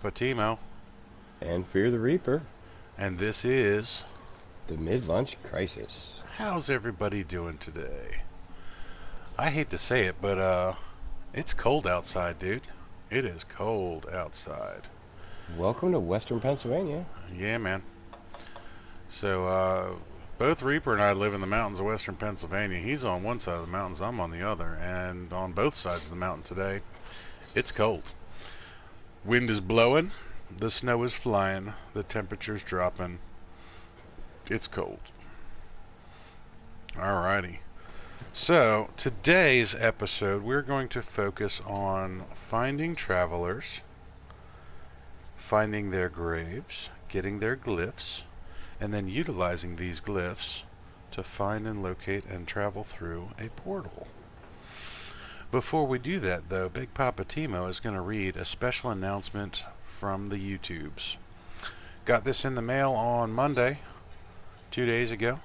Poppa TMo, And Fear the Reaper, and this is... the Mid-Lunch Crisis. How's everybody doing today? I hate to say it, but it's cold outside, dude. It is cold outside. Welcome to Western Pennsylvania. Yeah, man. So, both Reaper and I live in the mountains of Western Pennsylvania. He's on one side of the mountains, I'm on the other, and on both sides of the mountain today, it's cold. Wind is blowing, the snow is flying, the temperature's dropping. It's cold. Alrighty. So, today's episode, we're going to focus on finding travelers, finding their graves, getting their glyphs, and then utilizing these glyphs to find and locate and travel through a portal. Before we do that, though, Big Poppa TMo is going to read a special announcement from the YouTubes. Got this in the mail on Monday, 2 days ago.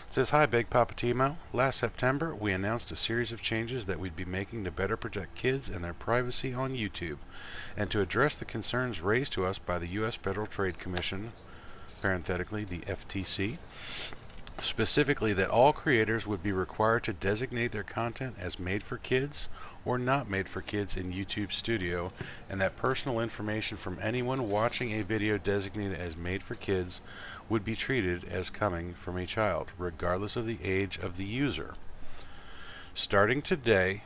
It says, "Hi, Big Poppa TMo. Last September, we announced a series of changes that we'd be making to better protect kids and their privacy on YouTube, and to address the concerns raised to us by the U.S. Federal Trade Commission, parenthetically, the FTC, specifically that all creators would be required to designate their content as made for kids or not made for kids in YouTube Studio, and that personal information from anyone watching a video designated as made for kids would be treated as coming from a child, regardless of the age of the user. Starting today,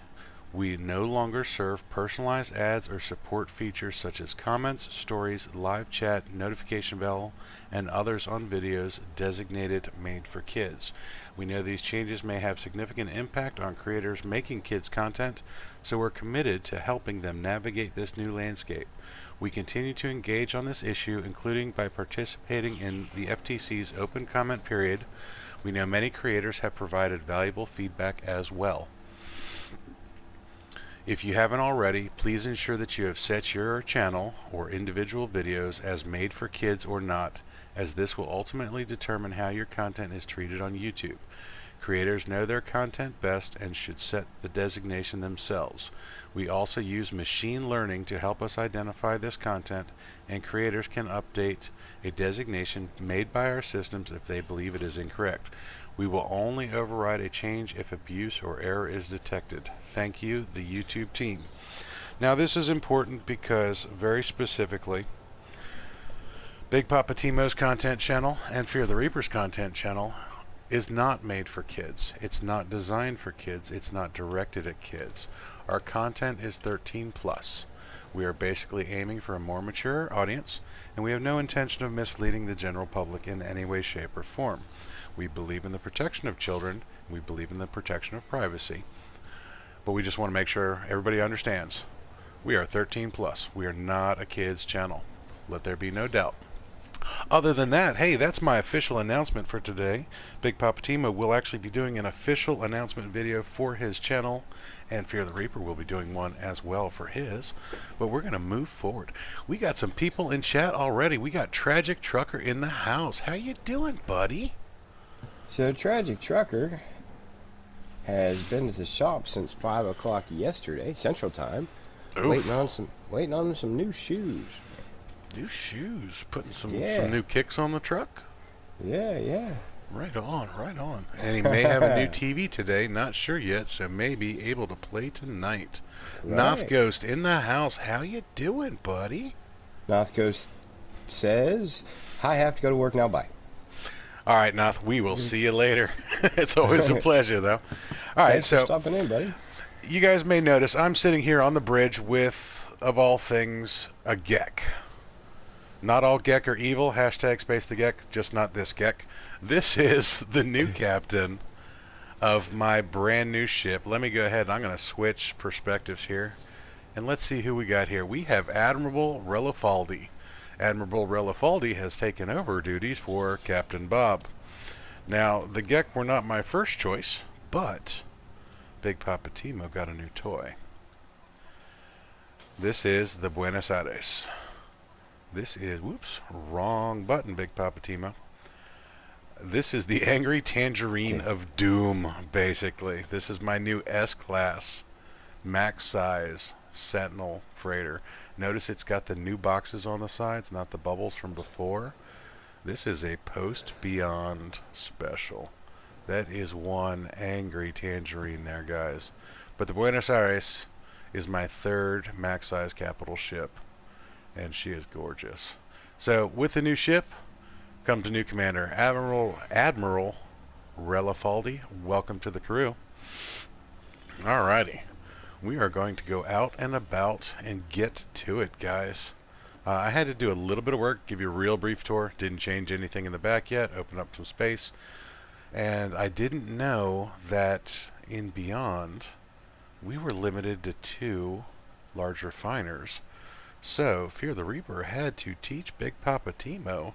we no longer serve personalized ads or support features such as comments, stories, live chat, notification bell, and others on videos designated made for kids. We know these changes may have significant impact on creators making kids content, so we're committed to helping them navigate this new landscape. We continue to engage on this issue, including by participating in the FTC's open comment period. We know many creators have provided valuable feedback as well. If you haven't already, please ensure that you have set your channel or individual videos as made for kids or not, as this will ultimately determine how your content is treated on YouTube. Creators know their content best and should set the designation themselves. We also use machine learning to help us identify this content, and creators can update a designation made by our systems if they believe it is incorrect. We will only override a change if abuse or error is detected. Thank you, the YouTube team." Now this is important because, very specifically, Big Poppa TMo's content channel and Fear the Reaper's content channel is not made for kids. It's not designed for kids. It's not directed at kids. Our content is 13 plus. We are basically aiming for a more mature audience, and we have no intention of misleading the general public in any way, shape, or form. We believe in the protection of children. We believe in the protection of privacy. But we just want to make sure everybody understands. We are 13 plus. We are not a kids channel. Let there be no doubt. Other than that, hey, that's my official announcement for today. Big Poppa TMo will actually be doing an official announcement video for his channel, and Fear the Reaper will be doing one as well for his. But we're going to move forward. We got some people in chat already. We got Tragic Trucker in the house. How you doing, buddy? So, Tragic Trucker has been at the shop since 5 o'clock yesterday, Central Time, Oof. waiting on some new shoes. New shoes. Putting some Yeah. new kicks on the truck? Yeah. Right on, right on. And he may have a new TV today, not sure yet, so may be able to play tonight. Right. Noth Ghost in the house. How you doing, buddy? North Coast says, "I have to go to work now, bye." All right, Noth, we will see you later. It's always a pleasure, though. All right, Thanks for so stopping in, buddy. you guys may notice I'm sitting here on the bridge with, of all things, a Gek. Not all Gek are evil. Hashtag space the Gek, just not this Gek. This is the new captain of my brand new ship. Let me go ahead. I'm going to switch perspectives here. And let's see who we got here. We have Admiral Relafaldi. Admiral Relafaldi has taken over duties for Captain Bob. Now, the Gek were not my first choice, but Big Poppa TMo got a new toy. This is the Buenos Aires. This is, whoops, wrong button, Big Poppa TMo. This is the Angry Tangerine of Doom, basically. This is my new S-Class, max size, Sentinel freighter. Notice it's got the new boxes on the sides, not the bubbles from before. This is a Post Beyond special. That is one angry tangerine there, guys. But the Buenos Aires is my third max size capital ship, and she is gorgeous. So with the new ship comes a new commander, Admiral Relafaldi. Welcome to the crew. Alrighty, we are going to go out and about and get to it, guys. I had to do a little bit of work, give you a real brief tour. Didn't change anything in the back yet. Open up some space. And I didn't know that in Beyond, we were limited to 2 large refiners. So, Fear the Reaper had to teach Big Poppa TMo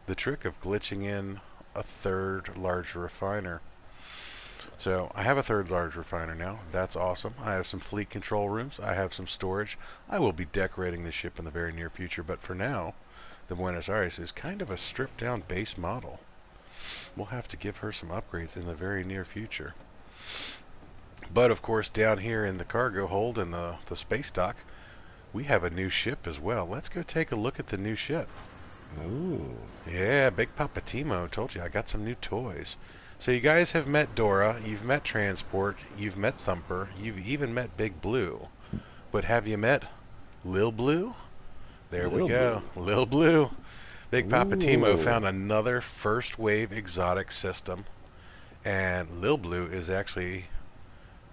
the trick of glitching in a 3rd large refiner. So, I have a 3rd large refiner now. That's awesome. I have some fleet control rooms. I have some storage. I will be decorating this ship in the very near future, but for now, the Buenos Aires is kind of a stripped down base model. We'll have to give her some upgrades in the very near future. But of course, down here in the cargo hold and the space dock, we have a new ship as well. Let's go take a look at the new ship. Ooh. Yeah, Big Poppa TMo. Told you I got some new toys. So you guys have met Dora, you've met Transport, you've met Thumper, you've even met Big Blue. But have you met Lil Blue? There we go. Lil Blue. Big Poppa TMo found another first wave exotic system, and Lil Blue is actually,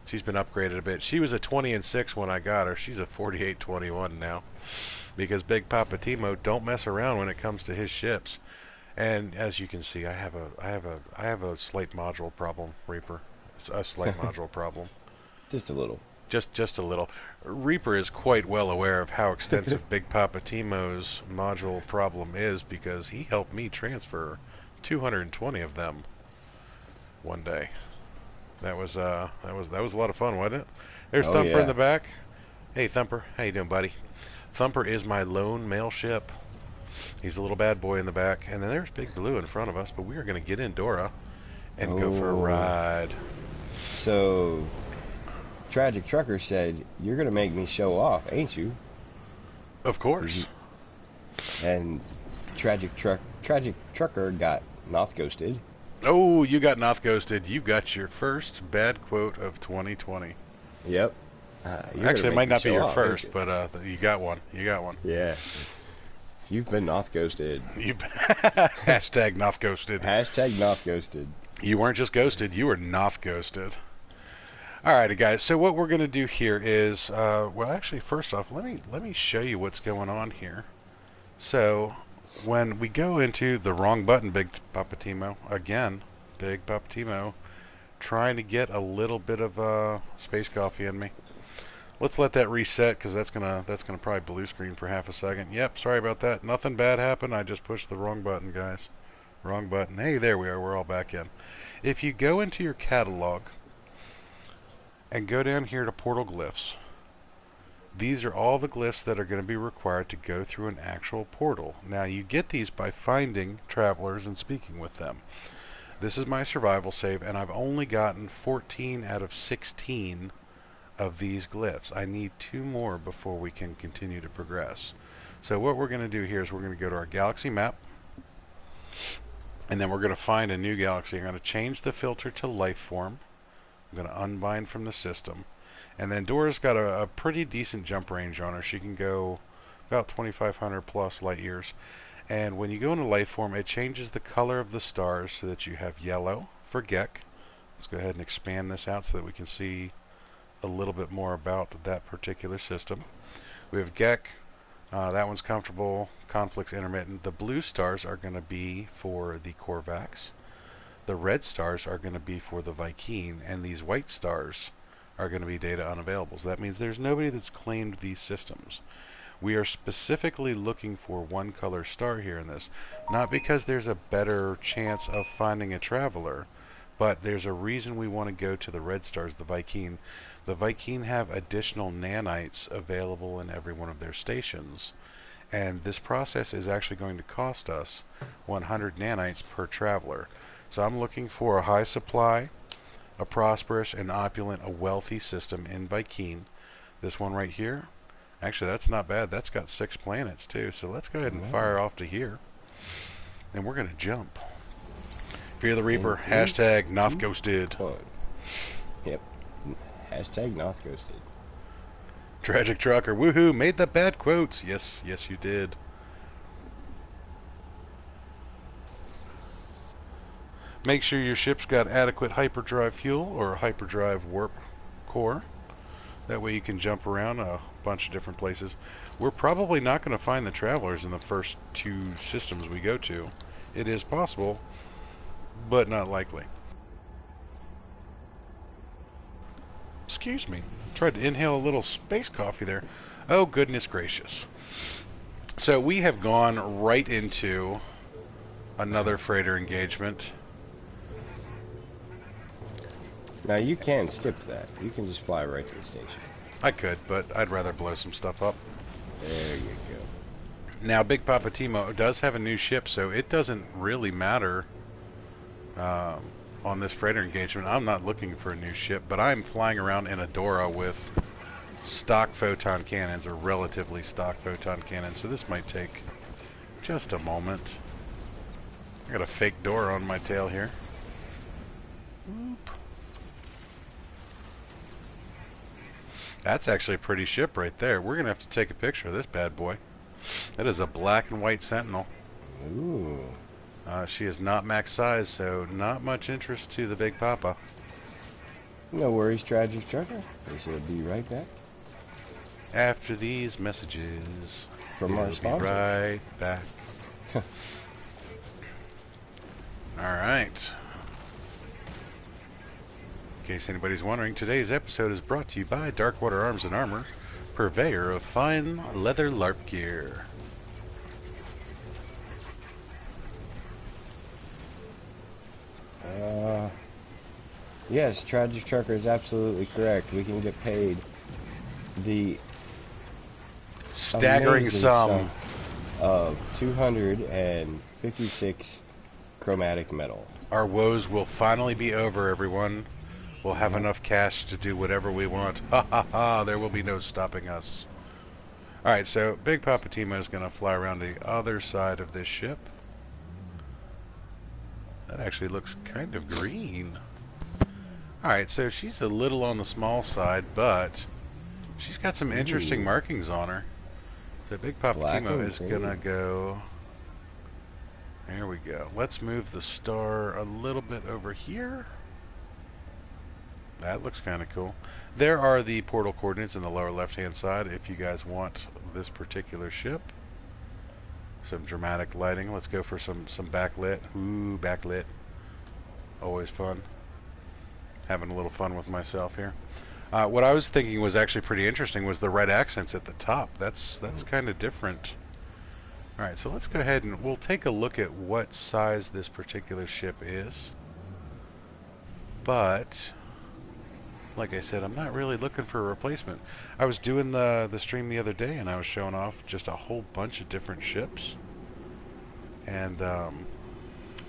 she's been upgraded a bit. She was a 20-6 when I got her. She's a 48-21 now, because Big Poppa TMo don't mess around when it comes to his ships. And as you can see, I have a slight module problem, Reaper. A slight module problem. Just a little. Just a little. Reaper is quite well aware of how extensive Big Poppa TMo's module problem is, because he helped me transfer 220 of them one day. That was a lot of fun, wasn't it? There's Thumper in the back. Hey Thumper, how you doing, buddy? Thumper is my lone male ship. He's a little bad boy in the back, and then there's Big Blue in front of us. But we are going to get in Dora and go for a ride. So, Tragic Trucker said, "You're going to make me show off, ain't you?" Of course. And Tragic Trucker got Noth ghosted. Oh, you got Noth ghosted. You got your first bad quote of 2020. Yep. Actually, it might not be your first, but you got one. You got one. Yeah. You've been Noth ghosted. Hashtag Noth ghosted. Hashtag Noth ghosted. You weren't just ghosted, you were Noth ghosted. Alrighty, guys, so what we're going to do here is, well, actually, first off, let me show you what's going on here. So, when we go into the wrong button, Big Poppa TMo, again, Big Poppa TMo, trying to get a little bit of space coffee in me. Let's let that reset, because that's gonna probably blue screen for half a second. Yep, sorry about that. Nothing bad happened. I just pushed the wrong button, guys. Wrong button. Hey, there we are. We're all back in. If you go into your catalog and go down here to portal glyphs, these are all the glyphs that are going to be required to go through an actual portal. Now, you get these by finding travelers and speaking with them. This is my survival save, and I've only gotten 14 out of 16 of these glyphs. I need 2 more before we can continue to progress. So what we're going to do here is we're going to go to our galaxy map, and then we're going to find a new galaxy. I'm going to change the filter to life form. I'm going to unbind from the system, and then Dora's got a pretty decent jump range on her. She can go about 2,500 plus light years, and when you go into life form, it changes the color of the stars so that you have yellow for Gek. Let's go ahead and expand this out so that we can see a little bit more about that particular system. We have Gek. That one's comfortable. Conflicts intermittent. The blue stars are going to be for the Korvax. The red stars are going to be for the Viking, and these white stars are going to be data unavailable. So that means there's nobody that's claimed these systems. We are specifically looking for one color star here in this, not because there's a better chance of finding a traveler, but there's a reason we want to go to the red stars, the Viking. The Viking have additional nanites available in every one of their stations, and this process is actually going to cost us 100 nanites per traveler. So I'm looking for a high supply, a prosperous and opulent, a wealthy system in Viking. This one right here, Actually, that's not bad. That's got 6 planets, too. So let's go ahead and fire off to here. And we're going to jump. Fear the Reaper, hashtag Noth Ghosted. Yep. Hashtag Noth Ghosted. Tragic Trucker, woohoo, made the bad quotes. Yes, yes you did. Make sure your ship's got adequate hyperdrive fuel or hyperdrive warp core. That way you can jump around a bunch of different places. We're probably not going to find the travelers in the first 2 systems we go to. It is possible, but not likely. Excuse me. Tried to inhale a little space coffee there. Oh, goodness gracious. So we have gone right into another freighter engagement. Now you can skip that. You can just fly right to the station. I could, but I'd rather blow some stuff up. There you go. Now, Big Poppa TMo does have a new ship, so it doesn't really matter on this freighter engagement. I'm not looking for a new ship, but I'm flying around in Endora with stock photon cannons, or relatively stock photon cannons, so this might take just a moment. I got a fake door on my tail here. Oop. That's actually a pretty ship right there. We're going to have to take a picture of this bad boy. That is a black and white Sentinel. Ooh. She is not max size, so not much interest to the Big Poppa. No worries, Tragic Trucker. We shall be right back. After these messages, From our sponsor. Be right back. Alright. In case anybody's wondering, today's episode is brought to you by Darkwater Arms and Armor, purveyor of fine leather LARP gear. Yes, Tragic Trucker is absolutely correct. We can get paid the staggering sum of 256 chromatic metal. Our woes will finally be over, everyone. We'll have enough cash to do whatever we want. Ha ha ha, there will be no stopping us. Alright, so Big Poppa TMo is going to fly around the other side of this ship. That actually looks kind of green. Alright, so she's a little on the small side, but she's got some interesting markings on her. So Big Poppa TMo is going to go... There we go. Let's move the star a little bit over here. That looks kind of cool. There are the portal coordinates in the lower left-hand side if you guys want this particular ship. Some dramatic lighting. Let's go for some backlit. Ooh, backlit. Always fun. Having a little fun with myself here. What I was thinking was actually pretty interesting was the red accents at the top. That's kind of different. Alright, so let's go ahead and we'll take a look at what size this particular ship is. But, like I said, I'm not really looking for a replacement. I was doing the stream the other day and I was showing off just a whole bunch of different ships. And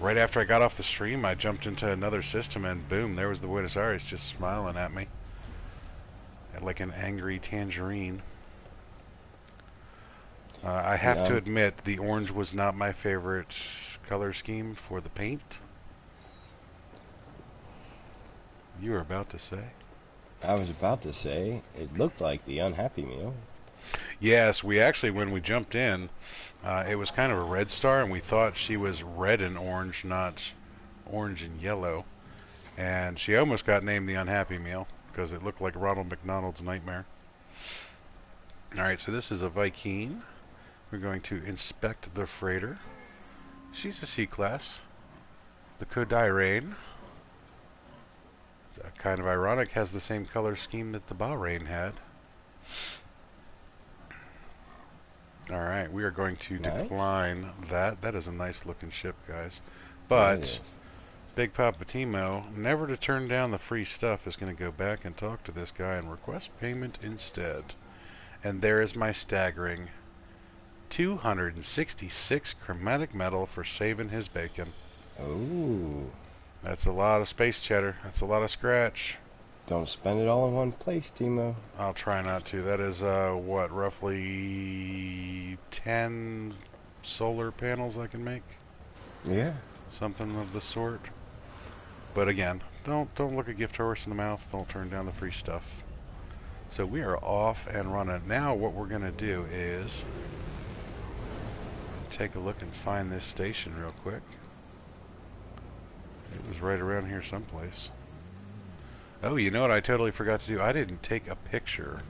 right after I got off the stream, I jumped into another system and boom, there was the Buenos Aires just smiling at me. Like an angry tangerine. I have to admit, the orange was not my favorite color scheme for the paint. You were about to say? I was about to say, it looked like the Unhappy Meal. Yes, we actually, when we jumped in, it was kind of a red star, and we thought she was red and orange, not orange and yellow. And she almost got named the Unhappy Meal, because it looked like Ronald McDonald's nightmare. Alright, so this is a Viking. We're going to inspect the freighter. She's a C-class. The Kodai kind of ironic, has the same color scheme that the Bahrain had. Alright, we are going to decline that. That is a nice looking ship, guys. But Big Poppa TMo, never to turn down the free stuff, is going to go back and talk to this guy and request payment instead. And there is my staggering 266 chromatic metal for saving his bacon. Oh. That's a lot of space cheddar. That's a lot of scratch. Don't spend it all in one place, TMo. I'll try not to. That is, what, roughly 10 solar panels I can make? Yeah. Something of the sort. But again, don't look a gift horse in the mouth. Don't turn down the free stuff. So we are off and running. Now what we're going to do is take a look and find this station real quick. It was right around here someplace. Oh, you know what I totally forgot to do? I didn't take a picture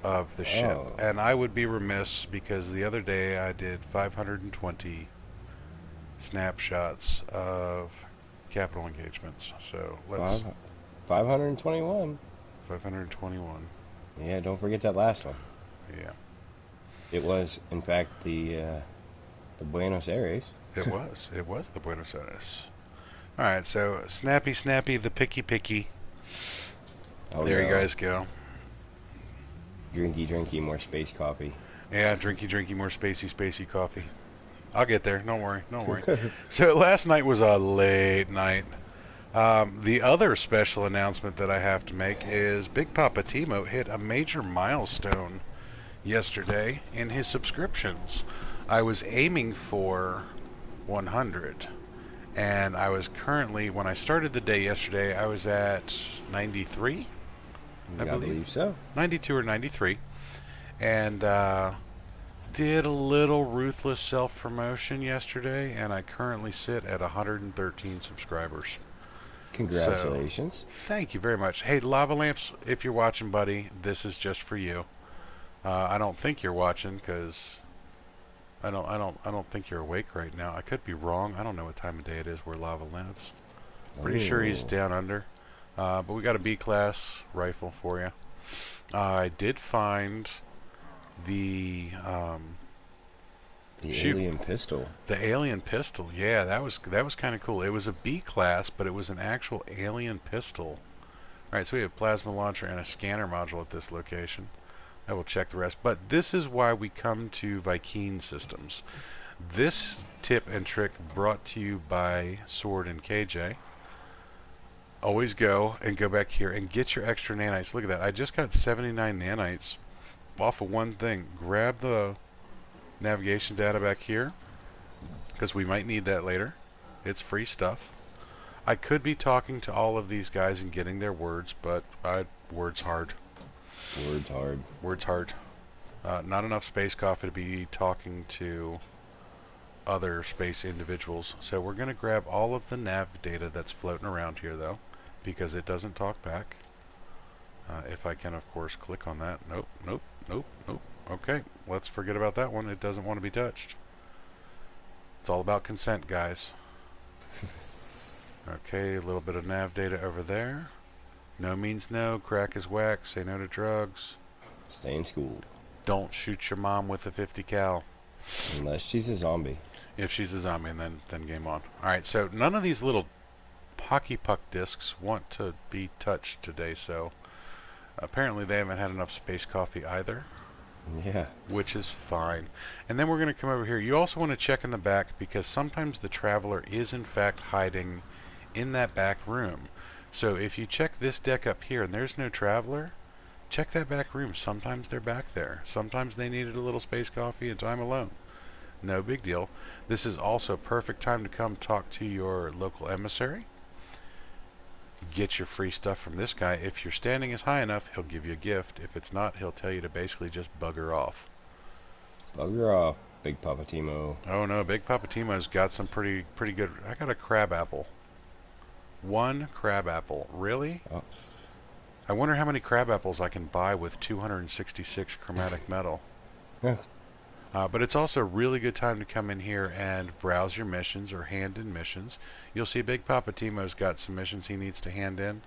of the ship. Oh. And I would be remiss because the other day I did 520 snapshots of capital engagements. So let's... 521. 521. Yeah, don't forget that last one. Yeah. It was, in fact, the Buenos Aires. It was. It was the Buenos Aires. Alright, so Snappy Snappy, the Picky Picky. Oh, there no. you guys go. Drinky, drinky, more space coffee. Yeah, drinky, drinky, more spacey, spacey coffee. I'll get there. Don't worry. Don't worry. So last night was a late night. The other special announcement that I have to make is Big Poppa TMo hit a major milestone yesterday in his subscriptions. I was aiming for 100. And I was currently, when I started the day yesterday, I was at 93, I believe so. 92 or 93. And did a little ruthless self-promotion yesterday, and I currently sit at 113 subscribers. Congratulations. So, thank you very much. Hey, Lava Lamps, if you're watching, buddy, this is just for you. I don't think you're watching, because... I don't think you're awake right now. I could be wrong. I don't know what time of day it is where Lava lives. Pretty sure he's down under. But we got a B-class rifle for you. I did find the alien pistol. The alien pistol. Yeah, that was kind of cool. It was a B-class, but it was an actual alien pistol. All right, so we have a plasma launcher and a scanner module at this location. I will check the rest. But this is why we come to Viking Systems. This tip and trick brought to you by Sword and KJ. Always go back here and get your extra nanites. Look at that. I just got 79 nanites off of one thing. Grab the navigation data back here, because we might need that later. It's free stuff. I could be talking to all of these guys and getting their words, but words hard. Words hard. Words hard. Not enough space coffee to be talking to other space individuals. So we're going to grab all of the nav data that's floating around here, though, because it doesn't talk back. If I can, of course, click on that. Nope, nope, nope, nope. Okay, let's forget about that one. It doesn't want to be touched. It's all about consent, guys. Okay, a little bit of nav data over there. No means no. Crack is whack. Say no to drugs. Stay in school. Don't shoot your mom with a 50 cal. Unless she's a zombie. If she's a zombie, and then game on. Alright, so none of these little Pocky Puck discs want to be touched today, so apparently they haven't had enough space coffee either. Yeah. Which is fine. And then we're going to come over here. You also want to check in the back, because sometimes the traveler is in fact hiding in that back room. So if you check this deck up here and there's no traveler, check that back room. Sometimes they're back there. Sometimes they needed a little space coffee and time alone. No big deal. This is also a perfect time to come talk to your local emissary. Get your free stuff from this guy. If your standing is high enough, he'll give you a gift. If it's not, he'll tell you to basically just bugger off. Bugger off, Big Poppa TMo. Oh no, Big Poppa TMo's got some pretty good... I got a crab apple. One crab apple. Really? Oh. I wonder how many crab apples I can buy with 266 chromatic metal. But it's also a really good time to come in here and browse your missions or hand in missions. You'll see Big Poppa TMo's got some missions he needs to hand in.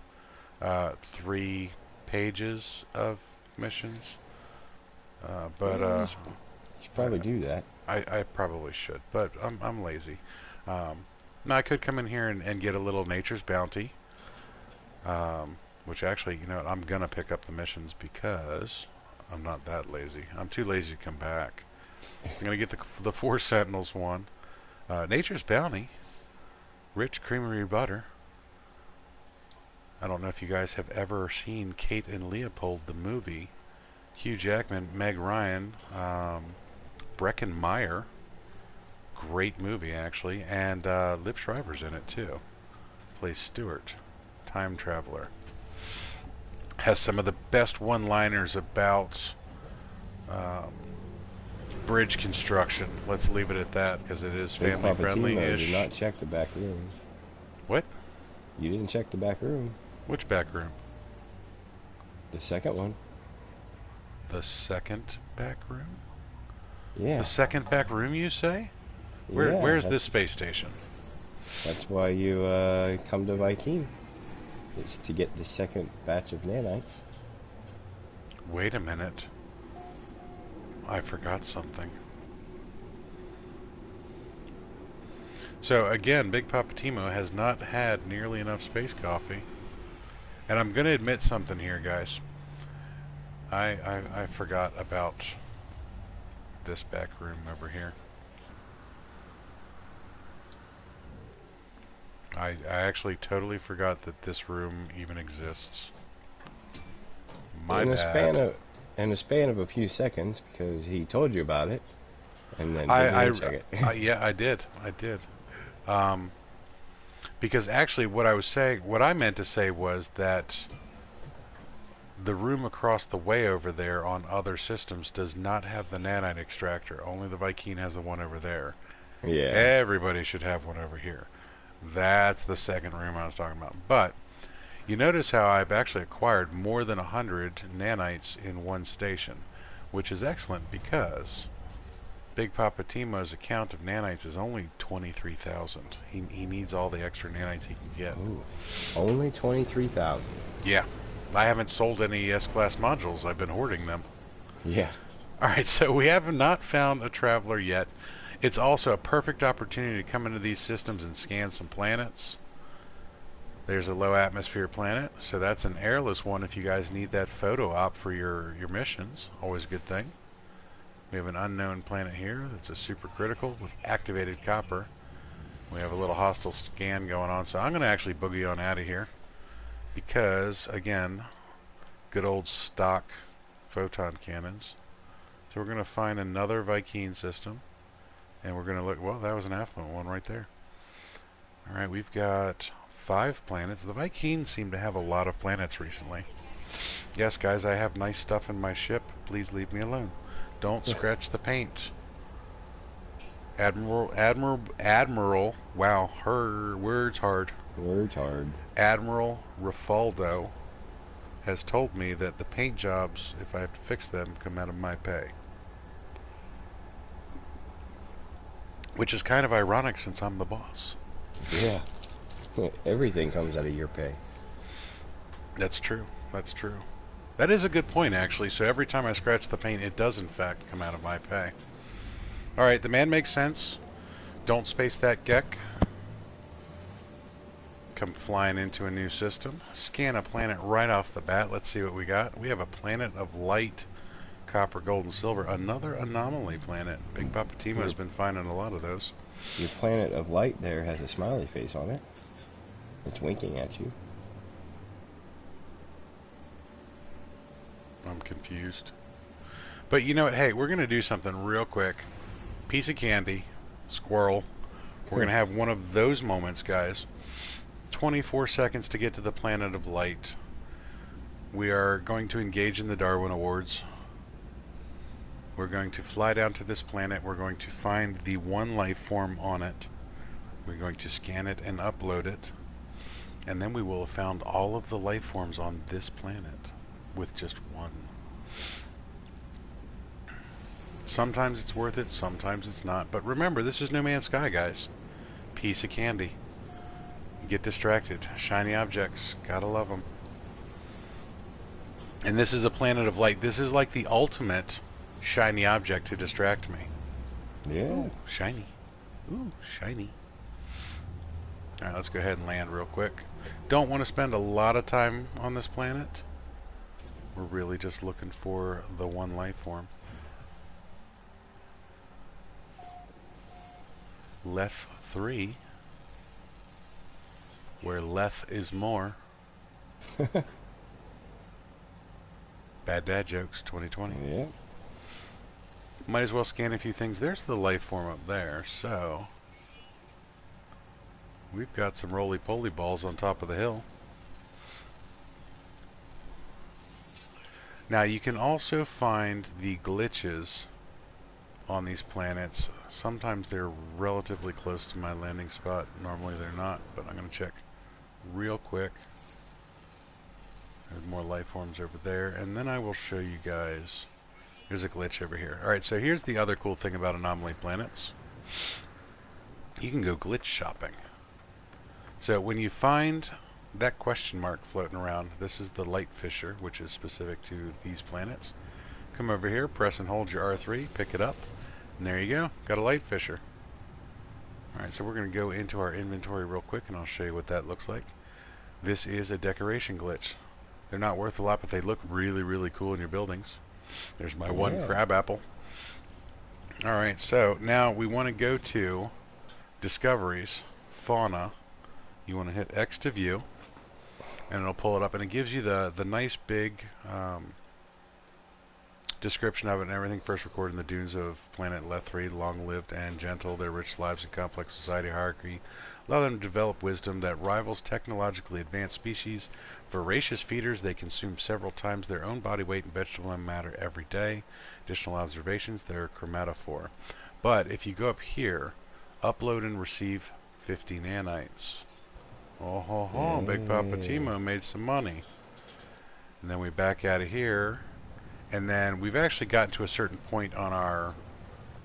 3 pages of missions. You should probably do that. I probably should, but I'm lazy. Now I could come in here and get a little Nature's Bounty. Which actually, you know what, I'm going to pick up the missions because I'm not that lazy. I'm too lazy to come back. I'm going to get the 4 Sentinels one. Nature's Bounty. Rich creamery butter. I don't know if you guys have ever seen Kate and Leopold, the movie. Hugh Jackman, Meg Ryan, Breckin Meyer. Great movie, actually. And Liv Schreiber's in it, too. Plays Stewart, time traveler. Has some of the best one-liners about bridge construction. Let's leave it at that, because it is Big Poppa TMo family-friendly-ish. did not check the back room. What? You didn't check the back room. Which back room? The second one. The second back room? Yeah. The second back room, you say? Yeah, Where's this space station? That's why you come to Viking. It's to get the second batch of nanites. Wait a minute. I forgot something. So again, Big Poppa TMo has not had nearly enough space coffee. And I'm going to admit something here, guys. I forgot about this back room over here. I actually totally forgot that this room even exists. My bad. In a span of a few seconds, because he told you about it, and then didn't check it. Yeah, I did. Because actually, what I meant to say was that the room across the way over there on other systems does not have the nanite extractor. Only the Viking has the one over there. Yeah. Everybody should have one over here. That's the second room I was talking about. But you notice how I've actually acquired more than 100 nanites in one station, which is excellent because Big Poppa TMo's account of nanites is only 23,000. He needs all the extra nanites he can get. Ooh, only 23,000. Yeah. I haven't sold any S-Class modules. I've been hoarding them. Yeah. Alright, so we have not found a traveler yet. It's also a perfect opportunity to come into these systems and scan some planets. There's a low atmosphere planet, so that's an airless one if you guys need that photo op for your missions. Always a good thing. We have an unknown planet here that's a supercritical with activated copper. We have a little hostile scan going on, so I'm going to actually boogie on out of here. Because, again, good old stock photon cannons. So we're going to find another Viking system. And we're going to look, well, that was an affluent one right there. Alright, we've got 5 planets. The Vikings seem to have a lot of planets recently. Yes, guys, I have nice stuff in my ship. Please leave me alone. Don't scratch the paint. Admiral, wow, her word's hard. Word's hard. Admiral Rafaldo has told me that the paint jobs, if I have to fix them, come out of my pay. Which is kind of ironic since I'm the boss. Yeah. Everything comes out of your pay. That's true. That's true. That is a good point, actually. So every time I scratch the paint, it does, in fact, come out of my pay. Alright, the man makes sense. Don't space that Gek. Come flying into a new system. Scan a planet right off the bat. Let's see what we got. We have a planet of light, copper, gold, and silver. Another anomaly planet. Big Poppa TMo has been finding a lot of those. Your planet of light there has a smiley face on it. It's winking at you. I'm confused. But you know what? Hey, we're going to do something real quick. Piece of candy. Squirrel. We're going to have one of those moments, guys. 24 seconds to get to the planet of light. We are going to engage in the Darwin Awards. We're going to fly down to this planet. We're going to find the one life form on it. We're going to scan it and upload it. And then we will have found all of the life forms on this planet with just one. Sometimes it's worth it, sometimes it's not. But remember, this is No Man's Sky, guys. Piece of candy. Get distracted. Shiny objects. Gotta love them. And this is a planet of light. This is like the ultimate shiny object to distract me. Yeah. Ooh, shiny. Ooh, shiny. Alright, let's go ahead and land real quick. Don't want to spend a lot of time on this planet. We're really just looking for the one life form. Leth 3, where less is more. Bad dad jokes, 2020. Yeah. Might as well scan a few things. There's the life form up there, so we've got some roly-poly balls on top of the hill. Now you can also find the glitches on these planets. Sometimes they're relatively close to my landing spot. Normally they're not, but I'm going to check real quick. There's more life forms over there, and then I will show you guys. There's a glitch over here. Alright, so here's the other cool thing about anomaly planets. You can go glitch shopping. So when you find that question mark floating around, this is the light fisher, which is specific to these planets. Come over here, press and hold your R3, pick it up, and there you go. Got a light fisher. Alright, so we're going to go into our inventory real quick, and I'll show you what that looks like. This is a decoration glitch. They're not worth a lot, but they look really, really cool in your buildings. There's my one crab apple. Alright, so now we want to go to Discoveries, Fauna. You want to hit X to view, and it'll pull it up, and it gives you the nice big description of it and everything. First recorded in the dunes of planet Lethri, long-lived and gentle, their rich lives and complex society hierarchy allow them to develop wisdom that rivals technologically advanced species. Voracious feeders, they consume several times their own body weight in vegetable matter every day. Additional observations, they're chromatophore. But if you go up here, upload and receive 50 nanites. Oh ho ho, Big Poppa TMo made some money. And then we back out of here, and then we've actually gotten to a certain point on our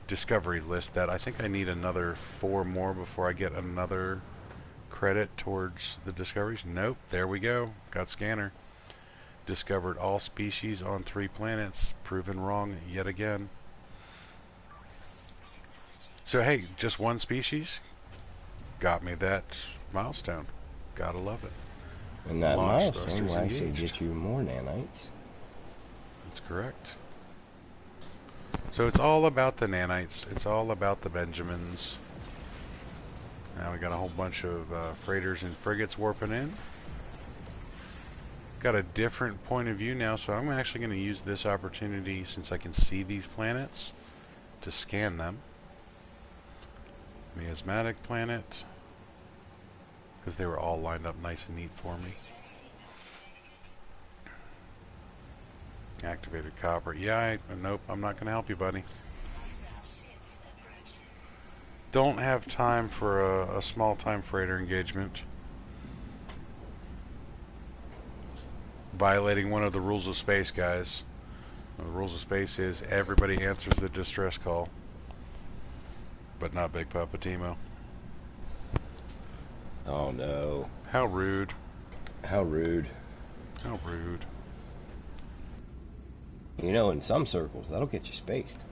discovery list that I think I need another 4 more before I get another credit towards the discoveries. Nope, there we go. Got scanner. Discovered all species on 3 planets. Proven wrong yet again. So hey, just 1 species got me that milestone. Gotta love it. And that milestone will actually get you more nanites. That's correct. So it's all about the nanites. It's all about the Benjamins. Now we got a whole bunch of freighters and frigates warping in. Got a different point of view now, so I'm actually going to use this opportunity, since I can see these planets, to scan them. Miasmatic planet, because they were all lined up nice and neat for me. Activated copper. Yeah, nope, I'm not going to help you, buddy. Don't have time for a small-time freighter engagement. Violating one of the rules of space, guys. The rules of space is everybody answers the distress call, but not Big Poppa TMo. Oh no. How rude. How rude. How rude. You know, in some circles, that'll get you spaced.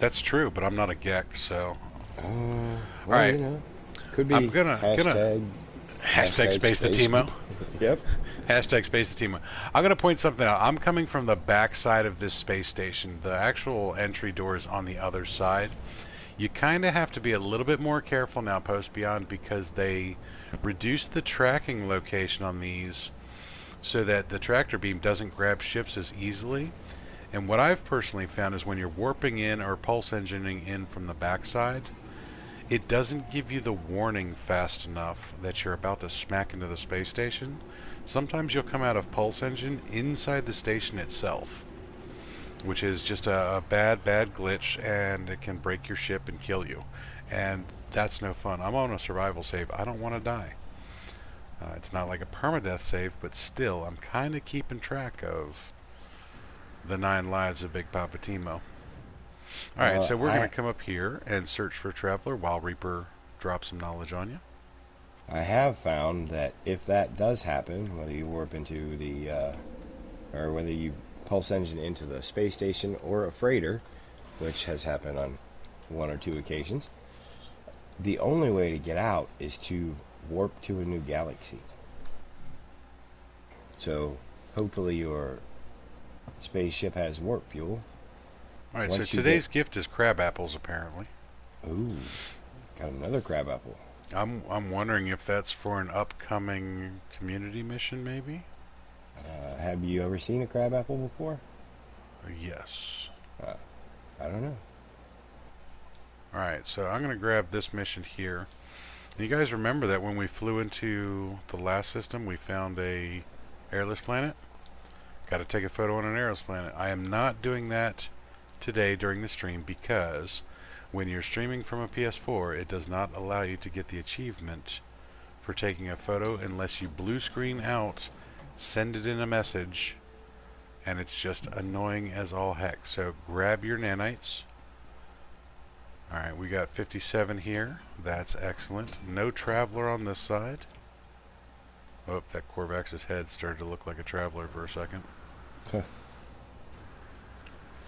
That's true, but I'm not a Gek, so... Well, alright. You know, could be I'm gonna hashtag space the TMo. Yep. Hashtag space the TMo. I'm gonna point something out. I'm coming from the back side of this space station. The actual entry door is on the other side. You kind of have to be a little bit more careful now, Post Beyond, because they reduced the tracking location on these so that the tractor beam doesn't grab ships as easily. And what I've personally found is when you're warping in or pulse engineering in from the backside, it doesn't give you the warning fast enough that you're about to smack into the space station. Sometimes you'll come out of pulse engine inside the station itself, which is just a bad glitch, and it can break your ship and kill you. And that's no fun. I'm on a survival save. I don't want to die. It's not like a permadeath save, but still, I'm kind of keeping track of the 9 lives of Big Poppa TMo. Alright, so we're going to come up here and search for Traveler while Reaper drops some knowledge on you. I have found that if that does happen, whether you warp into the, or whether you pulse engine into the space station or a freighter, which has happened on 1 or 2 occasions, the only way to get out is to warp to a new galaxy. So hopefully your spaceship has warp fuel. Alright, so today's gift is crab apples, apparently. Ooh, got another crab apple. I'm wondering if that's for an upcoming community mission, maybe? Have you ever seen a crabapple before? Yes. I don't know. Alright, so I'm going to grab this mission here. And you guys remember that when we flew into the last system, we found a airless planet? Got to take a photo on an airless planet. I am not doing that today during the stream because when you're streaming from a PS4, it does not allow you to get the achievement for taking a photo unless you blue screen out, send it in a message, and it's just annoying as all heck. So grab your nanites. Alright, we got 57 here. That's excellent. No traveler on this side. Oh, that Corvax's head started to look like a traveler for a second.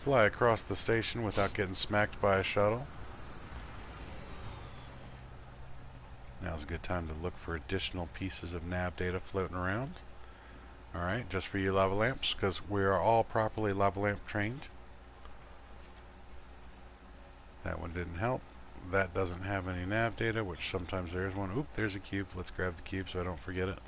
Fly across the station without getting smacked by a shuttle. Now's a good time to look for additional pieces of nav data floating around. Alright, just for you lava lamps, because we are all properly lava lamp trained. That one didn't help. That doesn't have any nav data, which sometimes there's one. Oop, there's a cube. Let's grab the cube so I don't forget it.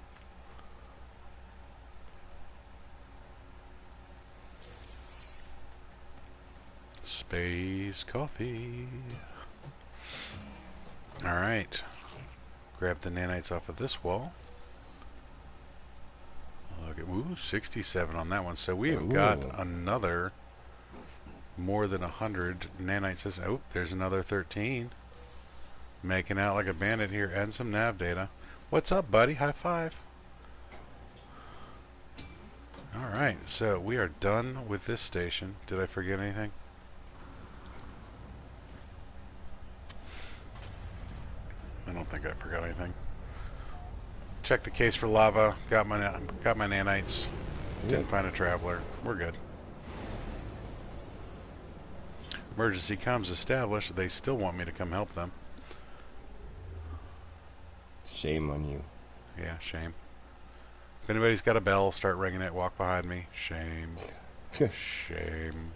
Space coffee. Alright. Grab the nanites off of this wall. Look at, ooh, 67 on that one. So we have got another more than 100 nanites. Oh, there's another 13. Making out like a bandit here, and some nav data. What's up, buddy? High five. Alright, so we are done with this station. Did I forget anything? I don't think I forgot anything. Check the case for lava. Got my nanites. Didn't find a traveler. We're good. Emergency comms established. They still want me to come help them. Shame on you. Yeah, shame. If anybody's got a bell, start ringing it. Walk behind me. Shame. Shame.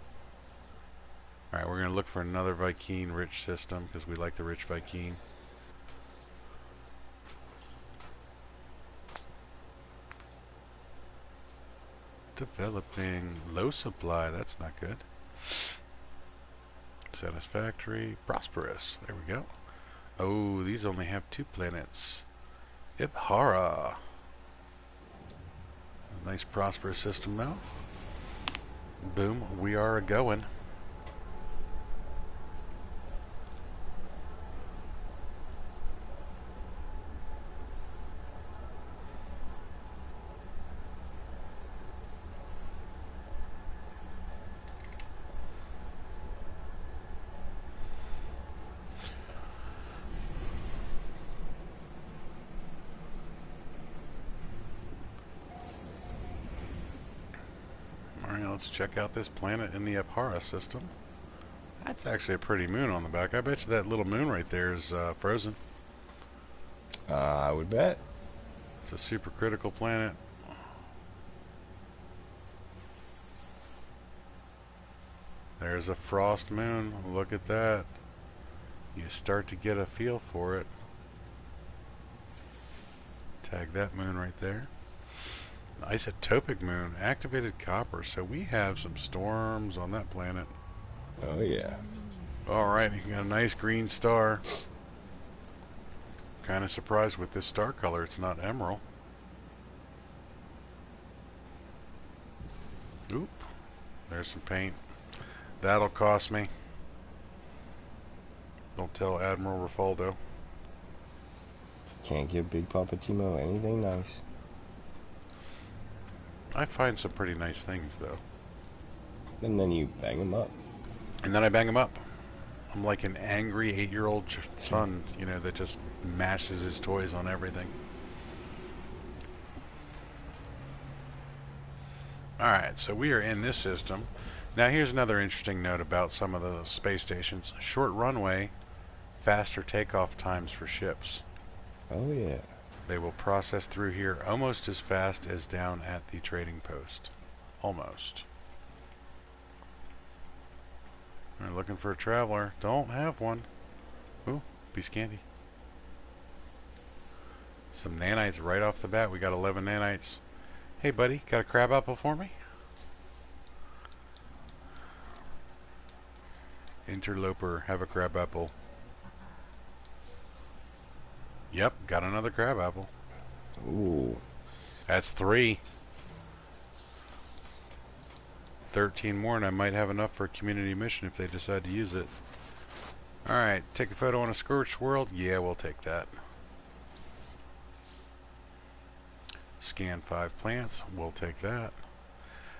Alright, we're going to look for another Viking rich system because we like the rich Viking. Developing low supply. That's not good. Satisfactory. Prosperous. There we go. Oh, these only have 2 planets. Ipahara. A nice prosperous system though. Boom, we are a-going. Let's check out this planet in the Ipahara system. That's actually a pretty moon on the back. I bet you that little moon right there is frozen. I would bet. It's a supercritical planet. There's a frost moon. Look at that. You start to get a feel for it. Tag that moon right there. Isotopic moon, activated copper. So we have some storms on that planet. Oh yeah. Alright, you got a nice green star. Kind of surprised with this star color. It's not Emeril. Oop. There's some paint. That'll cost me. Don't tell Admiral Rafaldo. Can't give Big Poppa TMo anything nice. I find some pretty nice things, though. And then you bang them up. And then I bang them up. I'm like an angry 8-year-old son, you know, that just mashes his toys on everything. Alright, so we are in this system. Now here's another interesting note about some of the space stations. Short runway, faster takeoff times for ships. Oh yeah. They will process through here almost as fast as down at the trading post. Almost. We're looking for a traveler. Don't have one. Ooh, be scanty. Some nanites right off the bat. We got 11 nanites. Hey buddy, got a crab apple for me? Interloper, have a crab apple. Yep, got another crab apple. Ooh. That's 3. 13 more, and I might have enough for a community mission if they decide to use it. Alright, take a photo on a scorched world? Yeah, we'll take that. Scan 5 plants? We'll take that.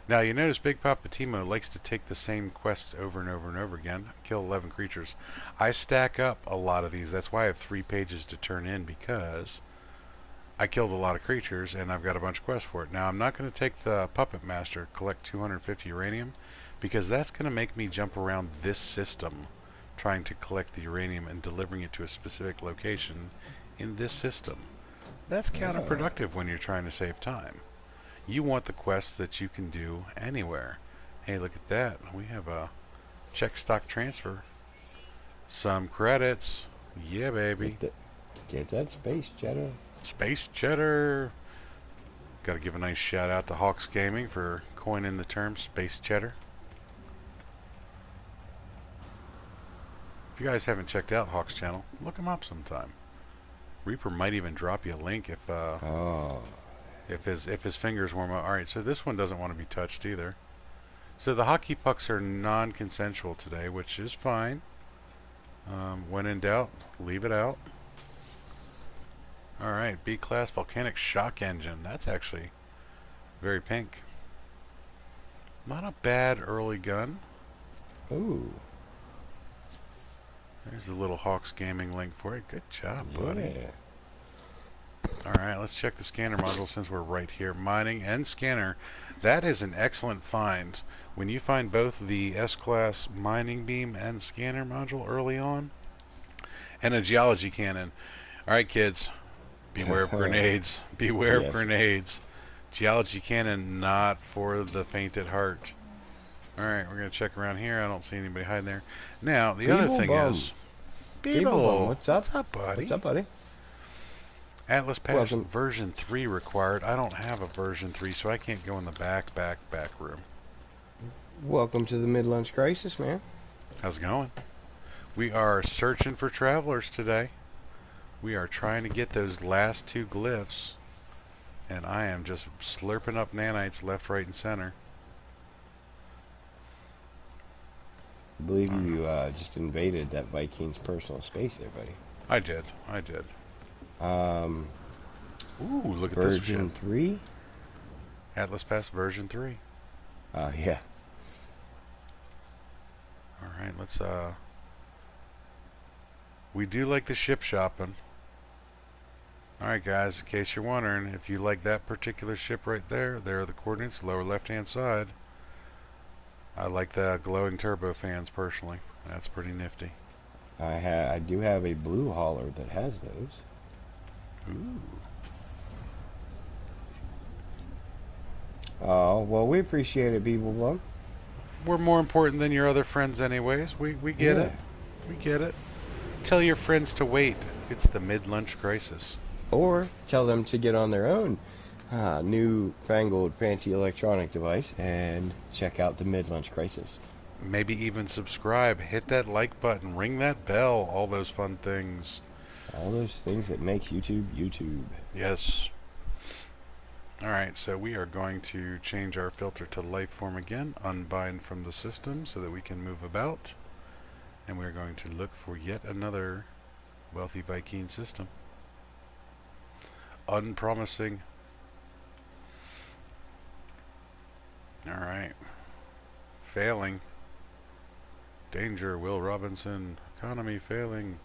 Now, you notice Big Poppa TMo likes to take the same quests over and over and over again. Kill 11 creatures. I stack up a lot of these. That's why I have 3 pages to turn in, because I killed a lot of creatures and I've got a bunch of quests for it. Now, I'm not going to take the Puppet Master, collect 250 uranium, because that's going to make me jump around this system trying to collect the uranium and delivering it to a specific location in this system. That's counterproductive when you're trying to save time. You want the quests that you can do anywhere. Hey, look at that. We have a check stock transfer. Some credits. Yeah, baby. Get that space cheddar. Space cheddar. Got to give a nice shout out to Hawks Gaming for coining the term space cheddar. If you guys haven't checked out Hawks channel, look him up sometime. Reaper might even drop you a link if his fingers warm up. All right, so this one doesn't want to be touched either. So the hockey pucks are non-consensual today, which is fine. When in doubt, leave it out. All right, B-class volcanic shock engine. That's actually very pink. Not a bad early gun. Ooh. There's a little Hawks Gaming link for it. Good job, buddy. Yeah. Alright, let's check the scanner module since we're right here. Mining and scanner. That is an excellent find. When you find both the S-Class mining beam and scanner module early on, and a geology cannon. Alright, kids. Beware of grenades. Beware of grenades. Geology cannon, not for the faint at heart. Alright, we're going to check around here. I don't see anybody hiding there. Now, the other thing is... Beeble, what's up? What's up, buddy? What's up, buddy? Atlas Pass version 3 required. I don't have a version 3, so I can't go in the back room. Welcome to the mid-lunch crisis, man. How's it going? We are searching for travelers today. We are trying to get those last 2 glyphs. And I am just slurping up nanites left, right, and center. I believe you just invaded that Viking's personal space there, buddy. I did. Ooh, look at this shit. Version 3? Atlas Pass version 3. Yeah. Alright, let's, we do like the ship shopping. Alright guys, in case you're wondering, if you like that particular ship right there, there are the coordinates, lower left-hand side. I like the glowing turbofans personally. That's pretty nifty. I do have a blue hauler that has those. Ooh. Oh, well, we appreciate it, Beeblebum. We're more important than your other friends anyways. We get it. We get it. Tell your friends to wait. It's the mid-lunch crisis. Or tell them to get on their own new-fangled fancy electronic device and check out the mid-lunch crisis. Maybe even subscribe, hit that like button, ring that bell, all those fun things. All those things that make YouTube YouTube. Yes. Alright, so we are going to change our filter to life form again, unbind from the system so that we can move about. And we're going to look for yet another wealthy Viking system. Unpromising. Alright. Failing. Danger, Will Robinson. Economy failing.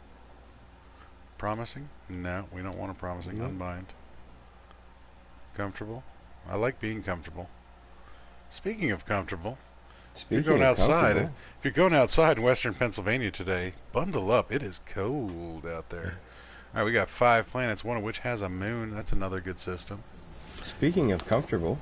Promising? No, we don't want a promising. Nope. Unbind. Comfortable? I like being comfortable. Speaking of comfortable, if you're going outside in western Pennsylvania today, bundle up. It is cold out there. Alright, we got 5 planets, one of which has a moon. That's another good system. Speaking of comfortable,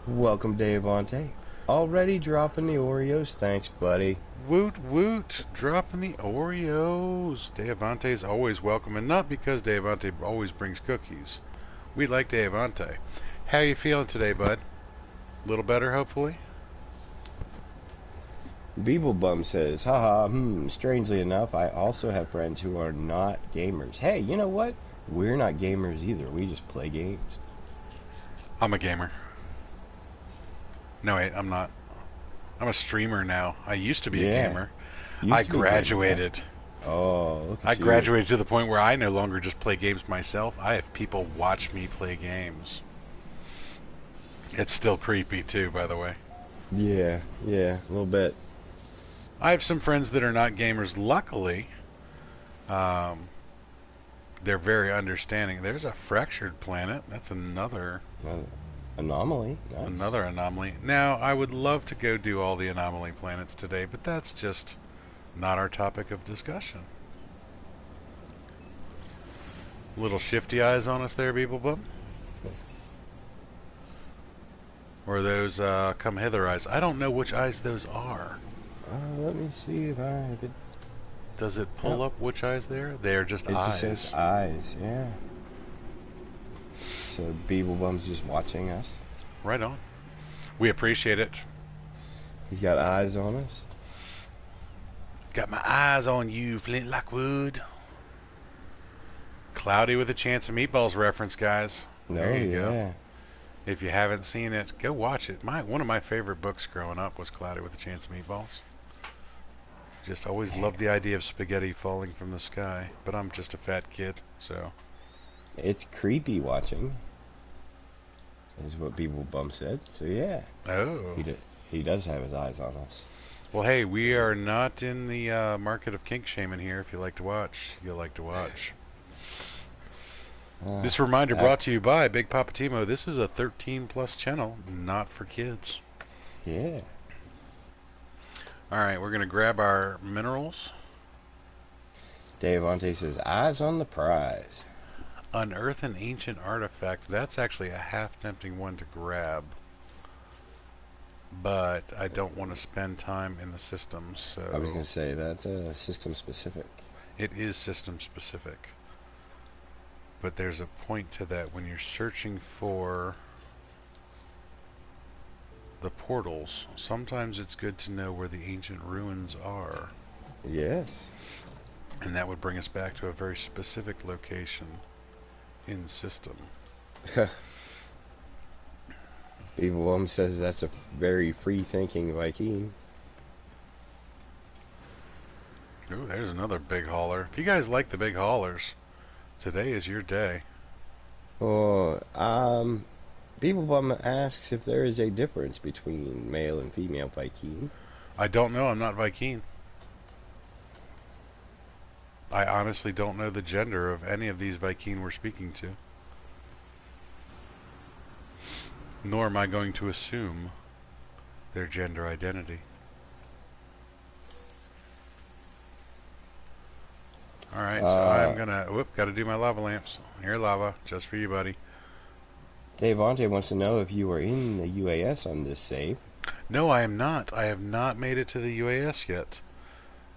welcome Deavante. Already dropping the Oreos, thanks buddy. Woot woot, dropping the Oreos. Deavante's always welcome, and not because Deavante always brings cookies. We like Deavante. How you feeling today, bud? A little better, hopefully? Beeblebum says, haha, strangely enough, I also have friends who are not gamers. Hey, you know what? We're not gamers either. We just play games. I'm a gamer. No, wait, I'm not. I'm a streamer now. I used to be a gamer. I graduated. Oh, look at I you. graduated to the point where I no longer just play games myself. I have people watch me play games. It's still creepy, too, by the way. Yeah, a little bit. I have some friends that are not gamers. Luckily, they're very understanding. There's a fractured planet. That's another anomaly. Nice. Another anomaly. Now, I would love to go do all the anomaly planets today, but that's just not our topic of discussion. Little shifty eyes on us there, Beeblebum? Or those come hither eyes? I don't know which eyes those are. Let me see if it... Does it pull up which eyes there? They're just eyes. It just says eyes, yeah. So Beeblebum's just watching us. Right on. We appreciate it. He's got eyes on us. Got my eyes on you, Flint Lockwood. Cloudy with a Chance of Meatballs reference, guys. There you go. If you haven't seen it, go watch it. One of my favorite books growing up was Cloudy with a Chance of Meatballs. Just always loved the idea of spaghetti falling from the sky, but I'm just a fat kid, so. It's creepy watching, is what Beeblebum said. So yeah. Oh. He does have his eyes on us. Well, hey, we are not in the market of kink shaming here. If you like to watch, you'll like to watch. This reminder brought to you by Big Poppa TMo. This is a 13+ channel, not for kids. Yeah. Alright, we're going to grab our minerals. Dave Ante says, eyes on the prize. Unearth an ancient artifact. That's actually a half-tempting one to grab. But I don't want to spend time in the system, so... I was going to say, that's system-specific. It is system-specific. But there's a point to that when you're searching for the portals. Sometimes it's good to know where the ancient ruins are. Yes. And that would bring us back to a very specific location in the system. Beeblebum says that's a very free-thinking Viking. Ooh, there's another big hauler. If you guys like the big haulers, today is your day. Oh, Beeblebum asks if there is a difference between male and female Viking. I don't know. I'm not Viking. I honestly don't know the gender of any of these Viking we're speaking to. Nor am I going to assume their gender identity. Alright, so I'm gonna... gotta do my lava lamps. Here, lava, just for you, buddy. Dave Ante wants to know if you are in the UAS on this save. No, I am not. I have not made it to the UAS yet.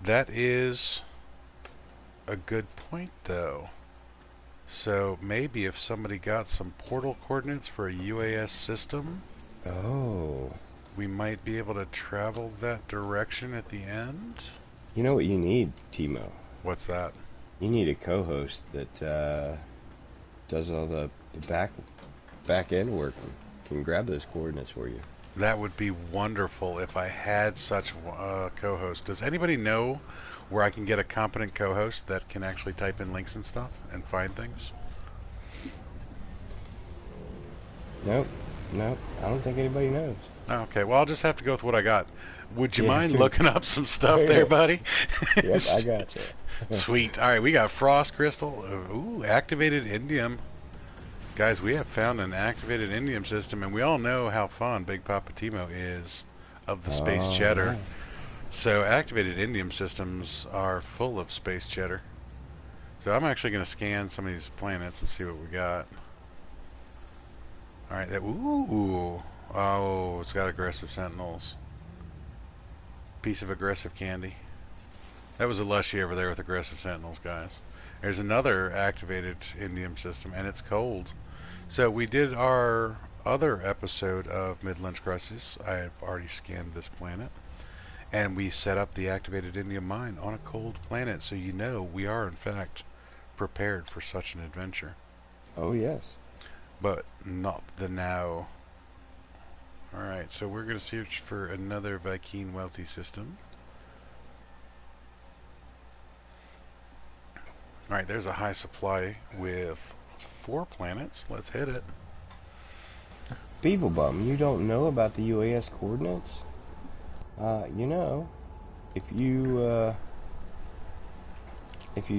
That is a good point, though. So maybe if somebody got some portal coordinates for a UAS system, we might be able to travel that direction at the end. You know what you need, Timo? What's that? You need a co-host that does all the back end work and can grab those coordinates for you. That would be wonderful if I had such a co-host. Does anybody know where I can get a competent co-host that can actually type in links and stuff and find things? Nope. I don't think anybody knows. Okay, well, I'll just have to go with what I got. Would you mind looking up some stuff there, buddy? Yep, I got you. Sweet. All right, we got frost crystal. Ooh, activated indium. Guys, we have found an activated indium system, and we all know how fond Big Poppa TMo is of the space cheddar. Right. So activated indium systems are full of space cheddar. So I'm actually going to scan some of these planets and see what we got. All right, ooh. Oh, it's got aggressive sentinels. Piece of aggressive candy. That was a lushy over there with aggressive sentinels, guys. There's another activated indium system, and it's cold. So we did our other episode of Mid-Lunch Crisis, I have already scanned this planet, and we set up the activated Indium mine on a cold planet, so you know we are in fact prepared for such an adventure. Oh yes. But not the now. Alright, so we're going to search for another Viking wealthy system. Alright, there's a high supply with 4 planets. Let's hit it. Beeblebum, you don't know about the UAS coordinates? You know, if you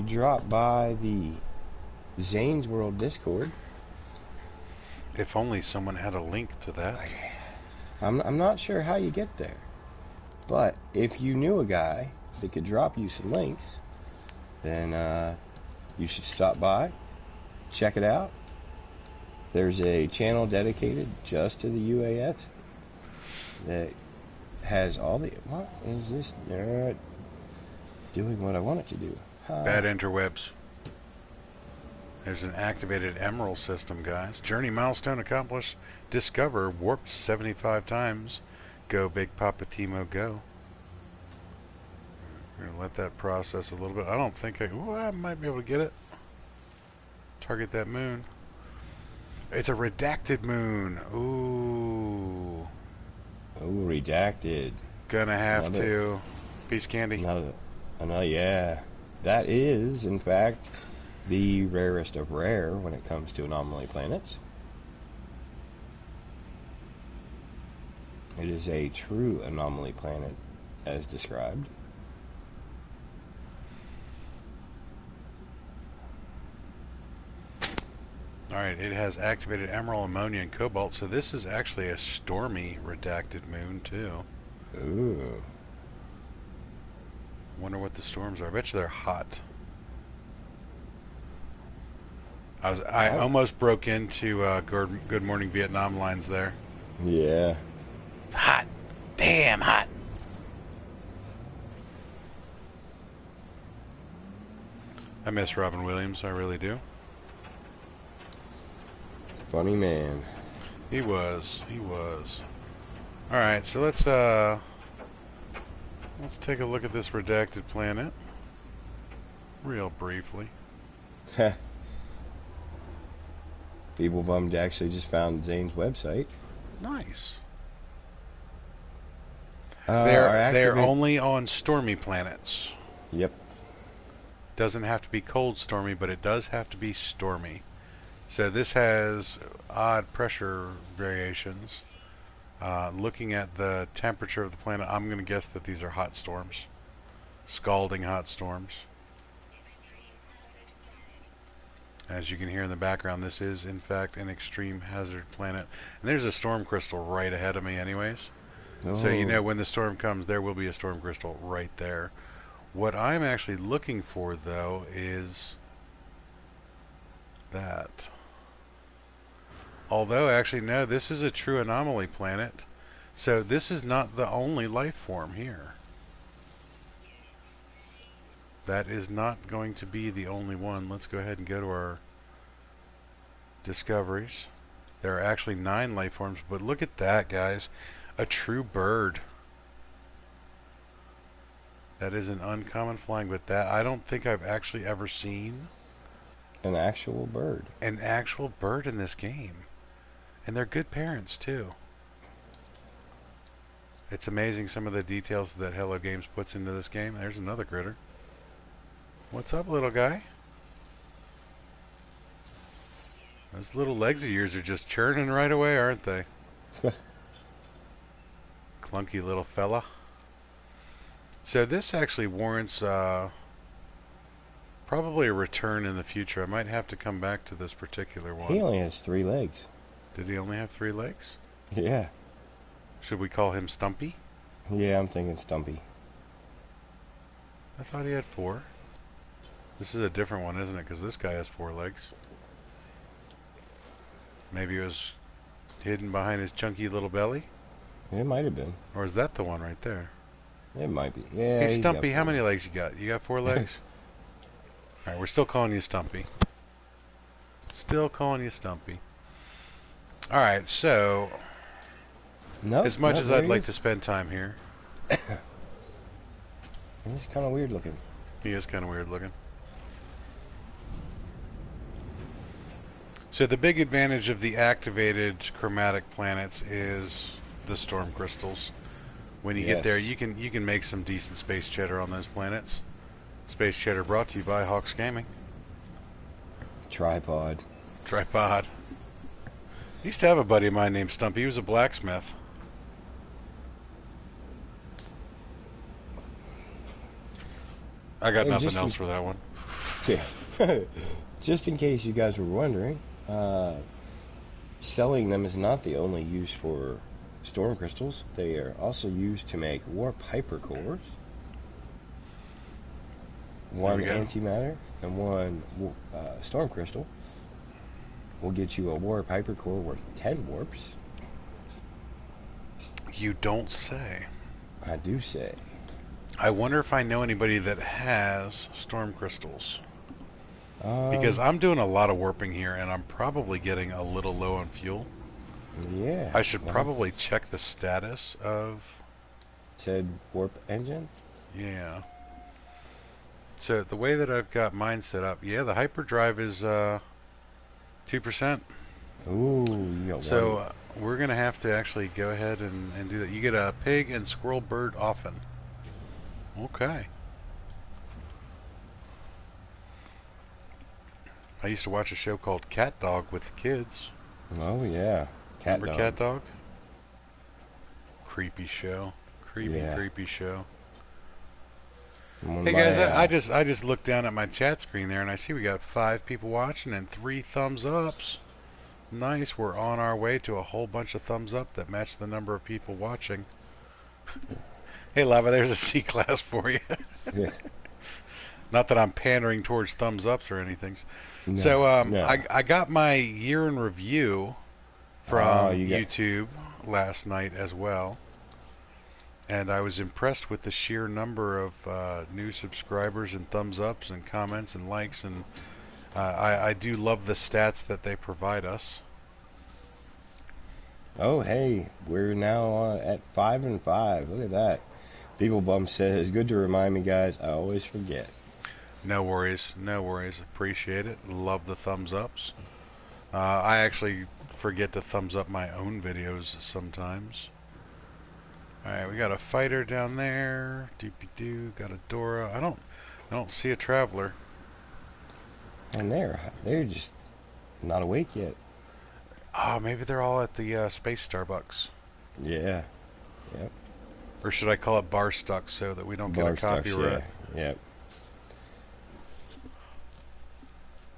drop by the Zane's World Discord. If only someone had a link to that. I'm not sure how you get there, but if you knew a guy that could drop you some links, then you should stop by, check it out. There's a channel dedicated just to the UAS that has all the... What is this? Not doing what I want it to do. Bad interwebs. There's an activated Emeril system, guys. Journey milestone accomplished. Discover warped 75 times. Go, big Poppa TMo, go. We're going to let that process a little bit. I don't think I might be able to get it. Target that moon. It's a redacted moon. Ooh. Oh, redacted. Gonna have to. Piece of candy. Another, yeah. That is, in fact, the rarest of rare when it comes to anomaly planets. It is a true anomaly planet, as described. Alright, it has activated Emeril, ammonia, and cobalt, so this is actually a stormy redacted moon, too. Ooh. Wonder what the storms are. I bet you they're hot. I almost broke into Good Morning Vietnam lines there. Yeah. It's hot. Damn hot. I miss Robin Williams, I really do. Funny man. He was. Alright, so let's take a look at this redacted planet. Real briefly. Beeblebum actually just found Zane's website. Nice. They're only on stormy planets. Yep. Doesn't have to be cold stormy, but it does have to be stormy. So this has odd pressure variations. Looking at the temperature of the planet, I'm going to guess that these are hot storms. Scalding hot storms. As you can hear in the background, this is in fact an extreme hazard planet. And there's a storm crystal right ahead of me anyways. Oh. So you know when the storm comes, there will be a storm crystal right there. What I'm actually looking for, though, is that. Although, actually, no, this is a true anomaly planet. So this is not the only life form here. That is not going to be the only one. Let's go ahead and go to our discoveries. There are actually 9 life forms, but look at that, guys. A true bird. That is an uncommon flying, but that I don't think I've actually ever seen an actual bird. An actual bird in this game. And they're good parents, too. It's amazing some of the details that Hello Games puts into this game. There's another critter. What's up, little guy? Those little legs of yours are just churning right away, aren't they? Clunky little fella. So this actually warrants probably a return in the future. I might have to come back to this particular one. He only has 3 legs. Did he only have 3 legs? Yeah. Should we call him Stumpy? Yeah, I'm thinking Stumpy. I thought he had 4. This is a different one, isn't it? Because this guy has 4 legs. Maybe it was hidden behind his chunky little belly? It might have been. Or is that the one right there? It might be. Yeah. Hey, Stumpy, how many legs you got? You got 4 legs? Alright, we're still calling you Stumpy. Still calling you Stumpy. Alright, so Nope, as much nope, as there I'd he like is. to spend time here, He's kind of weird looking. he is kind of weird looking. So the big advantage of the activated chromatic planets is the storm crystals. When you get there, Yes. you can make some decent space cheddar on those planets. Space cheddar brought to you by Hawks Gaming. Tripod. Tripod. I used to have a buddy of mine named Stumpy. He was a blacksmith. I got And nothing just else for that one. Yeah. Just in case you guys were wondering, selling them is not the only use for storm crystals. They are also used to make warp hypercores. One antimatter and one storm crystal will get you a warp hypercore worth 10 warps. You don't say. I do say. I wonder if I know anybody that has storm crystals. Because I'm doing a lot of warping here, and I'm probably getting a little low on fuel. Yeah. I should probably check the status of said warp engine. Yeah. So the way that I've got mine set up, yeah, the hyperdrive is 2%. Ooh, you got So one. we're gonna have to actually go ahead and do that. You get a pig and squirrel bird often. Okay. I used to watch a show called Cat Dog with kids. Oh yeah, Remember Cat Dog? Creepy show. Creepy show. Hey guys, I just looked down at my chat screen there and I see we got 5 people watching and 3 thumbs ups. Nice, we're on our way to a whole bunch of thumbs up that match the number of people watching. Hey Lava, there's a C class for you. Yeah. Not that I'm pandering towards thumbs ups or anything. No, So no. I got my year in review from YouTube last night as well. And I was impressed with the sheer number of new subscribers and thumbs ups and comments and likes, and I do love the stats that they provide us. Oh hey, we're now at 5 and 5. Look at that. Beagle Bum says, "Good to remind me, guys. I always forget." No worries, no worries. Appreciate it. Love the thumbs ups. I actually forget to thumbs up my own videos sometimes. Alright, we got a fighter down there. Doopy-doo. Got a Dora. I don't see a traveler. And they're just not awake yet. Oh, maybe they're all at the Space Starbucks. Yeah. Yep. Or should I call it Bar Stuck so that we don't get a copyright? Yeah. Yep.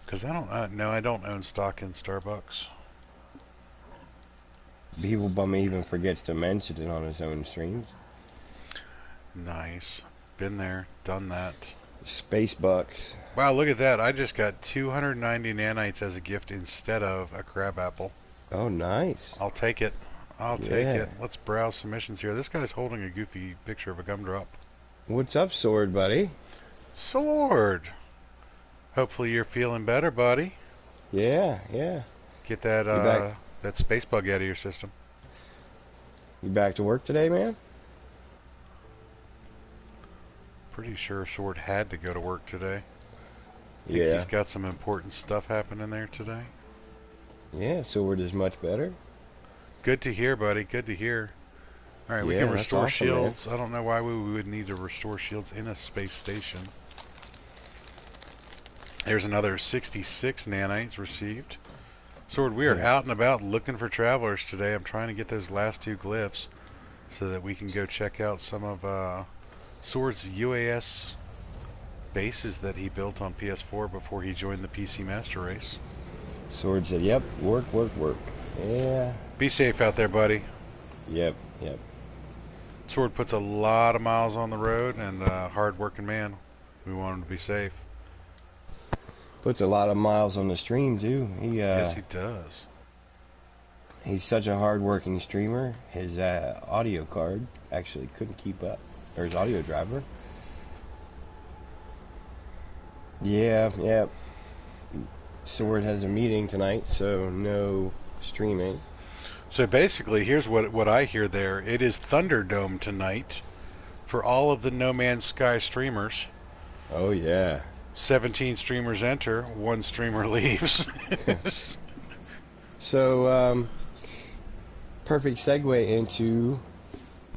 Because I don't own stock in Starbucks. Beagle Bum even forgets to mention it on his own streams. Nice. Been there, done that. Space Bucks. Wow, look at that. I just got 290 nanites as a gift instead of a crab apple. Oh, nice. I'll take it. I'll take it. Let's browse submissions here. This guy's holding a goofy picture of a gumdrop. What's up, Sword buddy? Sword! Hopefully you're feeling better, buddy. Yeah. Get that that space bug out of your system. You back to work today, man? Pretty sure Sword had to go to work today. Yeah. He's got some important stuff happening there today. Yeah, Sword is much better. Good to hear, buddy. Good to hear. Alright, we can restore shields. I don't know why we would need to restore shields in a space station. There's another 66 nanites received. Sword, we are out and about looking for travelers today. I'm trying to get those last 2 glyphs so that we can go check out some of Sword's UAS bases that he built on PS4 before he joined the PC Master Race. Sword said, "Yep, work. Yeah. Be safe out there, buddy." Yep. Sword puts a lot of miles on the road and hard-working man. We want him to be safe. Puts a lot of miles on the stream too. Yes, he does. He's such a hard-working streamer. His audio card actually couldn't keep up, or his audio driver. Yeah. Sword has a meeting tonight, so no streaming. So basically, here's what I hear there. It is Thunderdome tonight for all of the No Man's Sky streamers. Oh yeah. 17 streamers enter, one streamer leaves. So, perfect segue into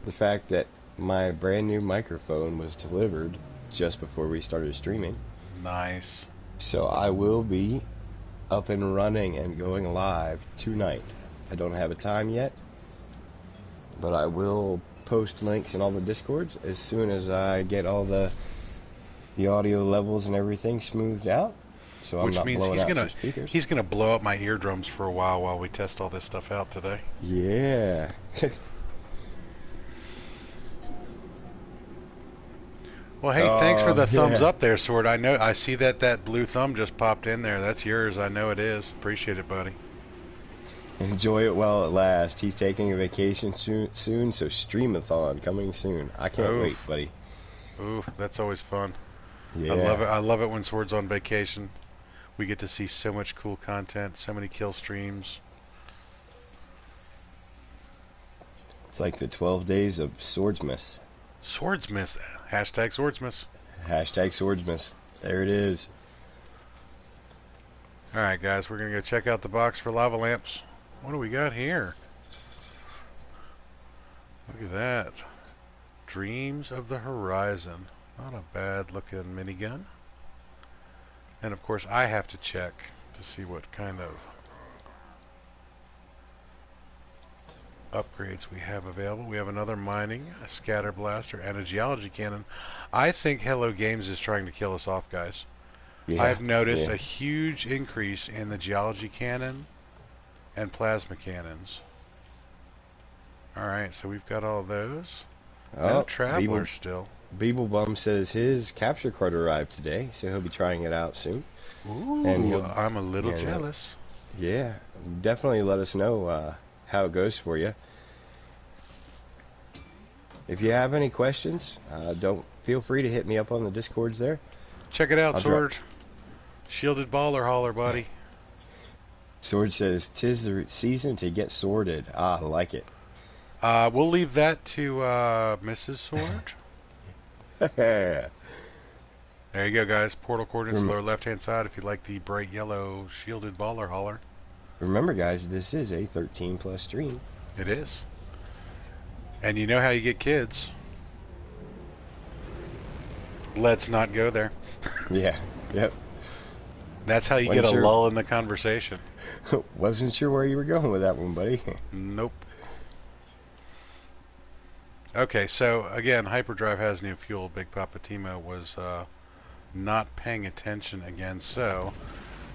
the fact that my brand new microphone was delivered just before we started streaming. Nice. So I will be up and running and going live tonight. I don't have a time yet, but I will post links in all the Discords as soon as I get all the audio levels and everything smoothed out. So I'm not blowing out some speakers. He's gonna blow up my eardrums for a while we test all this stuff out today. Yeah. Well, hey, thanks for the thumbs up there, Sword. I see that blue thumb just popped in there. That's yours. I know it is. Appreciate it, buddy. Enjoy it while it lasts. He's taking a vacation soon, so Streamathon coming soon. I can't wait, buddy. Ooh, that's always fun. Yeah. I love it when Sword's on vacation. We get to see so much cool content, so many kill streams. It's like the 12 days of Swordsmith. Swordsmith. Hashtag Swordsmith. Hashtag Swordsmith. There it is. Alright, guys, we're going to go check out the box for lava lamps. What do we got here? Look at that. Dreams of the Horizon. Not a bad looking minigun. And of course I have to check to see what kind of upgrades we have available. We have another mining, a scatter blaster, and a geology cannon. I think Hello Games is trying to kill us off, guys. Yeah, I've noticed a huge increase in the geology cannon and plasma cannons. Alright, so we've got all those. No Traveler still. Beeblebum says his capture card arrived today, so he'll be trying it out soon. Ooh, and I'm a little jealous. Yeah, definitely let us know how it goes for you. If you have any questions, don't feel free to hit me up on the Discords there. Check it out, Sword. Shielded baller holler, buddy. Sword says, "'Tis the season to get sworded." Ah, I like it. We'll leave that to Mrs. Sword. There you go, guys. Portal coordinates lower left-hand side if you like the bright yellow shielded baller holler. Remember, guys, this is a 13+ stream. It is. And you know how you get kids. Let's not go there. Yeah, yep. That's how you get a lull in the conversation. Wasn't sure where you were going with that one, buddy. Nope. Okay, so again, Hyperdrive has new fuel. Big Poppa TMo was not paying attention again. So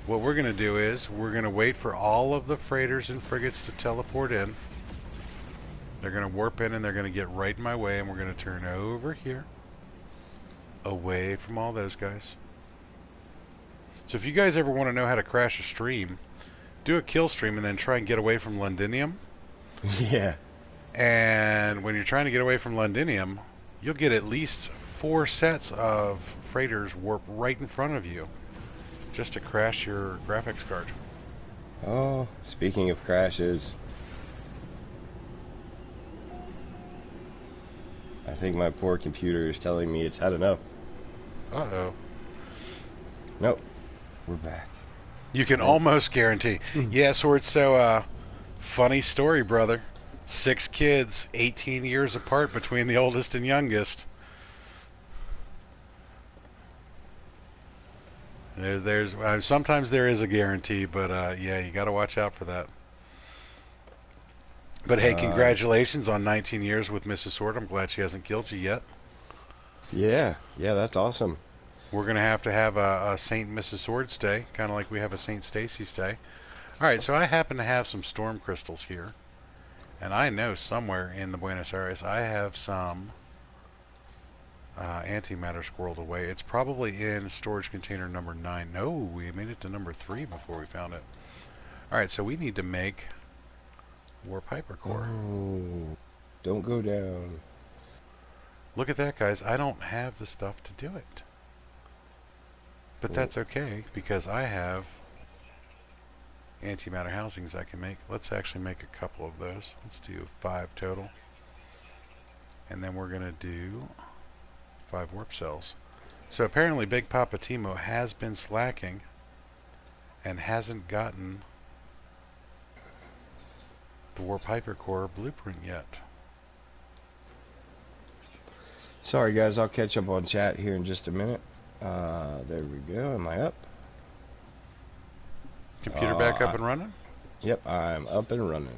what we're going to do is we're going to wait for all of the freighters and frigates to teleport in. They're going to warp in and they're going to get right in my way, and we're going to turn over here away from all those guys. So if you guys ever want to know how to crash a stream, do a kill stream and then try and get away from Londinium. Yeah. And when you're trying to get away from Londinium, you'll get at least 4 sets of freighters warp right in front of you just to crash your graphics card. Oh, speaking of crashes, I think my poor computer is telling me it's had enough. Uh-oh. Nope. We're back. You can almost guarantee. Yeah, Sword, so, funny story, brother. 6 kids, 18 years apart between the oldest and youngest. There's sometimes there is a guarantee, but yeah, you got to watch out for that. But hey, congratulations on 19 years with Mrs. Sword. I'm glad she hasn't killed you yet. Yeah, that's awesome. We're going to have a Saint Mrs. Sword stay, kind of like we have a Saint Stacy stay. Alright, so I happen to have some storm crystals here. And I know somewhere in the Buenos Aires I have some antimatter squirreled away. It's probably in storage container number 9. No, we made it to number 3 before we found it. Alright, so we need to make Warp Hypercore. Oh, don't go down. Look at that, guys. I don't have the stuff to do it. But that's okay, because I have antimatter housings I can make. Let's actually make a couple of those. Let's do 5 total. And then we're going to do 5 warp cells. So apparently Big Poppa TMo has been slacking and hasn't gotten the warp hypercore blueprint yet. Sorry guys, I'll catch up on chat here in just a minute. There we go. Am I up? Computer back up and running? Yep, I'm up and running.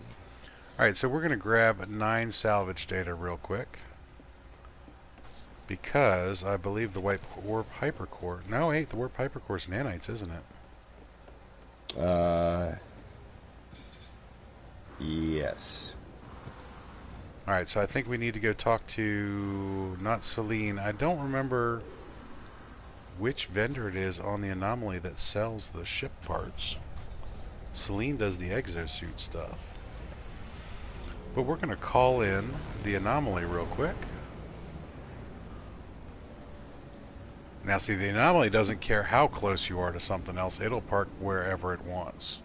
Alright, so we're going to grab 9 salvage data real quick. Because I believe the warp hypercore... No, wait, the warp hypercore is nanites, isn't it? Yes. Alright, so I think we need to go talk to... Not Celine. I don't remember which vendor it is on the anomaly that sells the ship parts. Celine does the exosuit stuff. But we're going to call in the anomaly real quick. Now see, the anomaly doesn't care how close you are to something else. It'll park wherever it wants.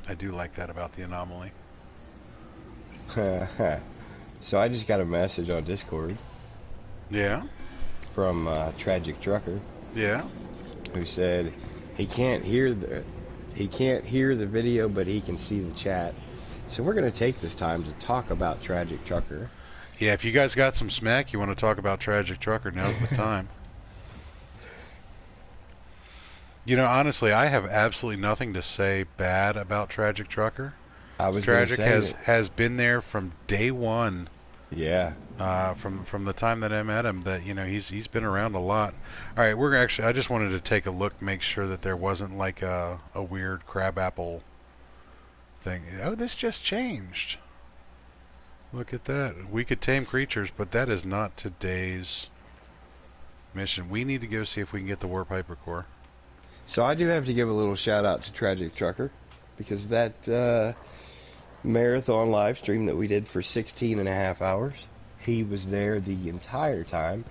I do like that about the anomaly. So I just got a message on Discord. Yeah? From Tragic Trucker. Yeah? Who said he can't hear the video, but he can see the chat. So we're going to take this time to talk about Tragic Trucker. Yeah, if you guys got some smack you want to talk about Tragic Trucker, now's the time. You know, honestly, I have absolutely nothing to say bad about Tragic Trucker. Tragic has been there from day one. Yeah. From the time that I met him, that he's been around a lot. All right, we're actually. I just wanted to take a look, make sure that there wasn't like a weird crabapple thing. Oh, this just changed. Look at that. We could tame creatures, but that is not today's mission. We need to go see if we can get the warp hypercore. So I do have to give a little shout out to Tragic Trucker, because that marathon live stream that we did for 16.5 hours, he was there the entire time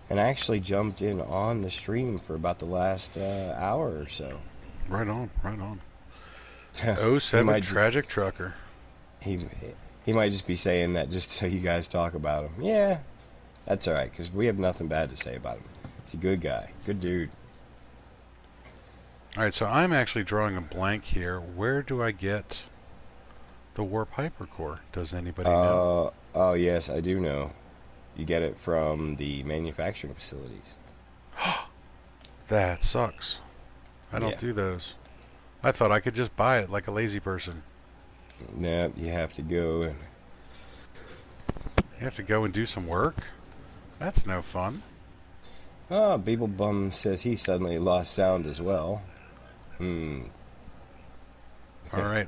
and actually jumped in on the stream for about the last hour or so. Right on, right on. 07 Tragic Trucker. He might just be saying that just so you guys talk about him. Yeah, that's alright, because we have nothing bad to say about him. He's a good guy. Good dude. Alright, so I'm actually drawing a blank here. Where do I get the warp hypercore? Does anybody know? Oh, yes, I do know. You get it from the manufacturing facilities. That sucks. I don't do those. I thought I could just buy it like a lazy person. No, you have to go and... You have to go and do some work? That's no fun. Oh, Beeblebum says he suddenly lost sound as well. Alright,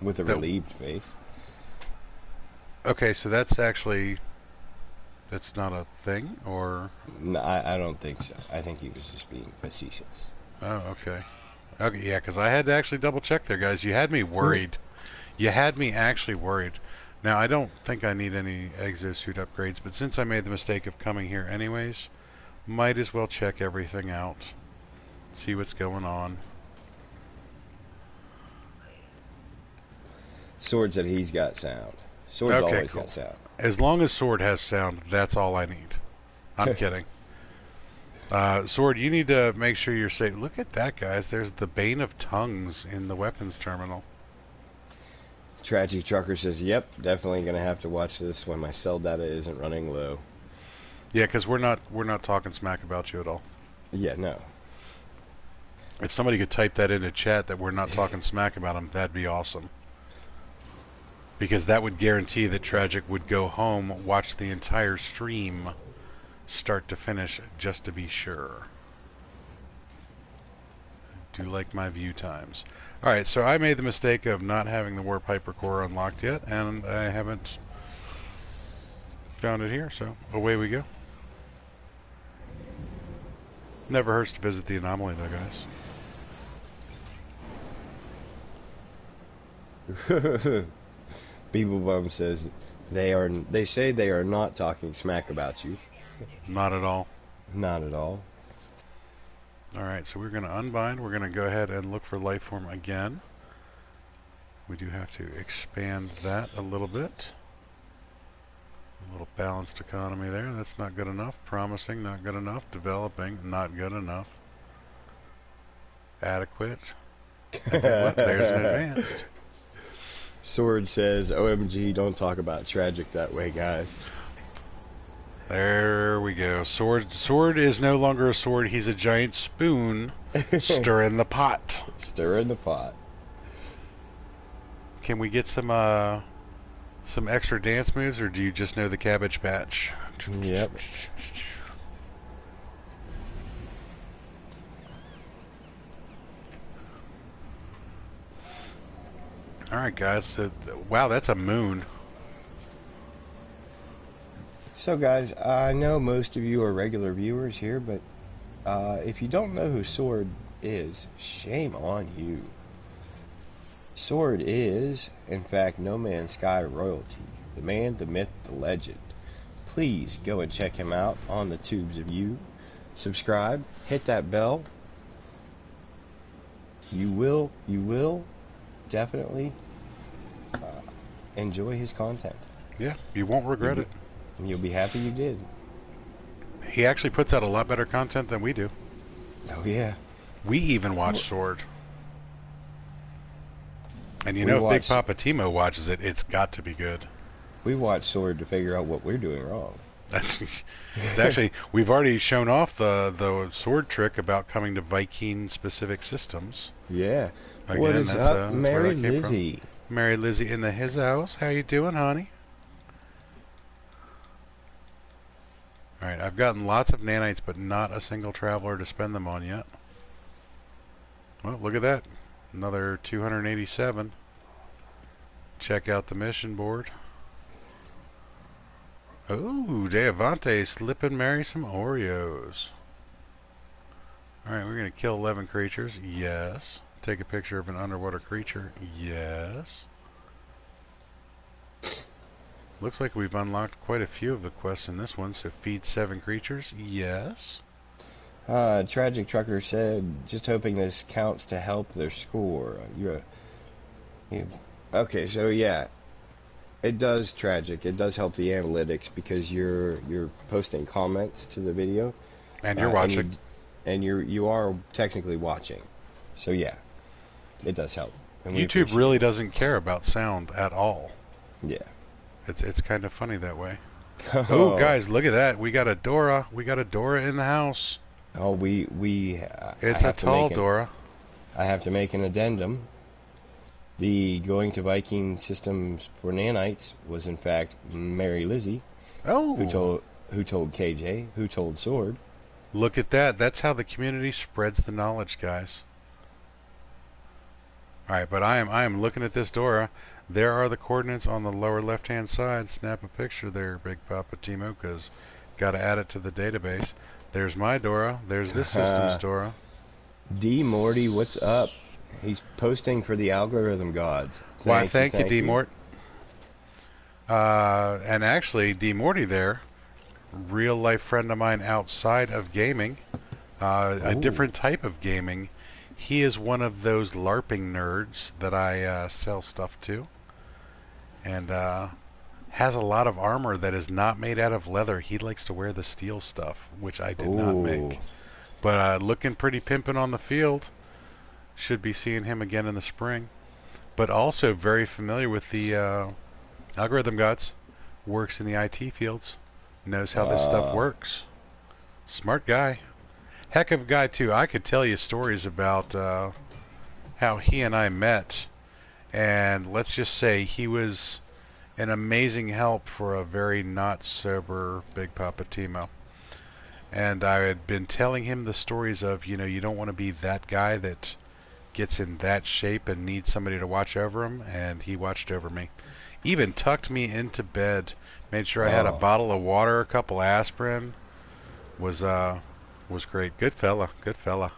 with a relieved face. Okay, so that's actually... That's not a thing, or... No, I don't think so. I think he was just being facetious. Oh, okay. Okay, yeah, because I had to actually double check there, guys. You had me worried. You had me actually worried. Now, I don't think I need any exosuit upgrades, but since I made the mistake of coming here anyways, might as well check everything out. See what's going on. Sword said he's got sound. Sword's always got sound. As long as Sword has sound, that's all I need. I'm kidding. Sword, you need to make sure you're safe. Look at that, guys. There's the Bane of Tongues in the weapons terminal. Tragic Trucker says, yep, definitely going to have to watch this when my cell data isn't running low. Yeah, because we're not talking smack about you at all. Yeah, no. If somebody could type that into chat that we're not talking smack about them, that'd be awesome. Because that would guarantee that Tragic would go home, watch the entire stream, start to finish, just to be sure. Do like my view times. Alright, so I made the mistake of not having the warp hypercore unlocked yet, and I haven't found it here, so away we go. Never hurts to visit the anomaly though, guys. Beeblebum says they say they are not talking smack about you. Not at all. Not at all. Alright, so we're going to unbind. We're going to go ahead and look for life form again. We do have to expand that a little bit. A little balanced economy there. That's not good enough. Promising, not good enough. Developing, not good enough. Adequate. There's an advanced. Sword says, OMG, don't talk about tragic that way, guys. There we go. Sword is no longer a sword. He's a giant spoon stirring the pot. Stirring the pot. Can we get some extra dance moves, or do you just know the Cabbage Patch? Yep. Alright guys, so, wow, that's a moon. So guys, I know most of you are regular viewers here, but if you don't know who Sword is, shame on you. Sword is, in fact, No Man's Sky royalty. The man, the myth, the legend. Please go and check him out on the tubes of you. Subscribe, hit that bell. You will definitely enjoy his content. Yeah, you won't regret it. You'll be happy you did. He actually puts out a lot better content than we do. Oh yeah. We even watch Sword. And you know, if Big Poppa TMo watches it, it's got to be good. We watch Sword to figure out what we're doing wrong. It's actually, we've already shown off the Sword trick about coming to Viking specific systems. Yeah. Again, what is up, Mary Lizzie? Mary Lizzie in his house. How you doing, honey? Alright, I've gotten lots of nanites, but not a single traveler to spend them on yet. Well, look at that. Another 287. Check out the mission board. Oh, Deavante, slip and marry some Oreos. Alright, we're going to kill 11 creatures. Yes. Take a picture of an underwater creature. Yes. Looks like we've unlocked quite a few of the quests in this one, so feed 7 creatures. Yes. Tragic Trucker said, just hoping this counts to help their score. Okay, so yeah, it does, Tragic. It does help the analytics because you're posting comments to the video, and you're watching, and you are technically watching. So yeah, it does help. And YouTube really doesn't care about sound at all. Yeah, it's kind of funny that way. Oh, guys, look at that! We got a Dora. We got a Dora in the house. Oh, it's a tall Dora. I have to make an addendum. The going to Viking systems for nanites was in fact Mary Lizzie. Oh. Who told KJ, who told Sword. Look at that. That's how the community spreads the knowledge, guys. Alright, but I am looking at this Dora. There are the coordinates on the lower left hand side. Snap a picture there, Big Poppa TMo, because gotta add it to the database. There's my Dora. There's this system's Dora. D Morty, what's up? He's posting for the algorithm gods. Why, thank you, D Mort. And actually, D Morty there, real life friend of mine outside of gaming, a different type of gaming. He is one of those LARPing nerds that I sell stuff to, and has a lot of armor that is not made out of leather. He likes to wear the steel stuff, which I did not make. But looking pretty pimpin' on the field. Should be seeing him again in the spring. But also very familiar with the algorithm gods. Works in the IT fields. Knows how this stuff works. Smart guy. Heck of a guy too. I could tell you stories about how he and I met. And let's just say he was an amazing help for a very not sober Big Poppa TMo. And I had been telling him the stories of, you know, you don't want to be that guy that gets in that shape and needs somebody to watch over him, and he watched over me. Even tucked me into bed, made sure I had a bottle of water, a couple aspirin. Was great. Good fella, good fella.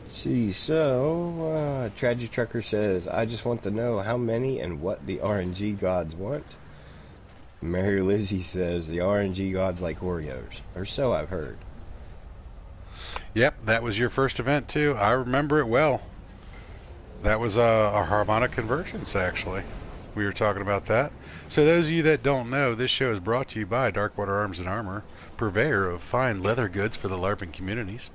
See, so Tragic Trucker says, I just want to know how many and what the RNG gods want. Mary Lizzie says the RNG gods like Oreos, or so I've heard. Yep, that was your first event too. I remember it well. That was a harmonic convergence, actually. We were talking about that. So those of you that don't know, this show is brought to you by Darkwater Arms and Armor, purveyor of fine leather goods for the LARPing communities.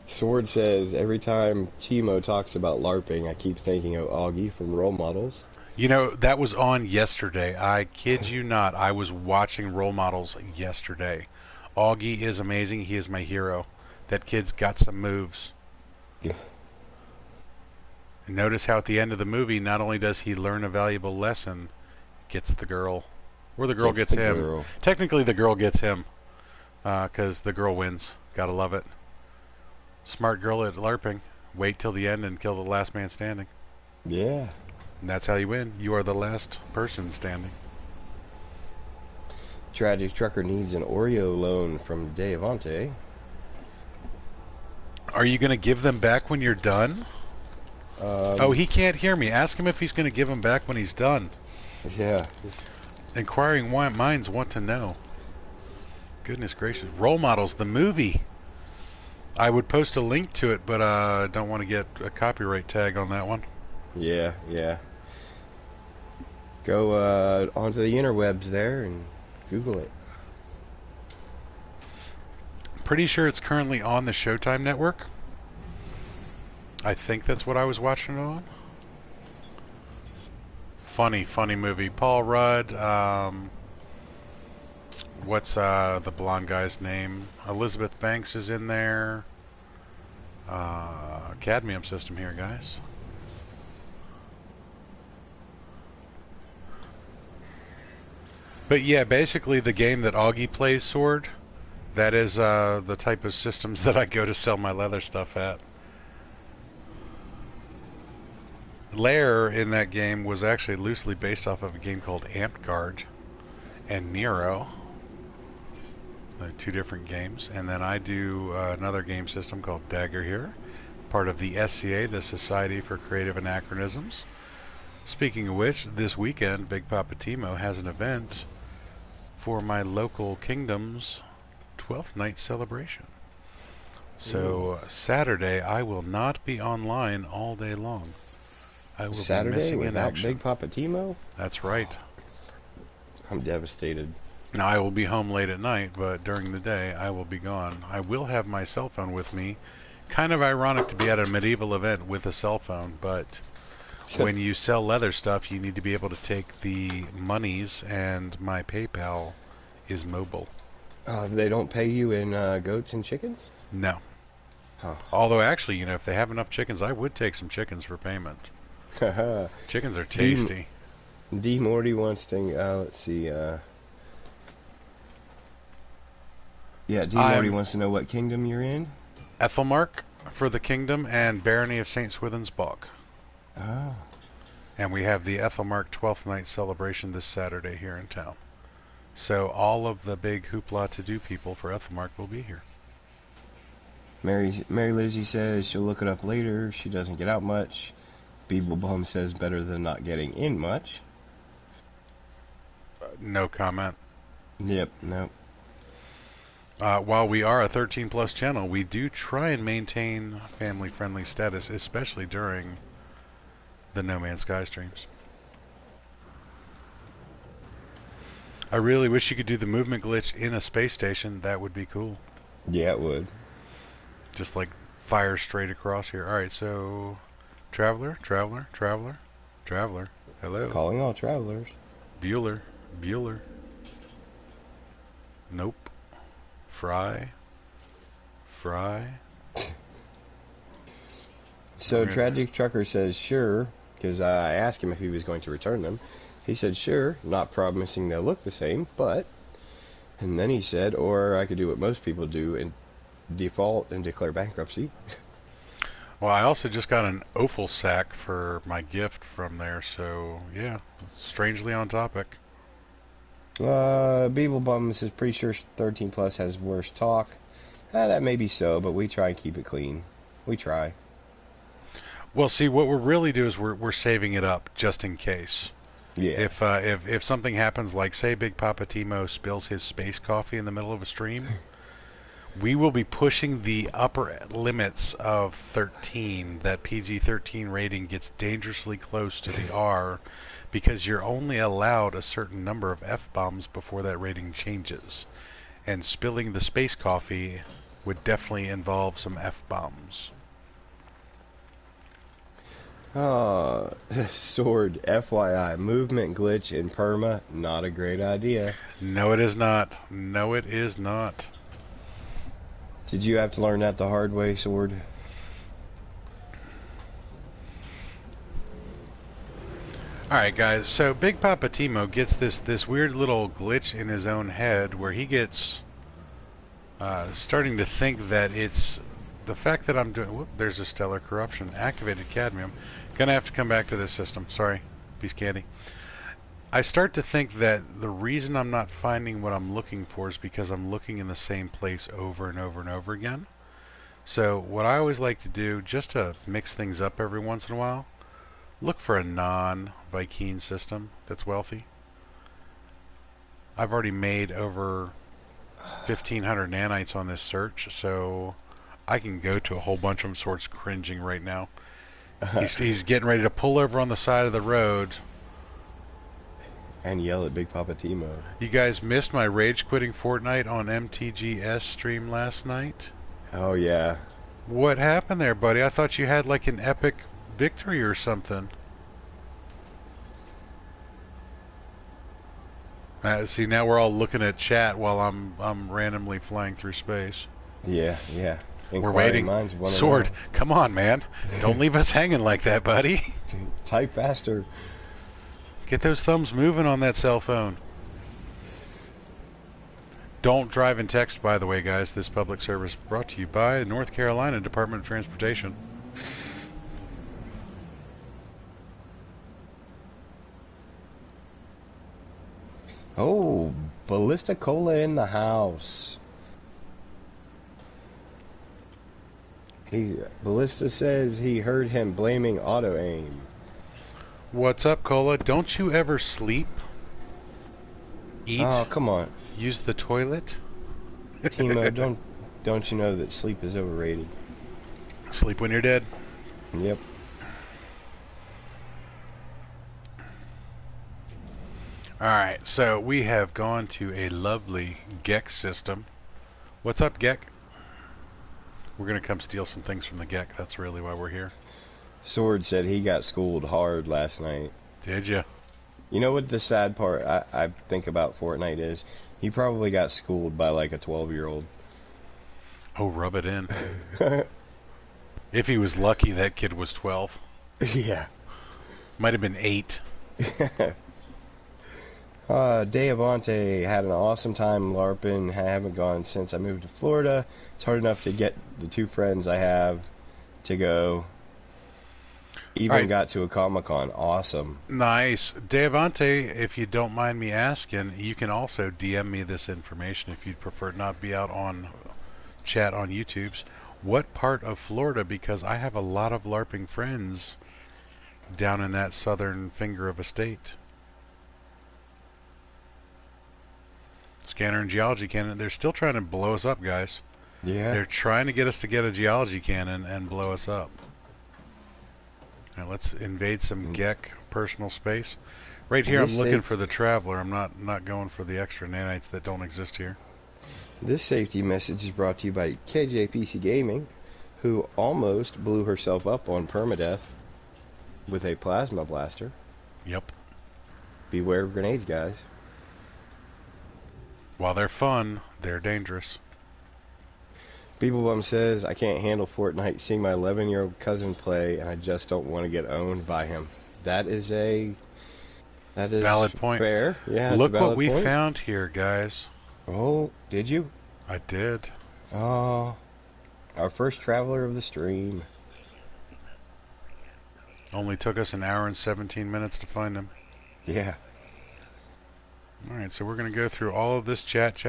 Sword says, every time TMo talks about LARPing, I keep thinking of Augie from Role Models. You know, that was on yesterday. I kid you not. I was watching Role Models yesterday. Augie is amazing. He is my hero. That kid's got some moves. Yeah. And notice how at the end of the movie, not only does he learn a valuable lesson, gets the girl. Or the girl gets him. Girl. Technically, the girl gets him. Because the girl wins. Gotta love it. Smart girl at LARPing. Wait till the end and kill the last man standing. Yeah. And that's how you win. You are the last person standing. Tragic Trucker needs an Oreo loan from Devante. Are you going to give them back when you're done? Oh, he can't hear me. Ask him if he's going to give them back when he's done. Yeah. Inquiring minds want to know. Goodness gracious. Role Models, the movie. I would post a link to it, but I don't want to get a copyright tag on that one. Yeah, yeah. Go onto the interwebs there and Google it. Pretty sure it's currently on the Showtime network. I think that's what I was watching it on. Funny movie. Paul Rudd. What's the blonde guy's name? Elizabeth Banks is in there. Cadmium system here, guys. But yeah, basically the game that Augie plays, Sword, that is the type of systems that I go to sell my leather stuff at. Lair in that game was actually loosely based off of a game called Amtgard and Nero. Two different games. And then I do another game system called Dagger here, part of the SCA, the Society for Creative Anachronisms. Speaking of which, this weekend Big Poppa TMo has an event for my local kingdom's 12th night celebration. So Saturday I will not be online all day long. I will Saturday be missing in without action. Big Poppa TMo? That's right. I'm devastated. Now I will be home late at night, but during the day I will be gone. I will have my cell phone with me. Kind of ironic to be at a medieval event with a cell phone, but when you sell leather stuff, you need to be able to take the monies, and my PayPal is mobile. They don't pay you in goats and chickens? No. Huh. Although actually, you know, if they have enough chickens, I would take some chickens for payment. Chickens are tasty. D Morty wants to, let's see, yeah, D Morty wants to know what kingdom you're in. Ethelmark for the kingdom and Barony of St. Swithin's Bog. Oh. And we have the Ethelmark 12th night celebration this Saturday here in town. So all of the big hoopla to do people for Ethelmark will be here. Mary Lizzie says she'll look it up later. She doesn't get out much. Beeblebum says better than not getting in much. No comment. Yep, nope. While we are a 13 plus channel, we do try and maintain family friendly status, especially during the No Man's Sky streams. I really wish you could do the movement glitch in a space station. That would be cool. Yeah, it would. Just like fire straight across here. Alright, so Traveler. Hello. Calling all travelers. Bueller. Nope. Fry. So Tragic Trucker says sure, because I asked him if he was going to return them. He said sure, not promising they'll look the same, but... And then he said, or I could do what most people do and default and declare bankruptcy. Well, I also just got an offal sack for my gift from there, so yeah, strangely on topic. Beeblebum says pretty sure 13 plus has worse talk. That may be so, but we try and keep it clean. We try. Well, see, what we're really doing is we're saving it up just in case. Yeah. If something happens, like say Big Poppa TMo spills his space coffee in the middle of a stream, we will be pushing the upper limits of 13. That PG-13 rating gets dangerously close to the R, because you're only allowed a certain number of F-bombs before that rating changes. And spilling the space coffee would definitely involve some F-bombs. Sword, FYI, movement glitch in perma, not a great idea. No, it is not. No, it is not. Did you have to learn that the hard way, Sword? Alright guys, so Big Poppa TMo gets this weird little glitch in his own head where he gets starting to think that it's the fact that I'm doing... Whoop, there's a stellar corruption. Activated cadmium. Gonna have to come back to this system. Sorry. Piece candy. I start to think that the reason I'm not finding what I'm looking for is because I'm looking in the same place over and over and over again. So what I always like to do, just to mix things up every once in a while, look for a non-Viking system that's wealthy. I've already made over 1,500 nanites on this search, so I can go to a whole bunch of them. Swords cringing right now. He's getting ready to pull over on the side of the road and yell at Big Poppa TMo. You guys missed my rage quitting Fortnite on MTGS stream last night? Oh yeah. What happened there, buddy? I thought you had like an epic victory or something. See, now we're all looking at chat while I'm randomly flying through space. Yeah. We're waiting. Sword, come on, man. Don't leave us hanging like that, buddy. Type faster. Get those thumbs moving on that cell phone. Don't drive and text, by the way, guys. This public service brought to you by the North Carolina Department of Transportation. Oh, Ballista Cola in the house. Ballista says he heard him blaming auto aim. What's up, Cola? Don't you ever sleep? Eat? Oh, come on. Use the toilet? TMo, don't you know that sleep is overrated? Sleep when you're dead. Yep. Alright, so we have gone to a lovely Gek system. What's up, Gek? We're going to come steal some things from the Gek. That's really why we're here. Sword said he got schooled hard last night. Did ya? You know what the sad part I think about Fortnite is? He probably got schooled by like a 12-year-old. Oh, rub it in. If he was lucky, that kid was 12. Yeah. Might have been 8. Deavante had an awesome time LARPing. I haven't gone since I moved to Florida. It's hard enough to get the 2 friends I have to go. Even got to a Comic-Con. Awesome. Nice. Deavante, if you don't mind me asking, you can also DM me this information if you'd prefer not be out on chat on YouTube's. What part of Florida? Because I have a lot of LARPing friends down in that southern finger of a state. Scanner and geology cannon. They're still trying to blow us up, guys. Yeah. They're trying to get us to get a geology cannon and blow us up. Now let's invade some Gek personal space. Right here, I'm looking for the Traveler. I'm not going for the extra nanites that don't exist here. This safety message is brought to you by KJPC Gaming, who almost blew herself up on permadeath with a plasma blaster. Yep. Beware of grenades, guys. While they're fun, they're dangerous. Beeblebum says, I can't handle Fortnite seeing my 11-year-old cousin play, and I just don't want to get owned by him. That is valid point. Fair. Yeah, look what we found here, guys. Oh, did you? I did. Oh, our first traveler of the stream. Only took us an hour and 17 minutes to find him. Yeah. Alright, so we're going to go through all of this chat.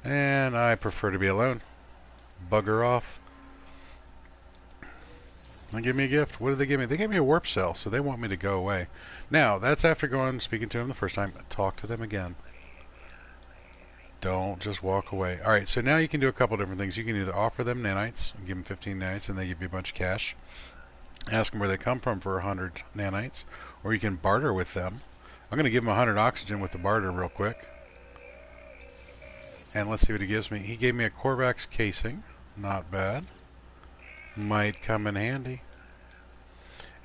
And I prefer to be alone. Bugger off. They give me a gift. What did they give me? They gave me a warp cell, so they want me to go away. Now, that's after speaking to them the first time. Talk to them again. Don't just walk away. Alright, so now you can do a couple different things. You can either offer them nanites, give them 15 nanites, and they give you a bunch of cash. Ask them where they come from for 100 nanites. Or you can barter with them. I'm going to give him 100 oxygen with the barter real quick. And let's see what he gives me. He gave me a Corvax casing. Not bad. Might come in handy.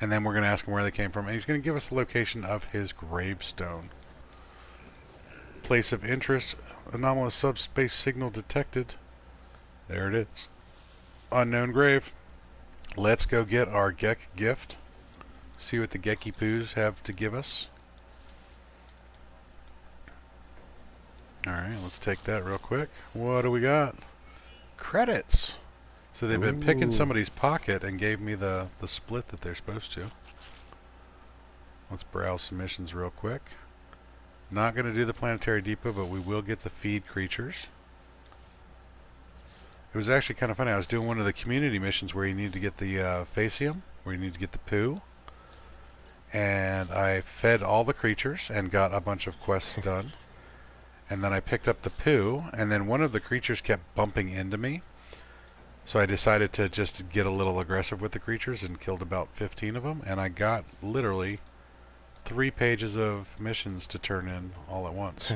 And then we're going to ask him where they came from. And he's going to give us the location of his gravestone. Place of interest. Anomalous subspace signal detected. There it is. Unknown grave. Let's go get our Gek gift. See what the Gecky Poos have to give us. Alright, let's take that real quick. What do we got? Credits! So they've been picking somebody's pocket and gave me the split that they're supposed to. Let's browse submissions real quick. Not going to do the planetary depot, but we will get the feed creatures. It was actually kind of funny. I was doing one of the community missions where you need to get the facium, where you need to get the poo. And I fed all the creatures and got a bunch of quests done. And then I picked up the poo, and then one of the creatures kept bumping into me. So I decided to just get a little aggressive with the creatures and killed about 15 of them. And I got literally 3 pages of missions to turn in all at once.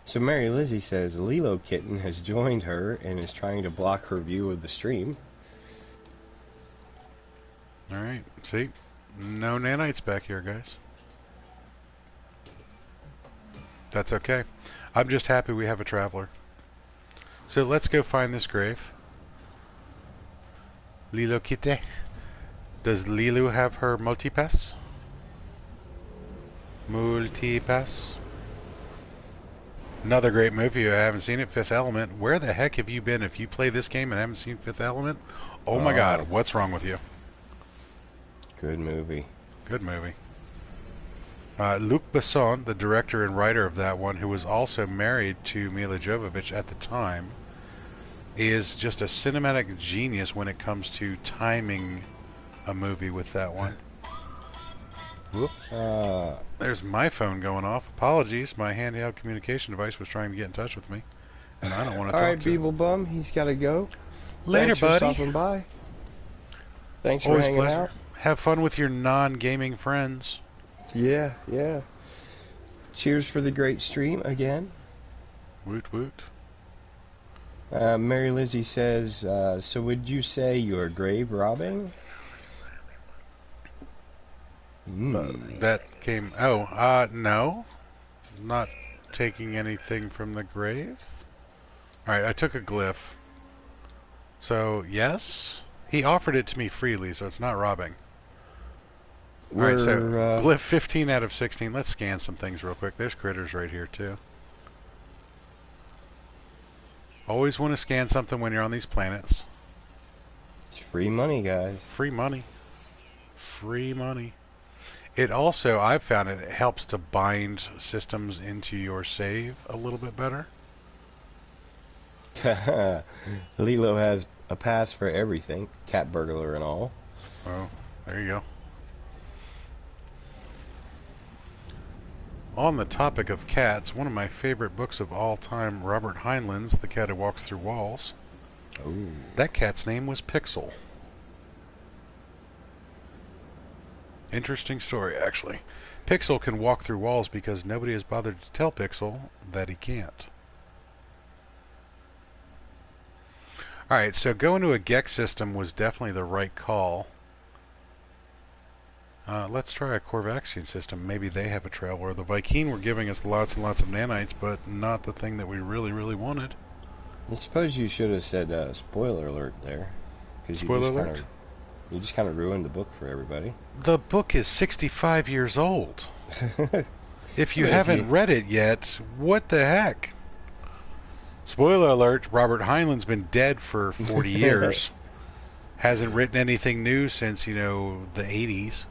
So Mary Lizzie says Lilo Kitten has joined her and is trying to block her view of the stream. Alright, see? No nanites back here, guys. That's okay. I'm just happy we have a traveler. So let's go find this grave. Lilo Kite. Does Lilo have her multipass? Multipass. Another great movie. I haven't seen it, Fifth Element. Where the heck have you been if you play this game and haven't seen Fifth Element? Oh my god, what's wrong with you? Good movie. Good movie. Luc Besson, the director and writer of that one, who was also married to Mila Jovovich at the time, is just a cinematic genius when it comes to timing a movie with that one. Whoop. There's my phone going off. Apologies, my handheld communication device was trying to get in touch with me, and I don't want to talk Alright, to him. Beeble Bum, he's got to go. Later, Thanks buddy. for stopping by. Thanks for Always hanging pleasure. out. Have fun with your non-gaming friends. Yeah, yeah. Cheers for the great stream again. Woot woot. Mary Lizzie says, so would you say you're grave robbing? That came... no. Not taking anything from the grave. Alright, I took a glyph. So, yes. He offered it to me freely, so it's not robbing. Alright, so glyph 15 out of 16. Let's scan some things real quick. There's critters right here, too. Always want to scan something when you're on these planets. It's free money, guys. Free money. Free money. It also, I've found it helps to bind systems into your save a little bit better. Lilo has a pass for everything, cat burglar and all. Oh, there you go. On the topic of cats, one of my favorite books of all time, Robert Heinlein's The Cat Who Walks Through Walls. Ooh. That cat's name was Pixel. Interesting story, actually. Pixel can walk through walls because nobody has bothered to tell Pixel that he can't. Alright, so going to a Gek system was definitely the right call. Let's try a Corvaxian system. Maybe they have a traveler. The Viking were giving us lots and lots of nanites, but not the thing that we really, really wanted. I suppose you should have said spoiler alert there. Spoiler alert? You just kind of ruined the book for everybody. The book is 65 years old. If you haven't read it yet, what the heck? Spoiler alert, Robert Heinlein's been dead for 40 years. Hasn't written anything new since, the 80s.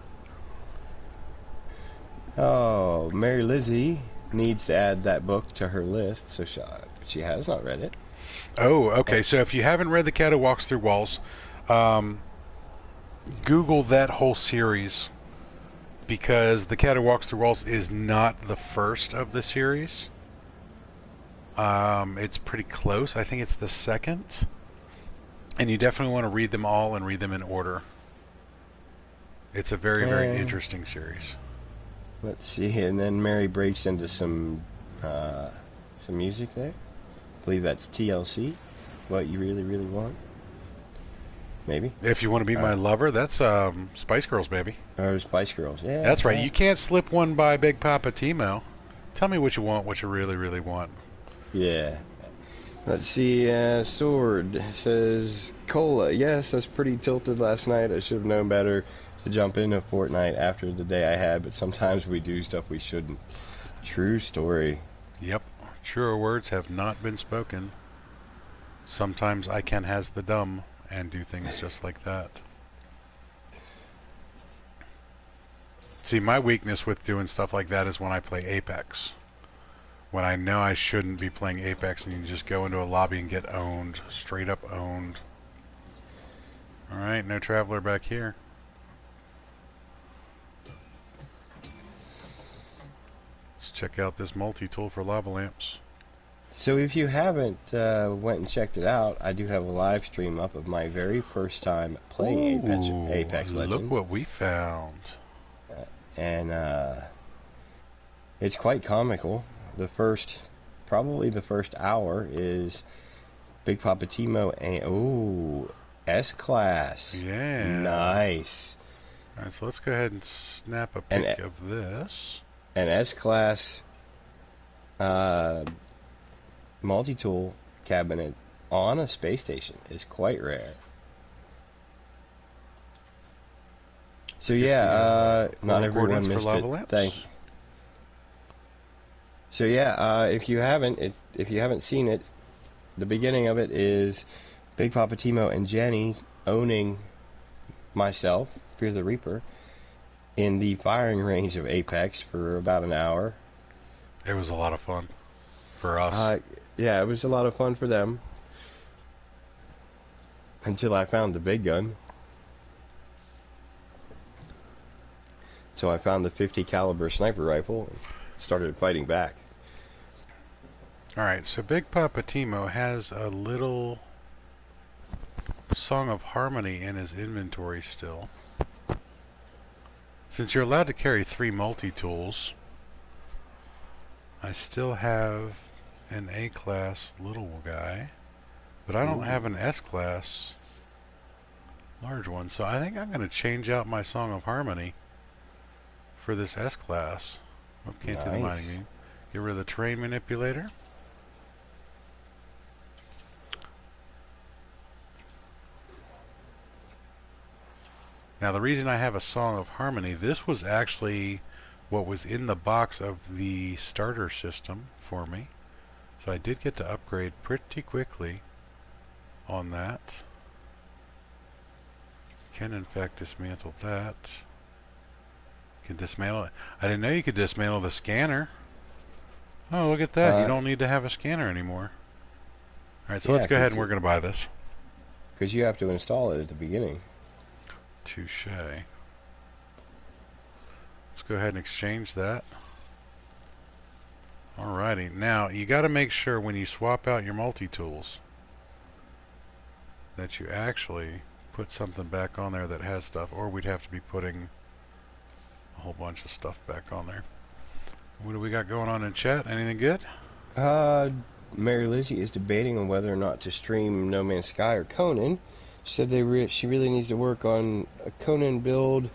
Oh, Mary Lizzie needs to add that book to her list, so she has not read it. Oh, okay. So if you haven't read The Cat Who Walks Through Walls, Google that whole series, because The Cat Who Walks Through Walls is not the first of the series. It's pretty close. I think it's the second. And you definitely want to read them all and read them in order. It's a very, very interesting series. Let's see, and then Mary breaks into some music there. I believe that's TLC. What You Really, Really Want. Maybe. If You Want to Be My Lover, that's Spice Girls, baby. Or Spice Girls, yeah. That's right. You can't slip one by Big Poppa TMo. Tell me what you want, what you really, really want. Yeah. Let's see, Sword says, Cola, yes, I was pretty tilted last night. I should have known better to jump into Fortnite after the day I had, but sometimes we do stuff we shouldn't. True story. Yep. Truer words have not been spoken. Sometimes I can has the dumb and do things just like that. See, my weakness with doing stuff like that is when I play Apex. When I know I shouldn't be playing Apex and you just go into a lobby and get owned. Straight up owned. Alright, no traveler back here. Let's check out this multi-tool for lava lamps. So if you haven't went and checked it out, I do have a live stream up of my very first time playing Apex Legends. Look what we found. And it's quite comical. Probably the first hour is Big Poppa TMo and S-Class. Yeah. Nice. Alright, so let's go ahead and snap a pic of this. An S-Class multi-tool cabinet on a space station is quite rare. So yeah, not everyone missed it. So yeah, if you haven't seen it, the beginning of it is Big Poppa TMo and Jenny owning myself, Fear the Reaper, in the firing range of Apex for about an hour. It was a lot of fun for us. Yeah, it was a lot of fun for them. Until I found the big gun. So I found the 50 caliber sniper rifle and started fighting back. Alright, so Big Poppa TMo has a little Song of Harmony in his inventory still. Since you're allowed to carry 3 multi-tools, I still have an A-class little guy, but I don't have an S-class large one, so I think I'm going to change out my Song of Harmony for this S-class. Can't do the mining game. Get rid of the terrain manipulator. Now the reason I have a Song of Harmony, this was actually what was in the box of the starter system for me. So I did get to upgrade pretty quickly on that. Can in fact dismantle that. Can dismantle it. I didn't know you could dismantle the scanner. Oh, look at that. You don't need to have a scanner anymore. Alright, so let's go ahead and we're going to buy this. Because you have to install it at the beginning. Touche. Let's go ahead and exchange that. Alrighty, now you got to make sure when you swap out your multi-tools that you actually put something back on there that has stuff, or we'd have to be putting a whole bunch of stuff back on there. What do we got going on in chat? Anything good? Mary Lizzie is debating on whether or not to stream No Man's Sky or Conan. She said she really needs to work on a Conan build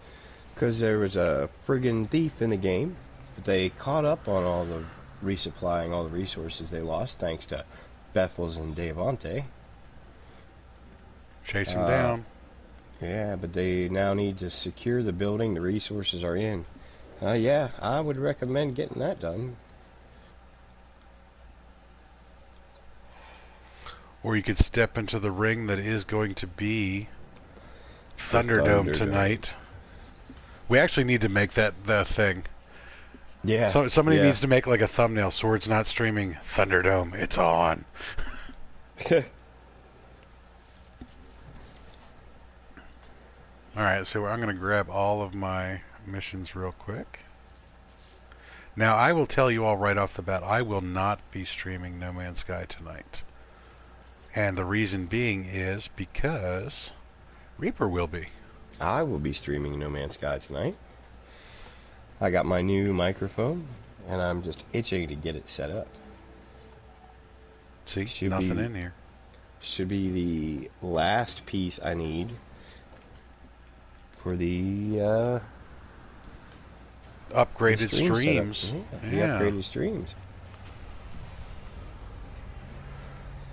because there was a friggin' thief in the game, but they caught up on all the resupplying all the resources they lost thanks to Bethels and Devante. Chase him down. Yeah, but they now need to secure the building the resources are in. Yeah, I would recommend getting that done. Or you could step into the ring that is going to be Thunderdome tonight. We actually need to make that the thing. Yeah. So somebody needs to make like a thumbnail. Sword's not streaming. Thunderdome. It's on. Alright, so I'm going to grab all of my missions real quick. Now, I will tell you all right off the bat, I will not be streaming No Man's Sky tonight. And the reason being is because Reaper will be. I will be streaming No Man's Sky tonight. I got my new microphone, and I'm just itching to get it set up. See, nothing in here. Should be the last piece I need for the upgraded streams. Yeah, the upgraded streams.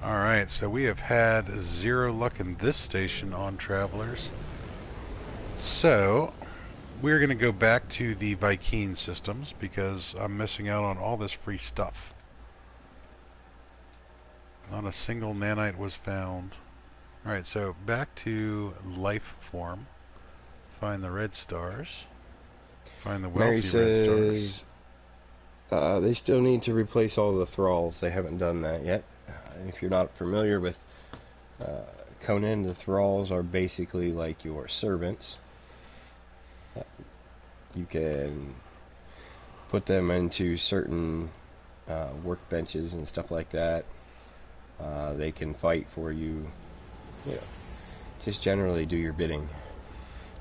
Alright, so we have had 0 luck in this station on Travelers. So, we're going to go back to the Viking systems because I'm missing out on all this free stuff. Not a single nanite was found. Alright, so back to life form. Find the red stars. Find the wealthy Mary says, red stars. They still need to replace all the thralls. They haven't done that yet. If you're not familiar with Conan, the thralls are basically like your servants. You can put them into certain workbenches and stuff like that. They can fight for you. You know, just generally do your bidding.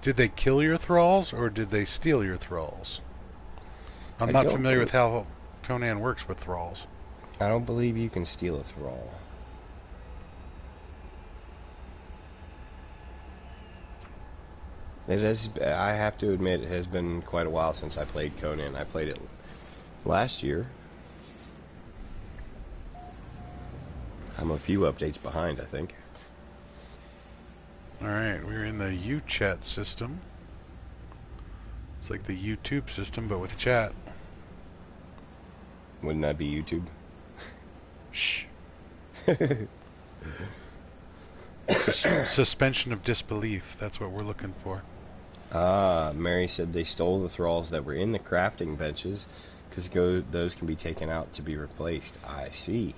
Did they kill your thralls or did they steal your thralls? I'm not familiar with how Conan works with thralls. I don't believe you can steal a thrall. It has, I have to admit, it has been quite a while since I played Conan. I played it last year. I'm a few updates behind, I think. Alright, we're in the U-chat system. It's like the YouTube system, but with chat. Wouldn't that be YouTube? Shh. Suspension of disbelief, that's what we're looking for. Mary said they stole the thralls that were in the crafting benches because those can be taken out to be replaced. I see.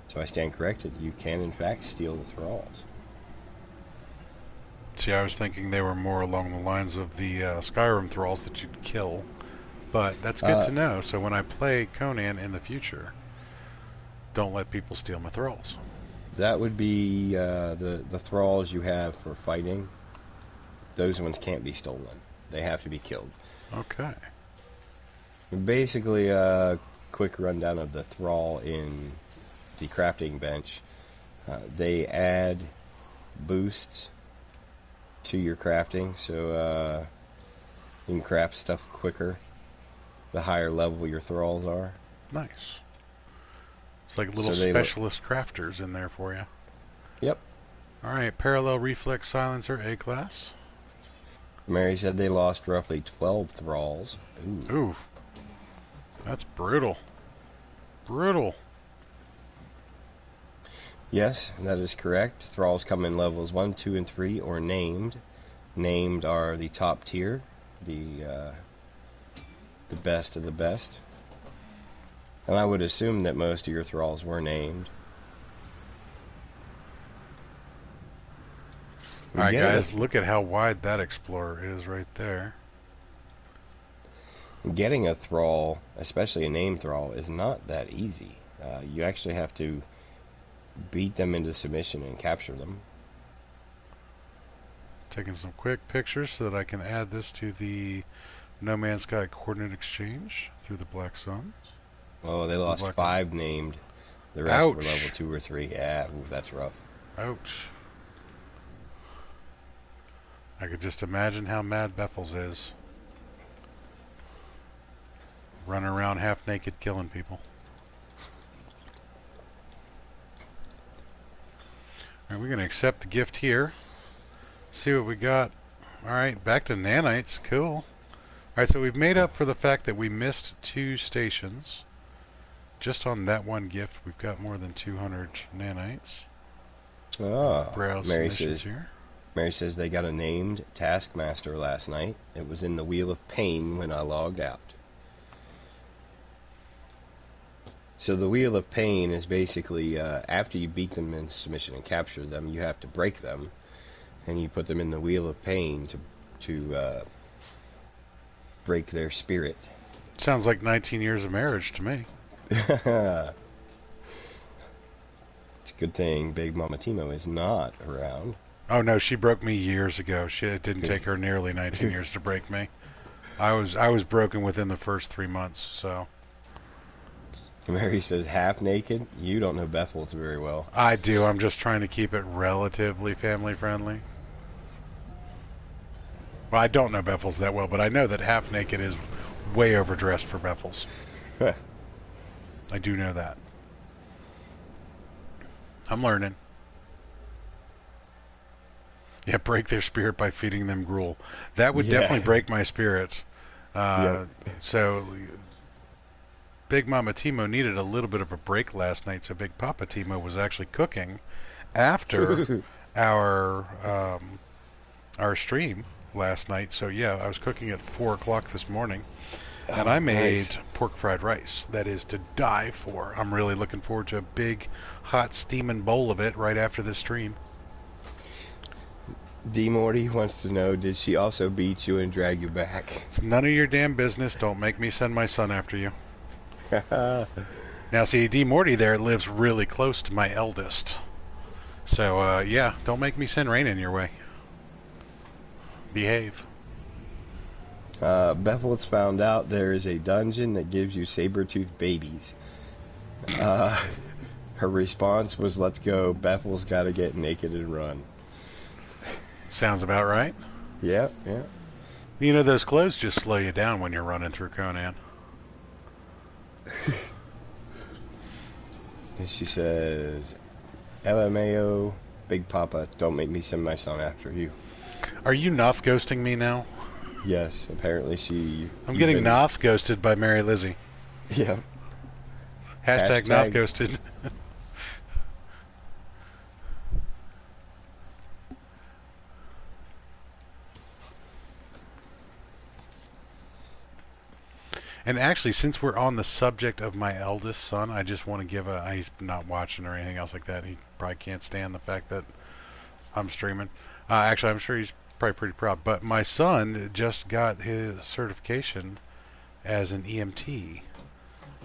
So I stand corrected. You can, in fact, steal the thralls. See, I was thinking they were more along the lines of the Skyrim thralls that you'd kill. But that's good to know. So when I play Conan in the future, don't let people steal my thralls. That would be the thralls you have for fighting. Those ones can't be stolen. They have to be killed. Okay. Basically, a quick rundown of the thrall in the crafting bench. They add boosts to your crafting, so you can craft stuff quicker the higher level your thralls are. Nice. It's like little specialist crafters in there for you. Yep. Alright, parallel reflex silencer, A-class. Mary said they lost roughly 12 thralls. Ooh. That's brutal. Brutal. Yes, that is correct. Thralls come in levels 1, 2, and 3, or named. Named are the top tier, the best of the best. And I would assume that most of your thralls were named. Alright guys, look at how wide that explorer is right there. Getting a thrall, especially a named thrall, is not that easy. You actually have to beat them into submission and capture them. Taking some quick pictures so that I can add this to the No Man's Sky coordinate exchange through the Black Suns. Oh, they lost 5 named. The rest were level 2 or 3. Yeah, ooh, that's rough. Ouch. I could just imagine how mad Beffels is. Running around half naked killing people. Alright, we're going to accept the gift here. See what we got. Alright, back to nanites. Cool. Alright, so we've made up for the fact that we missed 2 stations. Just on that one gift, we've got more than 200 nanites. Browse missions here. Mary says they got a named Taskmaster last night. It was in the Wheel of Pain when I logged out. So the Wheel of Pain is basically after you beat them in submission and capture them, you have to break them. and you put them in the wheel of pain to break their spirit. Sounds like 19 years of marriage to me. It's a good thing Big Mama TMo is not around. Oh no, she broke me years ago. It didn't take her nearly 19 years to break me. I was broken within the first 3 months. So. Mary says half naked. You don't know Bethels very well. I do. I'm just trying to keep it relatively family friendly. Well, I don't know Bethels that well, but I know that half naked is way overdressed for Bethels. I do know that. I'm learning. Yeah, break their spirit by feeding them gruel. That would definitely break my spirits. So, Big Mama TMo needed a little bit of a break last night, so Big Poppa TMo was actually cooking after our stream last night. So yeah, I was cooking at 4 o'clock this morning, and I made pork fried rice that is to die for. I'm really looking forward to a big, hot, steaming bowl of it right after the stream. D. Morty wants to know, did she also beat you and drag you back? It's none of your damn business. Don't make me send my son after you. Now, see, D. Morty there lives really close to my eldest. So, yeah, don't make me send Rain in your way. Behave. Bethel's found out there is a dungeon that gives you saber-toothed babies. Her response was, let's go, Bethel's got to get naked and run. Sounds about right. Yeah. You know, those clothes just slow you down when you're running through Conan. And she says, LMAO, Big Papa, don't make me send my son after you. Are you Noth ghosting me now? Yes, apparently she... I'm getting Noth ghosted by Mary Lizzie. Yeah. Hashtag Noth ghosted. And actually, since we're on the subject of my eldest son, I just want to give he's not watching or anything else like that. He probably can't stand the fact that I'm streaming. Actually, I'm sure he's probably pretty proud. But my son just got his certification as an EMT.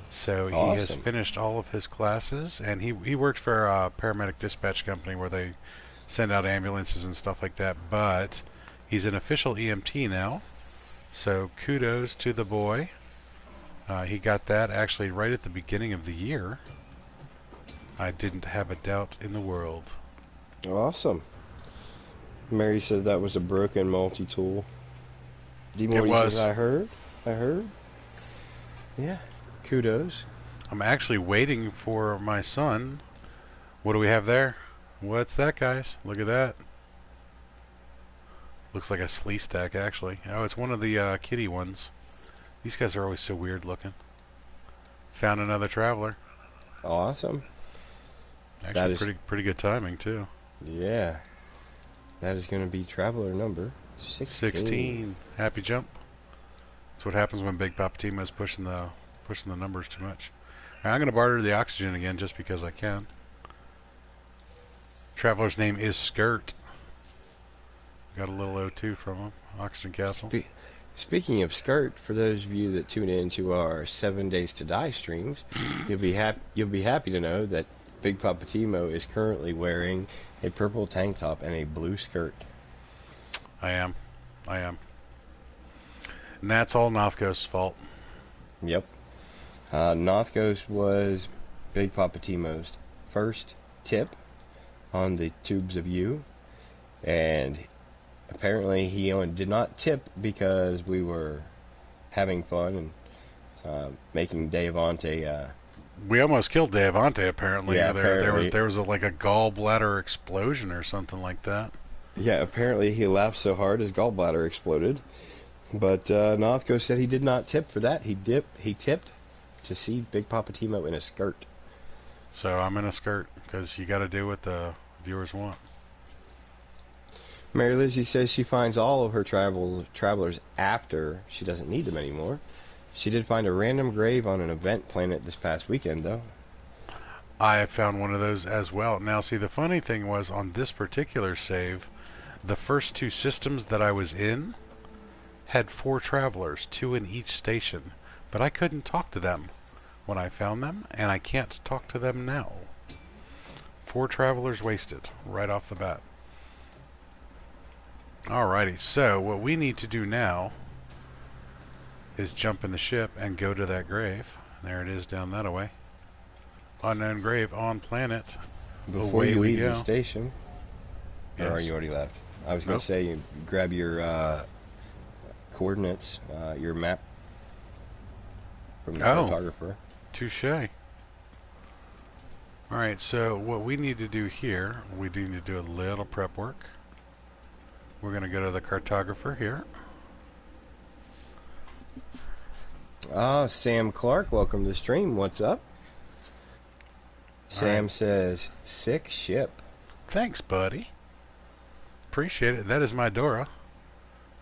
So he has finished all of his classes, and he works for a paramedic dispatch company where they send out ambulances and stuff like that. But he's an official EMT now. So kudos to the boy. He got that actually right at the beginning of the year. I didn't have a doubt in the world. Awesome. Mary said that was a broken multi-tool. D-Morty says, I heard. Yeah, kudos. I'm actually waiting for my son. What do we have there? What's that, guys? Look at that. Looks like a slee stack, actually. Oh, it's one of the kitty ones. These guys are always so weird looking. Found another traveler. Awesome. Actually, that is pretty good timing, too. Yeah. That is going to be traveler number 16. Happy jump. That's what happens when Big Poppa TMo is pushing the numbers too much. Right, I'm going to barter the oxygen again just because I can. Traveler's name is Skirt. Got a little O2 from him. Oxygen capsule. Speaking of Skirt, for those of you that tune in to our 7 Days to Die streams, you'll be happy to know that Big Poppa TMo is currently wearing a purple tank top and a blue skirt. I am. And that's all Nothghost's fault. Yep. Nothghost was Big Poppa TMo's first tip on the Tubes of You, and apparently he did not tip because we were having fun and making Deavante. We almost killed Deavante. Apparently, yeah, there was like a gallbladder explosion or something like that. Yeah, apparently he laughed so hard his gallbladder exploded. But Nothco said he did not tip for that. He tipped to see Big Poppa TMo in a skirt. So I'm in a skirt because you got to do what the viewers want. Mary Lizzie says she finds all of her travelers after she doesn't need them anymore. She did find a random grave on an event planet this past weekend, though. I found one of those as well. Now, see, the funny thing was on this particular save, the first 2 systems that I was in had 4 travelers, 2 in each station, but I couldn't talk to them when I found them, and I can't talk to them now. 4 travelers wasted right off the bat. Alrighty, so what we need to do now is jump in the ship and go to that grave. There it is down that way. Unknown grave on planet. Before you leave the station, yes. or are you already left? I was going to say, you grab your coordinates, your map from the cartographer. Touché. Alright, so what we need to do here, we do need to do a little prep work. We're going to go to the cartographer here. Sam Clark, welcome to the stream. What's up? Sam says, sick ship. Thanks, buddy. Appreciate it. That is my Dora.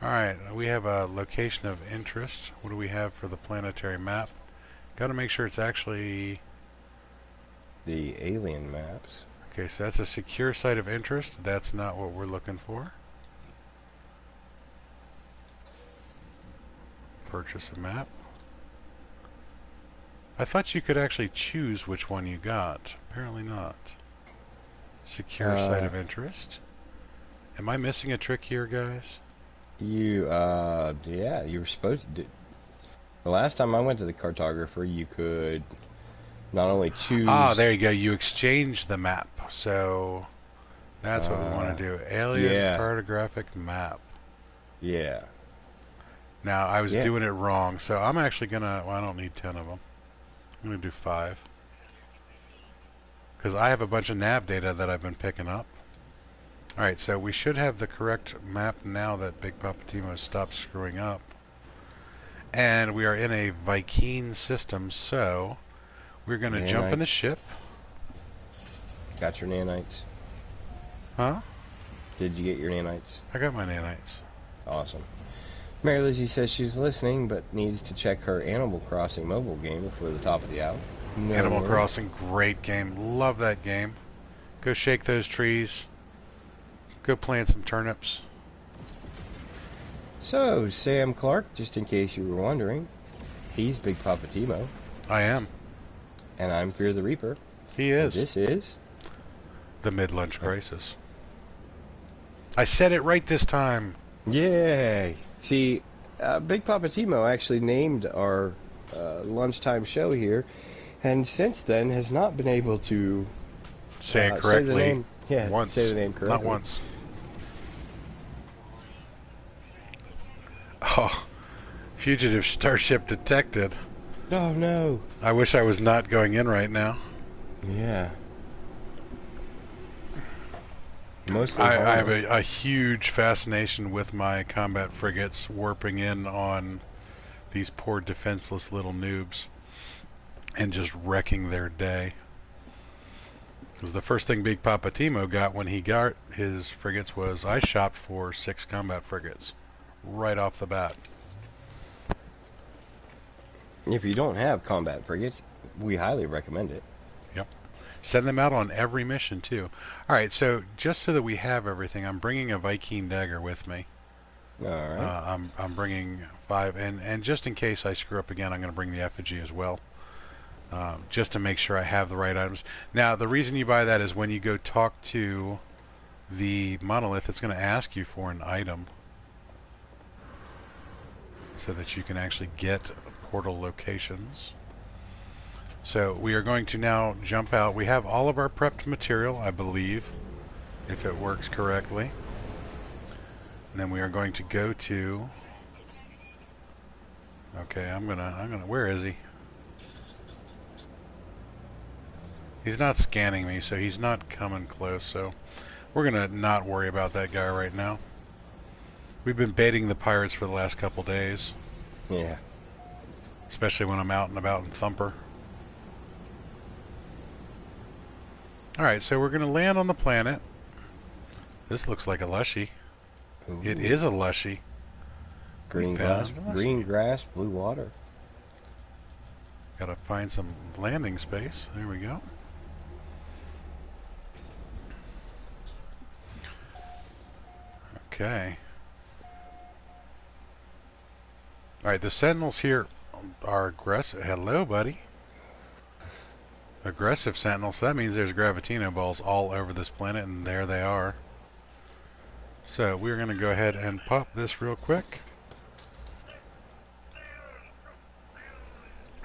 Alright, we have a location of interest. What do we have for the planetary map? Got to make sure it's actually the alien maps. Okay, so that's a secure site of interest. That's not what we're looking for. Purchase a map. I thought you could actually choose which one you got. Apparently not. Secure site of interest. Am I missing a trick here, guys? Yeah, you were supposed to. The last time I went to the cartographer, you could not only choose... there you go. You exchange the map. So that's what we want to do. Alien cartographic map. Yeah. Now, I was doing it wrong, so I'm actually going to... Well, I don't need 10 of them. I'm going to do 5. Because I have a bunch of nav data that I've been picking up. Alright, so we should have the correct map now that Big Poppa TMo stopped screwing up. And we are in a Viking system, so we're going to jump in the ship. Got your nanites? Huh? Did you get your nanites? I got my nanites. Awesome. Mary Lizzie says she's listening, but needs to check her Animal Crossing mobile game before the top of the hour. Animal Crossing, great game. Love that game. Go shake those trees. Go plant some turnips. So, Sam Clark, just in case you were wondering, he's Big Poppa TMo. I am. And I'm Fear the Reaper. He is. And this is... the Mid-Lunch Crisis. I said it right this time. Yay! See, Big Poppa TMo actually named our lunchtime show here, and since then has not been able to say it correctly. Say the name, once. Say the name correctly. Not once. Oh, fugitive starship detected. Oh no! I wish I was not going in right now. Yeah. Mostly I have a huge fascination with my combat frigates warping in on these poor defenseless little noobs and just wrecking their day. Because the first thing Big Poppa TMo got when he got his frigates was I shopped for 6 combat frigates right off the bat. If you don't have combat frigates, we highly recommend it. Yep. Send them out on every mission too. Alright, so just so that we have everything, I'm bringing a Viking dagger with me. Alright. I'm bringing 5, and just in case I screw up again, I'm going to bring the effigy as well. Just to make sure I have the right items. Now, the reason you buy that is when you go talk to the monolith, it's going to ask you for an item so that you can actually get portal locations. So we are going to now jump out. We have all of our prepped material, I believe, if it works correctly. And then we are going to go to... Okay, I'm gonna where is he? He's not scanning me, so he's not coming close, so we're gonna not worry about that guy right now. We've been baiting the pirates for the last couple days. Yeah. Especially when I'm out and about in Thumper. Alright, so we're going to land on the planet. This looks like a lushy. Ooh. It is a lushy. Green grass, blue water. Gotta find some landing space. There we go. Okay. Alright, the Sentinels here are aggressive. Hello, buddy. Aggressive Sentinels. So that means there's Gravitino balls all over this planet, and there they are. So we're going to go ahead and pop this real quick.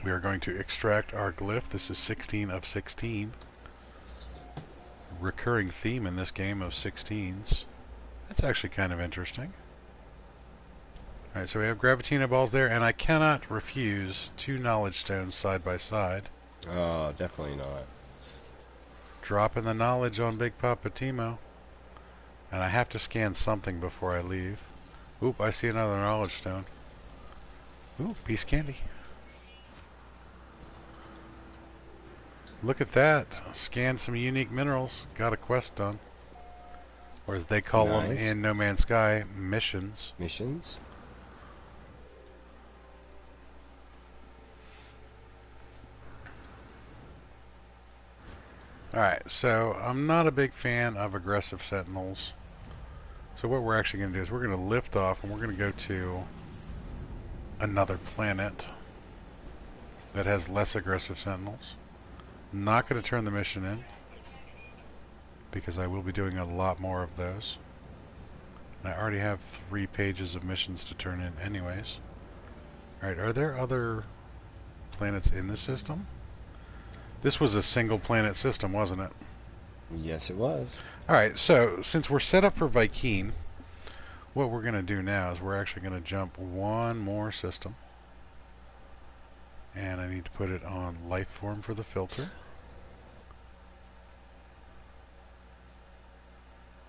We are going to extract our glyph. This is 16 of 16. Recurring theme in this game of 16s. That's actually kind of interesting. Alright, so we have Gravitino balls there, and I cannot refuse 2 knowledge stones side by side. Oh, definitely not. Dropping the knowledge on Big Poppa TMo. And I have to scan something before I leave. Oop, I see another knowledge stone. Ooh, piece of candy. Look at that. Scanned some unique minerals. Got a quest done. Or as they call them in No Man's Sky, missions. Missions? Alright, so I'm not a big fan of aggressive sentinels. So what we're actually going to do is we're going to lift off and we're going to go to another planet that has less aggressive sentinels. Not going to turn the mission in because I will be doing a lot more of those. I already have 3 pages of missions to turn in anyways. Alright, are there other planets in the system? This was a single planet system, wasn't it? Yes, it was. Alright, so since we're set up for Viking, what we're going to do now is we're actually going to jump one more system. And I need to put it on life form for the filter.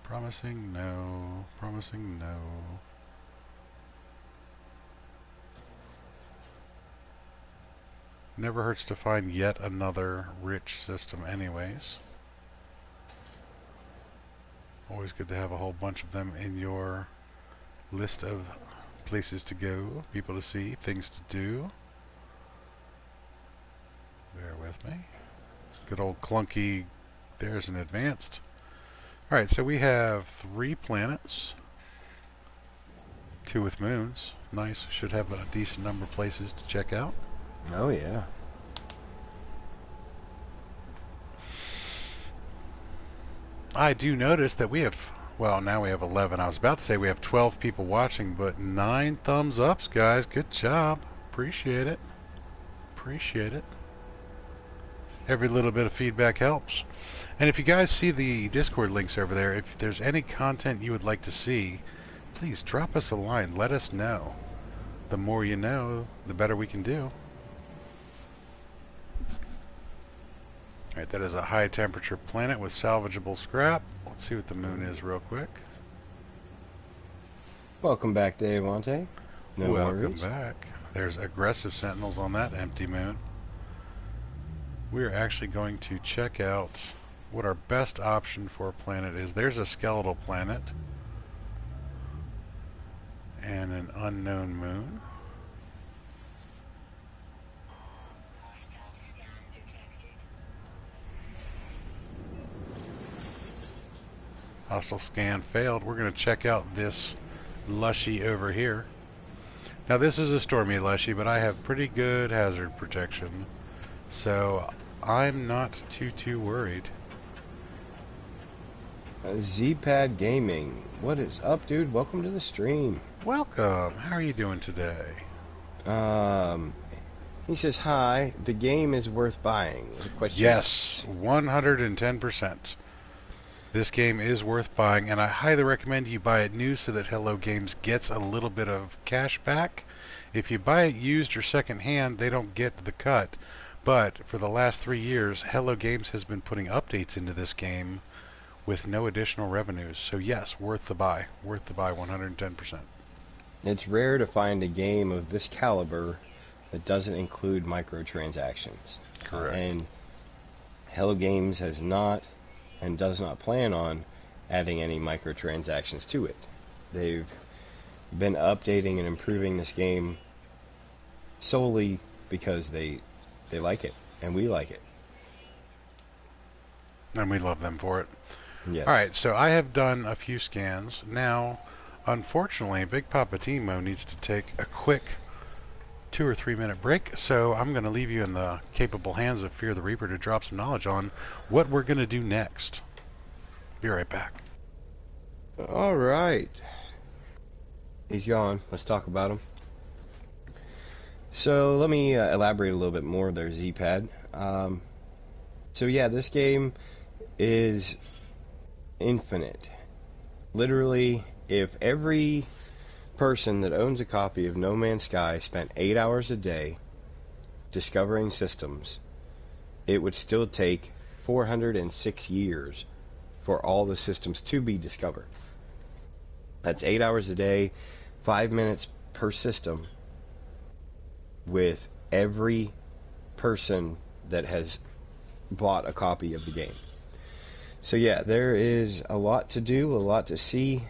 Promising no. Promising no. Never hurts to find yet another rich system anyways. Always good to have a whole bunch of them in your list of places to go, people to see, things to do. Bear with me. Good old clunky, there's an advanced. Alright, so we have 3 planets. 2 with moons. Nice, should have a decent number of places to check out. Oh, yeah. I do notice that we have, well, now we have 11. I was about to say we have 12 people watching, but 9 thumbs ups, guys. Good job. Appreciate it. Appreciate it. Every little bit of feedback helps. And if you guys see the Discord links over there, if there's any content you would like to see, please drop us a line. Let us know. The more you know, the better we can do. Alright, that is a high temperature planet with salvageable scrap. Let's see what the moon is real quick. Welcome back, Dave Wante. No Welcome worries. back. There's aggressive sentinels on that empty moon. We're actually going to check out what our best option for a planet is. There's a skeletal planet and an unknown moon. Hostile scan failed. We're going to check out this lushy over here. Now this is a stormy lushy, but I have pretty good hazard protection, so I'm not too worried. Z-Pad Gaming. What is up, dude? Welcome to the stream. Welcome. How are you doing today? He says, hi, the game is worth buying. Question. Yes, 110%. This game is worth buying, and I highly recommend you buy it new so that Hello Games gets a little bit of cash back. If you buy it used or second hand, they don't get the cut. But for the last 3 years, Hello Games has been putting updates into this game with no additional revenues. So yes, worth the buy. Worth the buy 110%. It's rare to find a game of this caliber that doesn't include microtransactions. Correct. And Hello Games has not and does not plan on adding any microtransactions to it. They've been updating and improving this game solely because they like it, and we like it. And we love them for it. Yes. Alright, so I have done a few scans. Now, Unfortunately, Big Poppa TMo needs to take a quick 2 or 3 minute break, so I'm going to leave you in the capable hands of Fear the Reaper to drop some knowledge on what we're going to do next. Be right back. All right. He's gone. Let's talk about him. So let me elaborate a little bit more. There's Z-Pad. So yeah, this game is infinite. Literally, if every person that owns a copy of No Man's Sky spent 8 hours a day discovering systems, it would still take 406 years for all the systems to be discovered. That's 8 hours a day, 5 minutes per system, with every person that has bought a copy of the game. So yeah, there is a lot to do, a lot to see.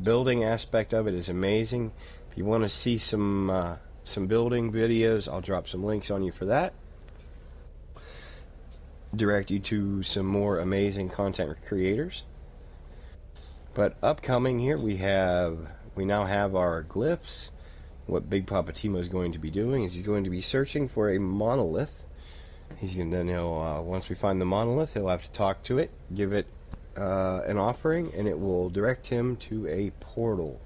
Building aspect of it is amazing. If you want to see some building videos, I'll drop some links on you for that. Direct you to some more amazing content creators. But upcoming here, we now have our glyphs. What Big Poppa TMo is going to be doing is he's going to be searching for a monolith. Once we find the monolith, he'll have to talk to it, give it an offering, and it will direct him to a portal.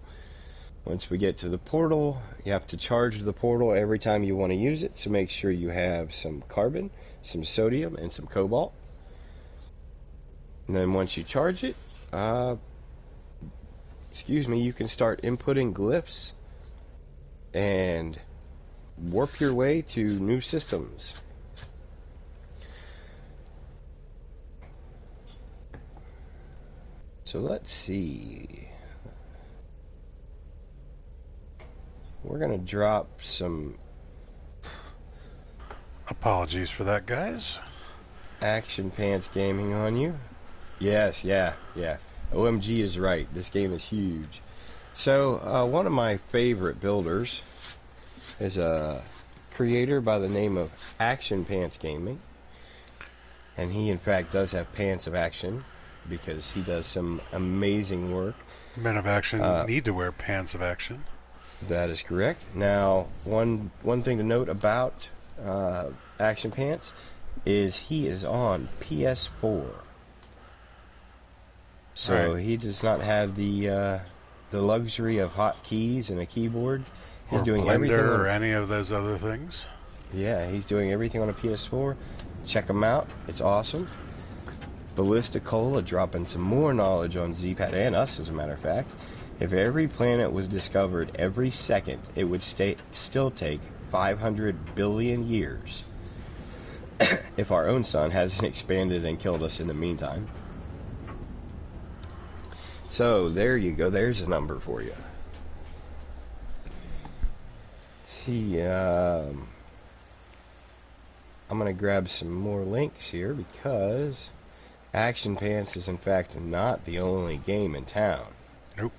Once we get to the portal, you have to charge the portal every time you want to use it, so make sure you have some carbon, some sodium, and some cobalt. And then once you charge it, you can start inputting glyphs and warp your way to new systems. So let's see. We're going to drop some Apologies for that, guys. Action Pants Gaming on you. Yes, yeah. OMG is right. This game is huge. So, one of my favorite builders is a creator by the name of Action Pants Gaming. And he, in fact, does have pants of action, because he does some amazing work. Men of action need to wear pants of action. That is correct. Now, one thing to note about Action Pants is he is on PS4. So he does not have the luxury of hotkeys and a keyboard. He's or doing Blender everything or any of those other things. Yeah, he's doing everything on a PS4. Check him out. It's awesome. Ballista Cola dropping some more knowledge on Z-Pad and us, as a matter of fact. If every planet was discovered every second, it would still take 500 billion years if our own sun hasn't expanded and killed us in the meantime. So, there you go. There's a number for you. Let's see, I'm going to grab some more links here, because Action Pants is in fact not the only game in town. Nope.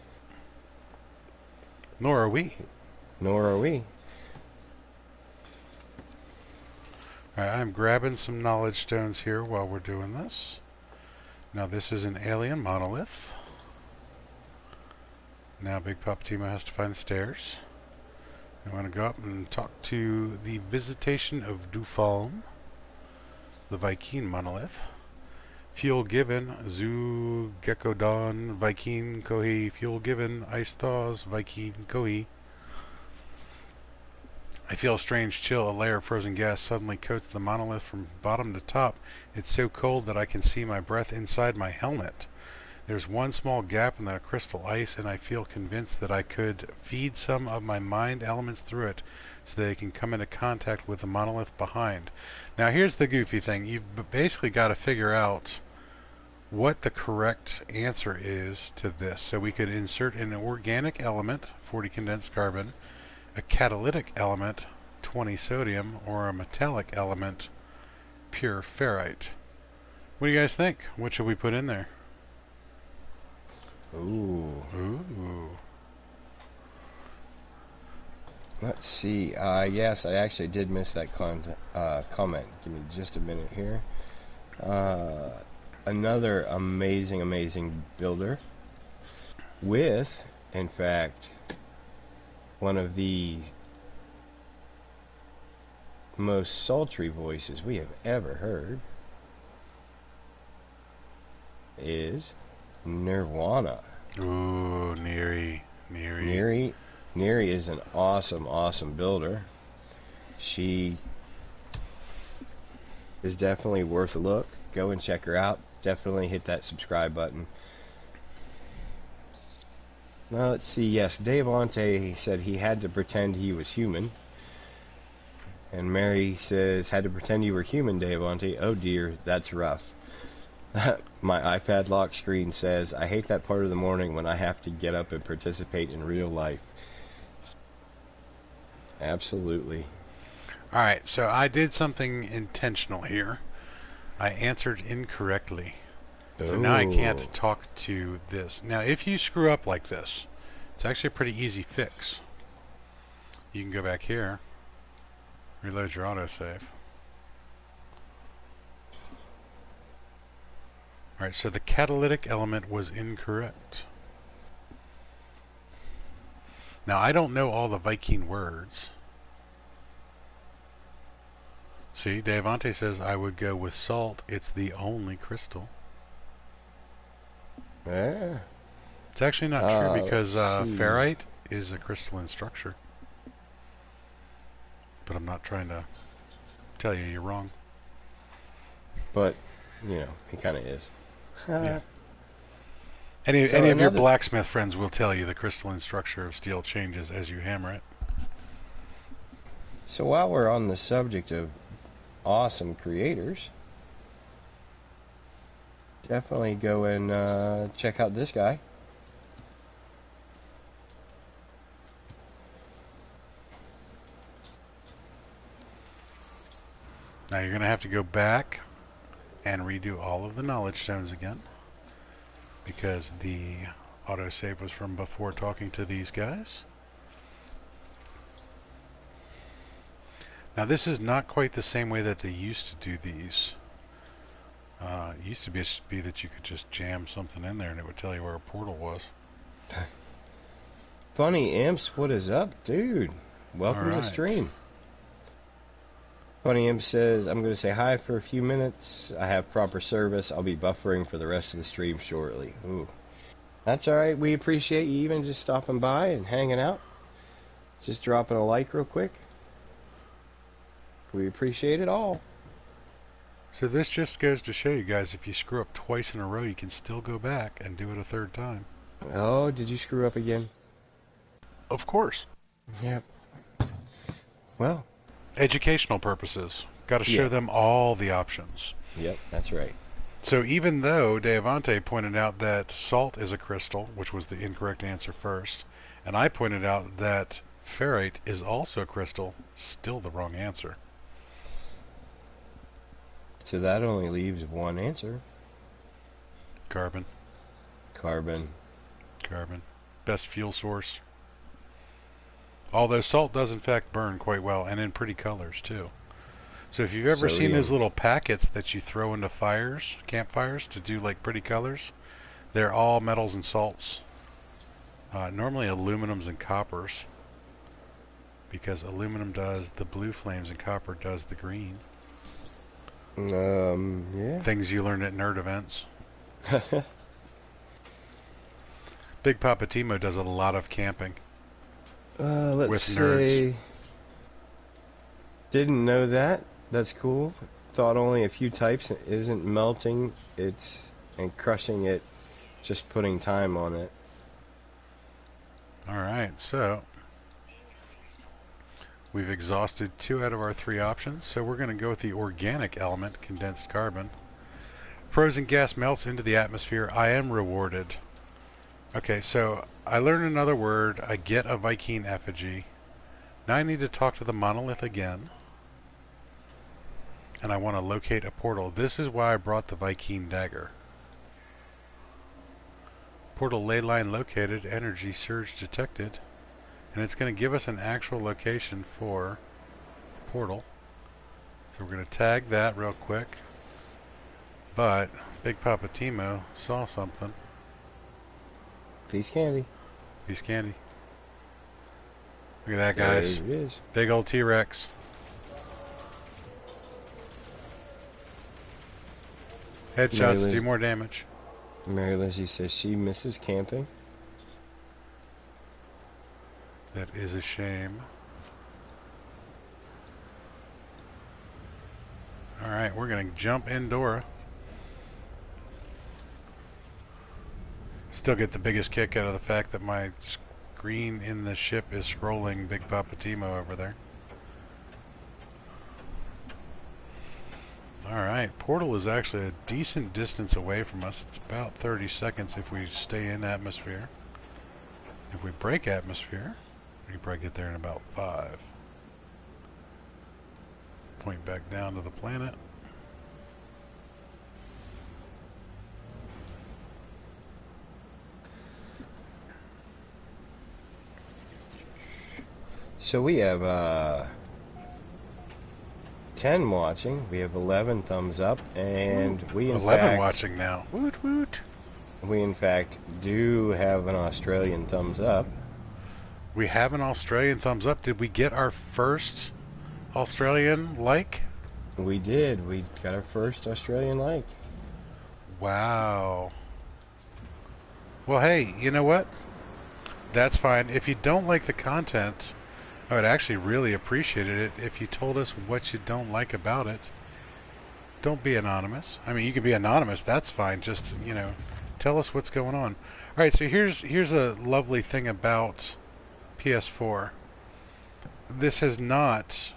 Nor are we. Nor are we. Alright, I'm grabbing some knowledge stones here while we're doing this. Now this is an alien monolith. Now Big Poppa TMo has to find the stairs. I want to go up and talk to the Visitation of Dufalm, the Viking monolith. Fuel given, Zoo Gekodon, Viking Kohi. Fuel given, Ice Thaws, Viking Kohi. I feel a strange chill. A layer of frozen gas suddenly coats the monolith from bottom to top. It's so cold that I can see my breath inside my helmet. There's one small gap in the crystal ice, and I feel convinced that I could feed some of my mind elements through it so they can come into contact with the monolith behind. Now here's the goofy thing. You've basically got to figure out what the correct answer is to this. So we could insert an organic element, 40 condensed carbon, a catalytic element, 20 sodium, or a metallic element, pure ferrite. What do you guys think? What should we put in there? Ooh. Ooh. Let's see. Yes, I actually did miss that comment. Give me just a minute here. Another amazing builder with, in fact, one of the most sultry voices we have ever heard, is Nirvana. Ooh, Neri. Neri is an awesome builder. She is definitely worth a look. Go and check her out. Definitely hit that subscribe button. Now let's see. Yes, Dave Ante said he had to pretend he was human. And Mary says, had to pretend you were human, Dave Ante. Oh dear, that's rough. My iPad lock screen says, I hate that part of the morning when I have to get up and participate in real life. Absolutely. Alright, so I did something intentional here. I answered incorrectly. So now I can't talk to this. Now if you screw up like this, it's actually a pretty easy fix. You can go back here, reload your autosave. Alright, so the catalytic element was incorrect. Now I don't know all the Viking words. See, Davante says I would go with salt. It's the only crystal. Yeah. It's actually not true because ferrite is a crystalline structure. But I'm not trying to tell you you're wrong. But, you know, he kind of is. Yeah. Any of your blacksmith friends will tell you the crystalline structure of steel changes as you hammer it. So while we're on the subject of awesome creators, definitely go and check out this guy. Now you're going to have to go back and redo all of the knowledge stones again, because the autosave was from before talking to these guys. Now this is not quite the same way that they used to do these. It used to be that you could just jam something in there and it would tell you where a portal was. Funny Imps, what is up, dude? Welcome to the stream. Funny Imp says, I'm going to say hi for a few minutes. I have proper service. I'll be buffering for the rest of the stream shortly. Ooh. That's alright. We appreciate you even just stopping by and hanging out. Just dropping a like real quick. We appreciate it all. So this just goes to show you guys, if you screw up twice in a row, you can still go back and do it a third time. Oh, did you screw up again? Of course. Yep. Well. Educational purposes. Got to show them all the options. Yep, that's right. So even though Deavante pointed out that salt is a crystal, which was the incorrect answer first, and I pointed out that ferrite is also a crystal, still the wrong answer. So that only leaves one answer. Carbon. Carbon. Carbon. Best fuel source. Although salt does in fact burn quite well, and in pretty colors too. So if you've ever seen those little packets that you throw into fires, campfires, to do like pretty colors, they're all metals and salts. Normally aluminums and coppers, because aluminum does the blue flames and copper does the green. Yeah. Things you learn at nerd events. Big Poppa TMo does a lot of camping. Let's see. Didn't know that. That's cool. Thought only a few types. It isn't melting. And crushing it. Just putting time on it. Alright, so we've exhausted 2 out of our 3 options, so we're going to go with the organic element, condensed carbon. Frozen gas melts into the atmosphere. I am rewarded. Okay, so I learn another word. I get a Viking effigy. Now I need to talk to the monolith again. And I want to locate a portal. This is why I brought the Viking dagger. Portal ley line located, energy surge detected. And it's going to give us an actual location for portal. So we're going to tag that real quick. But Big Poppa TMo saw something. piece of candy. Piece of candy. Look at that, There guys. it is. Big old T-Rex. Headshots do more damage. Mary Lizzie says she misses camping. That is a shame. Alright, we're going to jump Endora. Still get the biggest kick out of the fact that my screen in the ship is scrolling Big Poppa TMo over there. Alright, portal is actually a decent distance away from us. It's about 30 seconds if we stay in atmosphere. If we break atmosphere, we probably get there in about 5. Point back down to the planet. So we have 10 watching, we have 11 thumbs up, and we in 11 fact, watching now. Woot woot. we in fact do have an Australian thumbs up. We have an Australian thumbs up. Did we get our first Australian like? We did. We got our first Australian like. Wow. Well, hey, you know what? That's fine. If you don't like the content, I would actually really appreciate it if you told us what you don't like about it. Don't be anonymous. I mean, you can be anonymous. That's fine. Just, you know, tell us what's going on. All right, so here's a lovely thing about PS4. This has not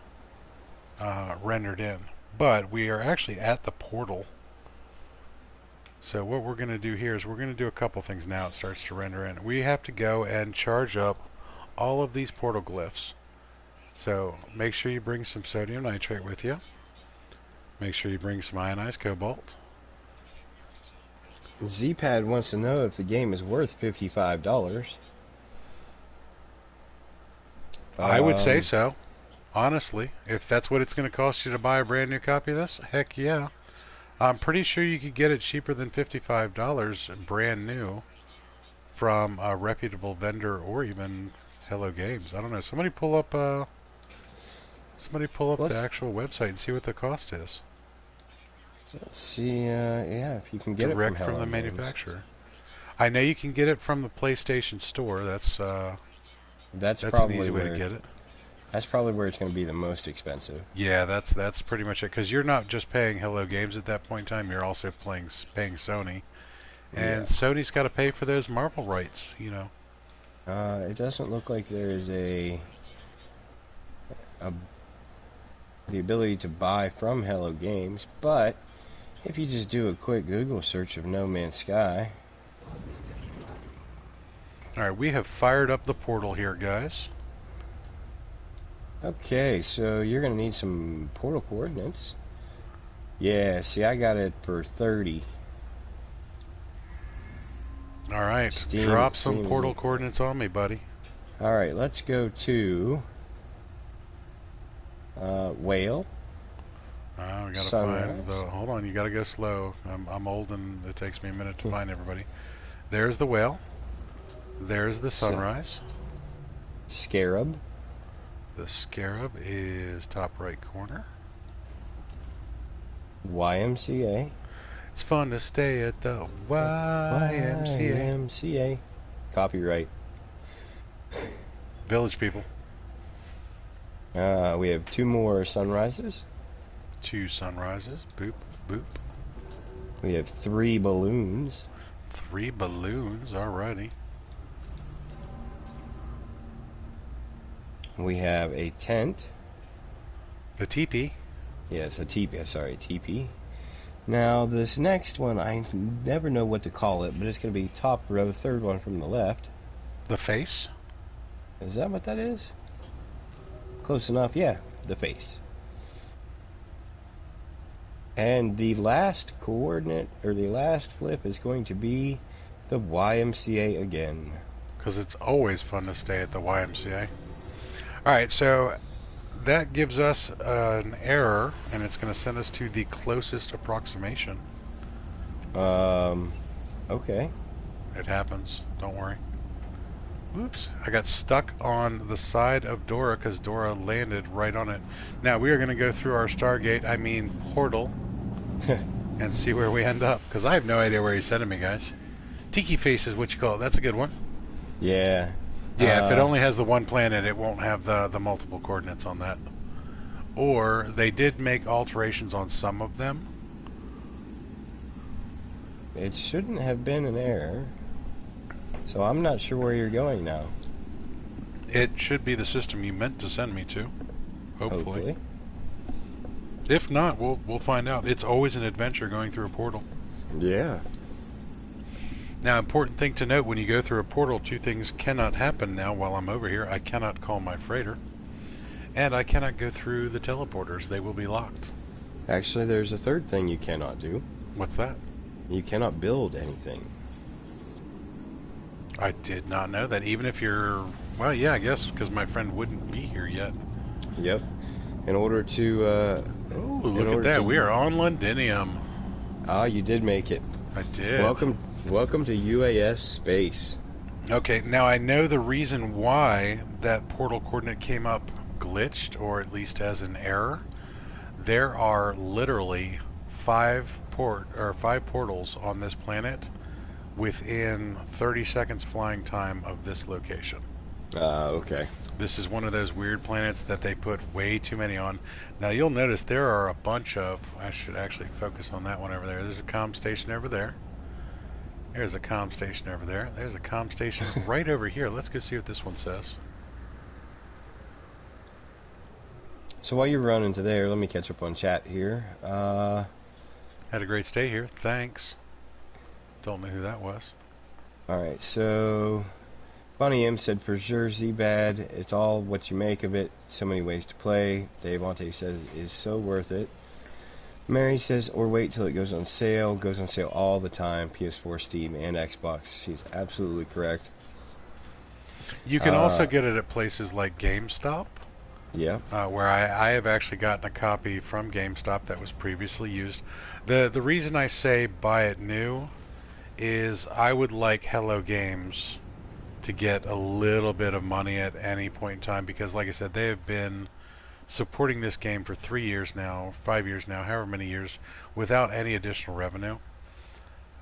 rendered in, but we are actually at the portal. So what we're going to do here is we're going to do a couple things now. It starts to render in. We have to go and charge up all of these portal glyphs. So make sure you bring some sodium nitrate with you. Make sure you bring some ionized cobalt. Z-Pad wants to know if the game is worth $55. I would say so. Honestly, if that's what it's going to cost you to buy a brand new copy of this, heck yeah. I'm pretty sure you could get it cheaper than $55 brand new from a reputable vendor or even Hello Games. I don't know. Somebody pull up the actual website and see what the cost is. Let's see, yeah, if you can get Direct it from the Games. manufacturer. I know you can get it from the PlayStation Store. That's probably an easy way where to get it. That's probably where it's going to be the most expensive. Yeah, that's pretty much it. Because you're not just paying Hello Games at that point in time. You're also paying Sony, and Yeah. Sony's got to pay for those Marvel rights. You know. It doesn't look like there is the ability to buy from Hello Games, but if you just do a quick Google search of No Man's Sky. Alright, we have fired up the portal here, guys. Okay, so you're going to need some portal coordinates. Yeah, see, I got it for 30. Alright, drop some portal coordinates on me, buddy. Alright, let's go to Whale. We gotta Sunrise. find the. Hold on, you gotta go slow. I'm old and it takes me a minute to find everybody. There's the whale. There's the sunrise. Scarab. The scarab is top right corner. YMCA. It's fun to stay at the YMCA. YMCA. Copyright. Village People. We have 2 more sunrises. 2 sunrises. Boop, boop. We have 3 balloons. 3 balloons. Alrighty. We have a tent. The teepee. Yes, a teepee. Sorry, teepee. Now, this next one, I never know what to call it, but it's going to be top row, 3rd one from the left. The face. Is that what that is? Close enough, yeah, the face. And the last coordinate, or the last flip, is going to be the YMCA again. Because it's always fun to stay at the YMCA. Alright, so that gives us an error, and it's going to send us to the closest approximation. Okay. It happens. Don't worry. Oops. I got stuck on the side of Dora because Dora landed right on it. Now, we are going to go through our Stargate, I mean portal, and see where we end up. Because I have no idea where he's sending me, guys. Tiki Face is what you call it. That's a good one. Yeah. Yeah, if it only has the one planet, it won't have the multiple coordinates on that. Or they did make alterations on some of them. It shouldn't have been an error. So I'm not sure where you're going now. It should be the system you meant to send me to. Hopefully. If not, we'll find out. It's always an adventure going through a portal. Yeah. Now, important thing to note, when you go through a portal, two things cannot happen now while I'm over here. I cannot call my freighter. And I cannot go through the teleporters. They will be locked. Actually, there's a third thing you cannot do. What's that? You cannot build anything. I did not know that. Even if you're... Well, yeah, I guess, because my friend wouldn't be here yet. Yep. In order to... oh, look at that. We are on Londinium. Ah, you did make it. I did. Welcome to UAS space. Okay, now I know the reason why that portal coordinate came up glitched, or at least as an error. There are literally five portals on this planet within 30 seconds flying time of this location. Okay. This is one of those weird planets that they put way too many on. Now you'll notice there are a bunch of... I should actually focus on that one over there. There's a comm station over there. There's a comm station over there. There's a comm station right over here. Let's go see what this one says. So while you're running to there, let me catch up on chat here. Had a great stay here. Thanks. Don't know who that was. Alright, so... Bunny M said, for sure, Z-Bad, it's all what you make of it. So many ways to play. Dave Ante says, it is so worth it. Mary says, or wait till it goes on sale. Goes on sale all the time. PS4, Steam, and Xbox. She's absolutely correct. You can also get it at places like GameStop. Yeah. Where I have actually gotten a copy from GameStop that was previously used. The reason I say buy it new is I would like Hello Games to get a little bit of money at any point in time, because like I said, they have been supporting this game for 3 years now, 5 years now, however many years, without any additional revenue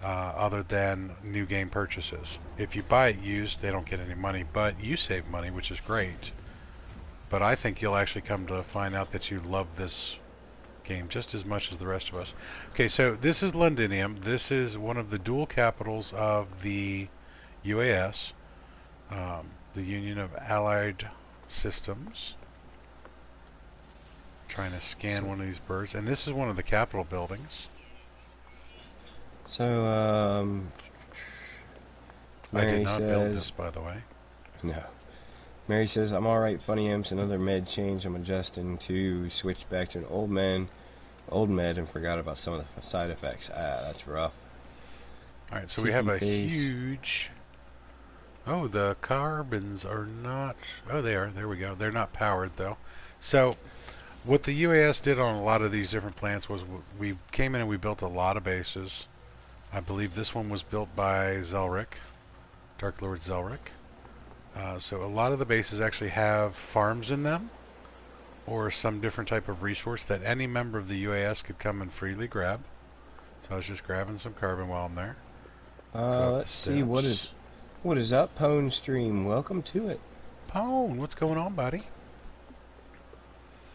other than new game purchases. If you buy it used, they don't get any money, but you save money, which is great. But I think you'll actually come to find out that you love this game just as much as the rest of us. Okay, so this is Londinium. This is one of the dual capitals of the UAS, the Union of Allied Systems. Trying to scan one of these birds, and this is one of the Capitol buildings. So, Mary I did not says, build this, by the way. No. Mary says, I'm alright, funny imps, another med change. I'm adjusting to switch back to an old med, and forgot about some of the side effects. Ah, that's rough. Alright, so we have a huge... Oh, the carbons are not... Oh, they are. There we go. They're not powered, though. So, what the UAS did on a lot of these different plants was we came in and we built a lot of bases. I believe this one was built by Zelric, Dark Lord Zelric. So a lot of the bases actually have farms in them, or some different type of resource that any member of the UAS could come and freely grab. So I was just grabbing some carbon while I'm there. Let's see, what is up, Pone Stream? Welcome to it. Pone, what's going on, buddy?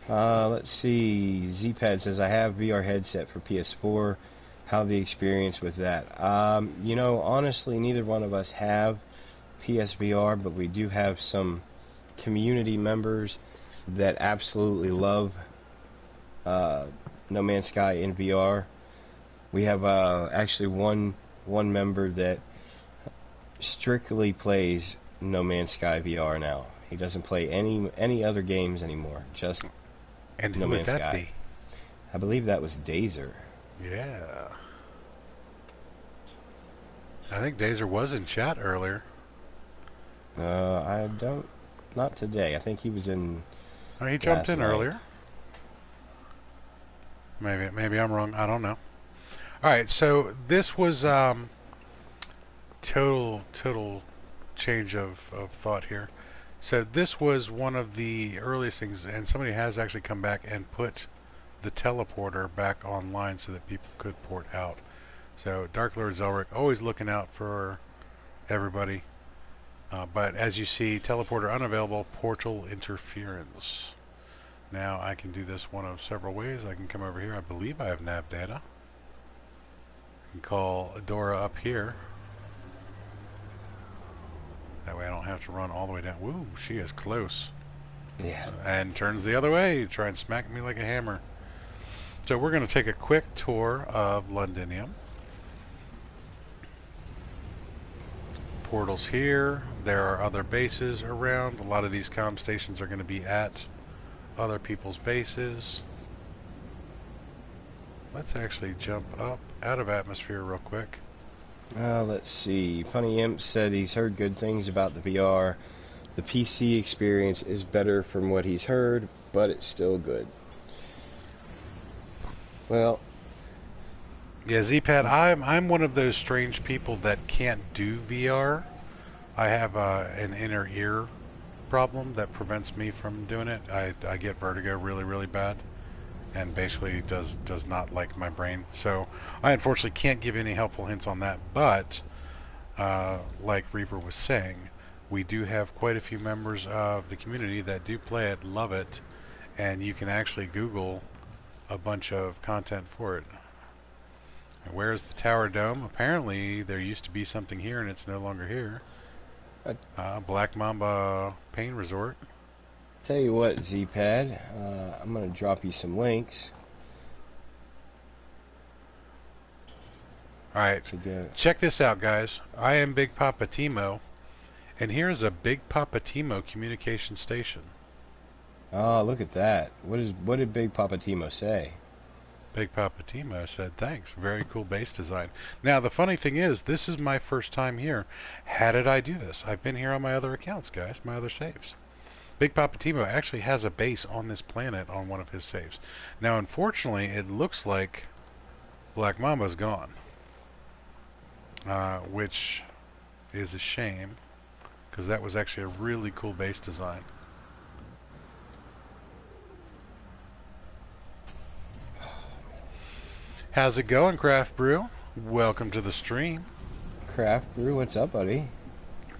Let's see, Zpad says, I have VR headset for PS4. How the experience with that? You know, honestly, neither one of us have PSVR, but we do have some community members that absolutely love No Man's Sky in VR. We have actually one member that strictly plays No Man's Sky VR now. He doesn't play any other games anymore. Just and No who Man's would that Sky. be? I believe that was Dazer. Yeah. I think Dazer was in chat earlier. Not today. I think he was in. Oh, he jumped in night. earlier. Maybe I'm wrong. I don't know. All right, so this was total change of thought here. So this was one of the earliest things, and somebody has actually come back and put the teleporter back online so that people could port out. So Dark Lord Zelric always looking out for everybody. But as you see, teleporter unavailable, portal interference. Now I can do this one of several ways. I can come over here. I believe I have nav data. I can call Endora up here. That way I don't have to run all the way down. Woo, she is close. Yeah. And turns the other way to try and smack me like a hammer. So we're going to take a quick tour of Londinium. Portals here. There are other bases around. A lot of these comm stations are going to be at other people's bases. Let's actually jump up out of atmosphere real quick. Let's see. Funny Imp said he's heard good things about the VR. The PC experience is better from what he's heard, but it's still good. Well, yeah, Z-Pad, I'm one of those strange people that can't do VR. I have an inner ear problem that prevents me from doing it. I get vertigo really bad, and basically does not like my brain. So I unfortunately can't give any helpful hints on that. But like Reaper was saying, we do have quite a few members of the community that do play it, love it, and you can actually Google a bunch of content for it. Where's the Tower Dome? Apparently there used to be something here and it's no longer here. Black Mamba Pain Resort. Tell you what, Z-Pad, I'm going to drop you some links. Alright, check this out, guys. I am Big Poppa TMo, and here's a Big Poppa TMo communication station. Oh, look at that. What did Big Poppa TMo say? Big Poppa TMo said, thanks, very cool base design. Now, the funny thing is, this is my first time here. How did I do this? I've been here on my other accounts, guys, my other saves. Big Poppa TMo actually has a base on this planet on one of his saves. Now, unfortunately, it looks like Black Mamba's gone, which is a shame, because that was actually a really cool base design. How's it going, Craft Brew? Welcome to the stream. Craft Brew, what's up, buddy?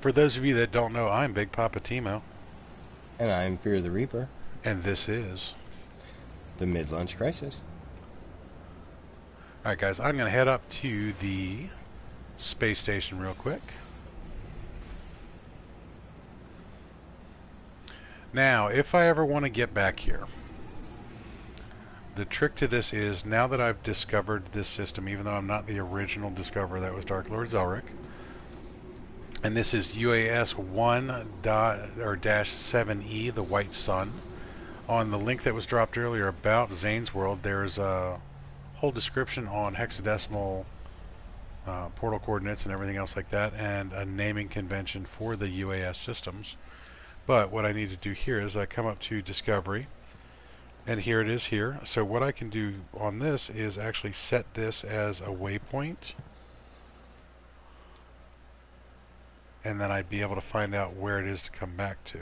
For those of you that don't know, I'm Big Poppa TMo. And I'm Fear the Reaper. And this is the Mid-Lunch Crisis. Alright guys, I'm going to head up to the space station real quick. Now, if I ever want to get back here, the trick to this is, now that I've discovered this system, even though I'm not the original discoverer, that was Dark Lord Zelric, and this is UAS 1-7E, the White Sun. On the link that was dropped earlier about Zane's World, there's a whole description on hexadecimal portal coordinates and everything else like that, and a naming convention for the UAS systems. But what I need to do here is I come up to Discovery, and here it is here. So what I can do on this is actually set this as a waypoint, and then I'd be able to find out where it is to come back to.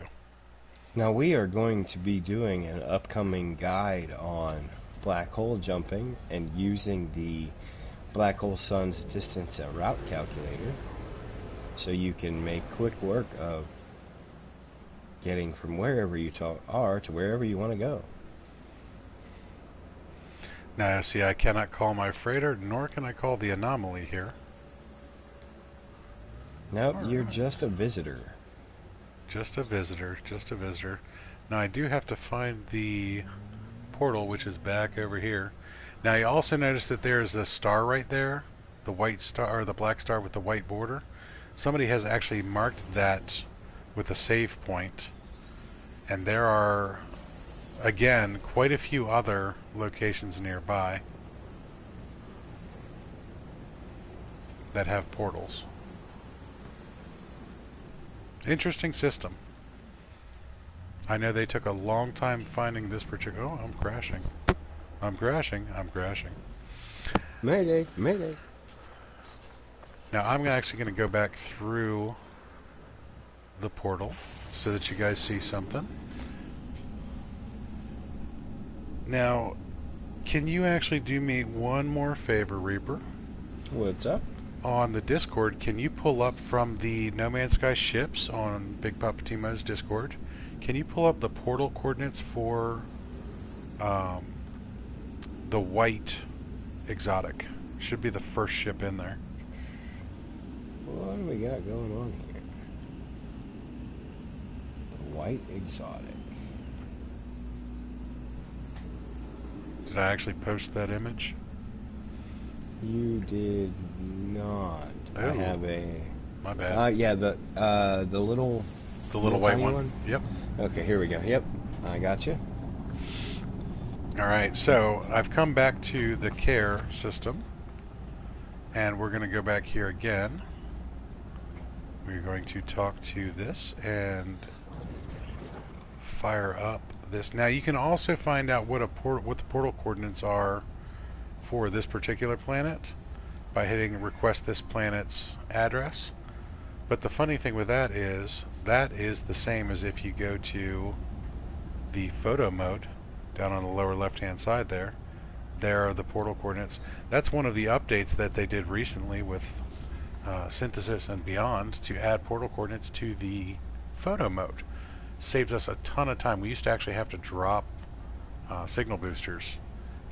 Now we are going to be doing an upcoming guide on black hole jumping and using the black hole sun's distance and route calculator, so you can make quick work of getting from wherever you are to wherever you want to go. Now see, I cannot call my freighter, nor can I call the anomaly here. Nope, you're just a visitor. Just a visitor, just a visitor. Now I do have to find the portal, which is back over here. Now you also notice that there's a star right there, the white star, or the black star with the white border. Somebody has actually marked that with a save point, and there are, again, quite a few other locations nearby that have portals. Interesting system. I know they took a long time finding this particular... Oh, I'm crashing. I'm crashing. I'm crashing. Mayday, mayday. Now I'm actually going to go back through the portal so that you guys see something. Now, can you actually do me one more favor, Reaper? What's up? On the Discord, can you pull up from the No Man's Sky ships on Big Poppa TMo's Discord? Can you pull up the portal coordinates for the white exotic? Should be the first ship in there. What do we got going on here? The white exotic. Did I actually post that image? You did not. Oh, I have a. My bad. Yeah, the little. The little white tiny one. Yep. Okay, here we go. Yep, I got you. All right, so I've come back to the care system, and we're going to go back here again. We're going to talk to this and fire up this. Now you can also find out what the portal coordinates are for this particular planet by hitting request this planet's address. But the funny thing with that is the same as if you go to the photo mode down on the lower left hand side there. There are the portal coordinates. That's one of the updates that they did recently with Synthesis and Beyond to add portal coordinates to the photo mode. Saves us a ton of time. We used to actually have to drop signal boosters,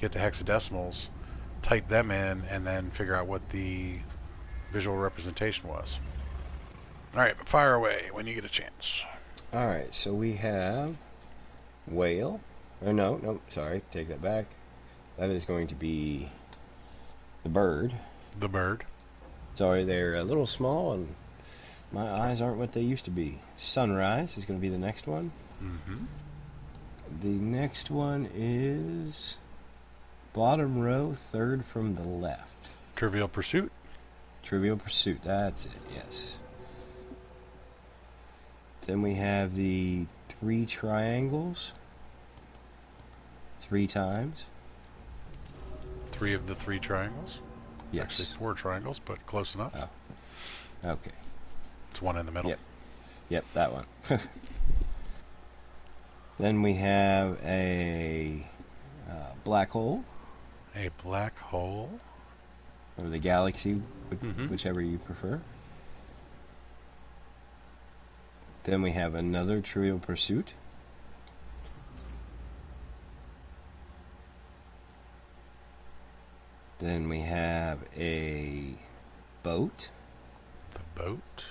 get the hexadecimals, type them in, and then figure out what the visual representation was. Alright, fire away when you get a chance. Alright, so we have whale. Or no, sorry, take that back. That is going to be the bird. The bird. Sorry, they're a little small and my eyes aren't what they used to be. Sunrise is going to be the next one. Mm-hmm. The next one is bottom row, third from the left. Trivial Pursuit. Trivial Pursuit, that's it, yes. Then we have the 3 triangles. 3 times. 3 of the 3 triangles. It's Yes. actually 4 triangles, but close enough. Oh. Okay. It's one in the middle. Yep, that one. Then we have a black hole. A black hole. Or the galaxy, whichever you prefer. Then we have another Trivial Pursuit. Then we have a boat. The boat.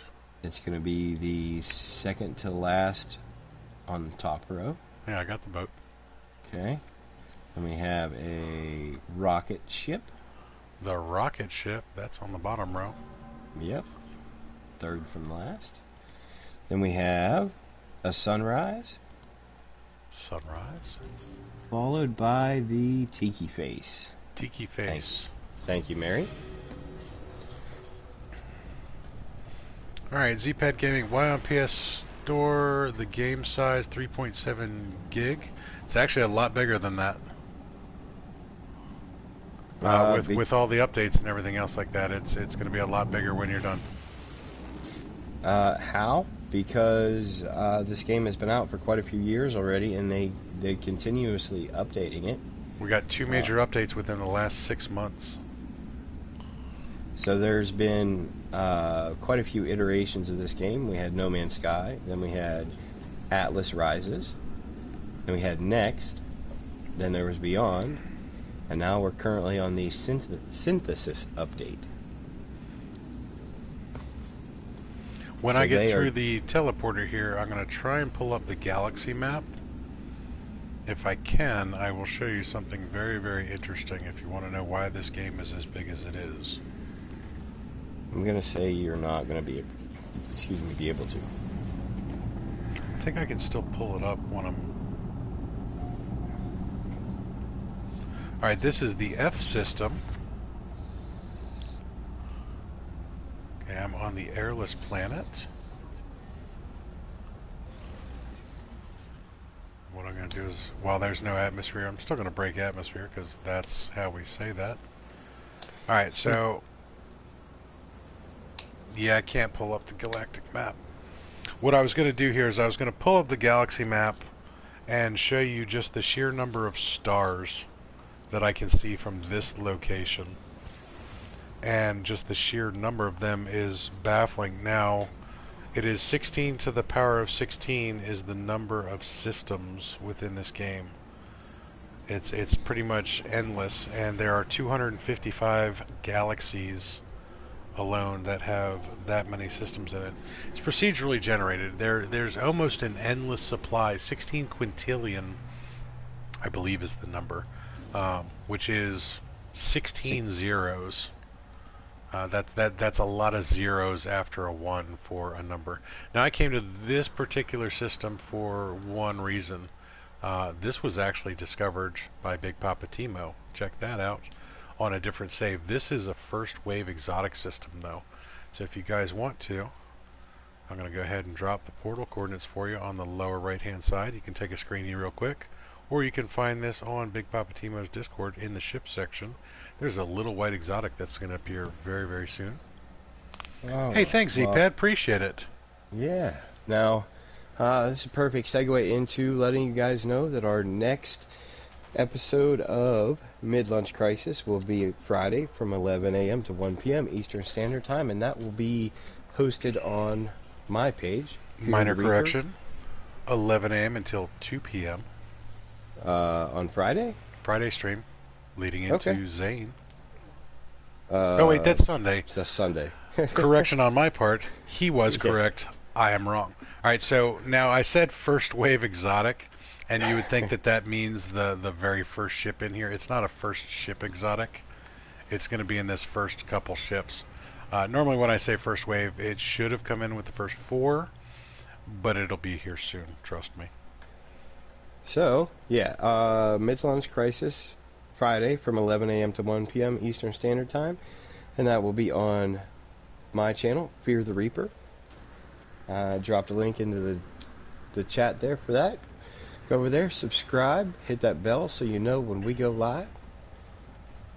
It's going to be the second to last on the top row. Yeah, I got the boat. Okay. Then we have a rocket ship. The rocket ship, that's on the bottom row. Yep. Third from last. Then we have a sunrise. Sunrise. Followed by the tiki face. Tiki face. Thank you, Mary. Alright, ZPad Gaming. Why on PS Store? The game size 3.7 gig. It's actually a lot bigger than that. With all the updates and everything else like that, it's going to be a lot bigger when you're done. How? Because this game has been out for quite a few years already, and they continuously updating it. We got 2 major updates within the last 6 months. So there's been quite a few iterations of this game. We had No Man's Sky, then we had Atlas Rises, then we had Next, then there was Beyond, and now we're currently on the Synthesis update. When I get through the teleporter here, I'm going to try and pull up the galaxy map. If I can, I will show you something very, very interesting if you want to know why this game is as big as it is. I'm going to say you're not going to be able to. I think I can still pull it up when I'm... Alright, this is the F system. Okay, I'm on the airless planet. What I'm going to do is, while there's no atmosphere, I'm still going to break atmosphere because that's how we say that. Alright, so Yeah, I can't pull up the galactic map. What I was going to do here is I was going to pull up the galaxy map and show you just the sheer number of stars that I can see from this location. And just the sheer number of them is baffling. Now, it is 16 to the power of 16 is the number of systems within this game. It's pretty much endless, and there are 255 galaxies alone that have that many systems in it. It's procedurally generated. There's almost an endless supply. 16 quintillion, I believe, is the number, which is 16 zeros. That's a lot of zeros after a 1 for a number. Now, I came to this particular system for one reason. This was actually discovered by Big Poppa TMo. Check that out on a different save. This is a first wave exotic system, though. So if you guys want to, I'm going to go ahead and drop the portal coordinates for you on the lower right hand side. You can take a screenie real quick, or you can find this on Big Poppa TMo's Discord in the ship section. There's a little white exotic that's going to appear very, very soon. Oh, hey, thanks, well, Zpad. Appreciate it. Yeah. Now, this is a perfect segue into letting you guys know that our next episode of Mid-Lunch Crisis will be Friday from 11 a.m. to 1 p.m. Eastern Standard Time, and that will be hosted on my page. Minor correction, 11 a.m. until 2 p.m. On Friday? Friday stream, leading into Zane. Oh, wait, that's Sunday. That's Sunday. Correction on my part. He was correct. I am wrong. All right, so now I said first wave exotic, and you would think that that means the very first ship in here. It's not a first ship exotic. It's going to be in this first couple ships. Normally when I say first wave, it should have come in with the first 4, but it'll be here soon, trust me. So, yeah, Mid-Lunch Crisis, Friday from 11 a.m. to 1 p.m. Eastern Standard Time, and that will be on my channel, Fear the Reaper. Dropped a link into the chat there for that. Go over there, subscribe, hit that bell so you know when we go live.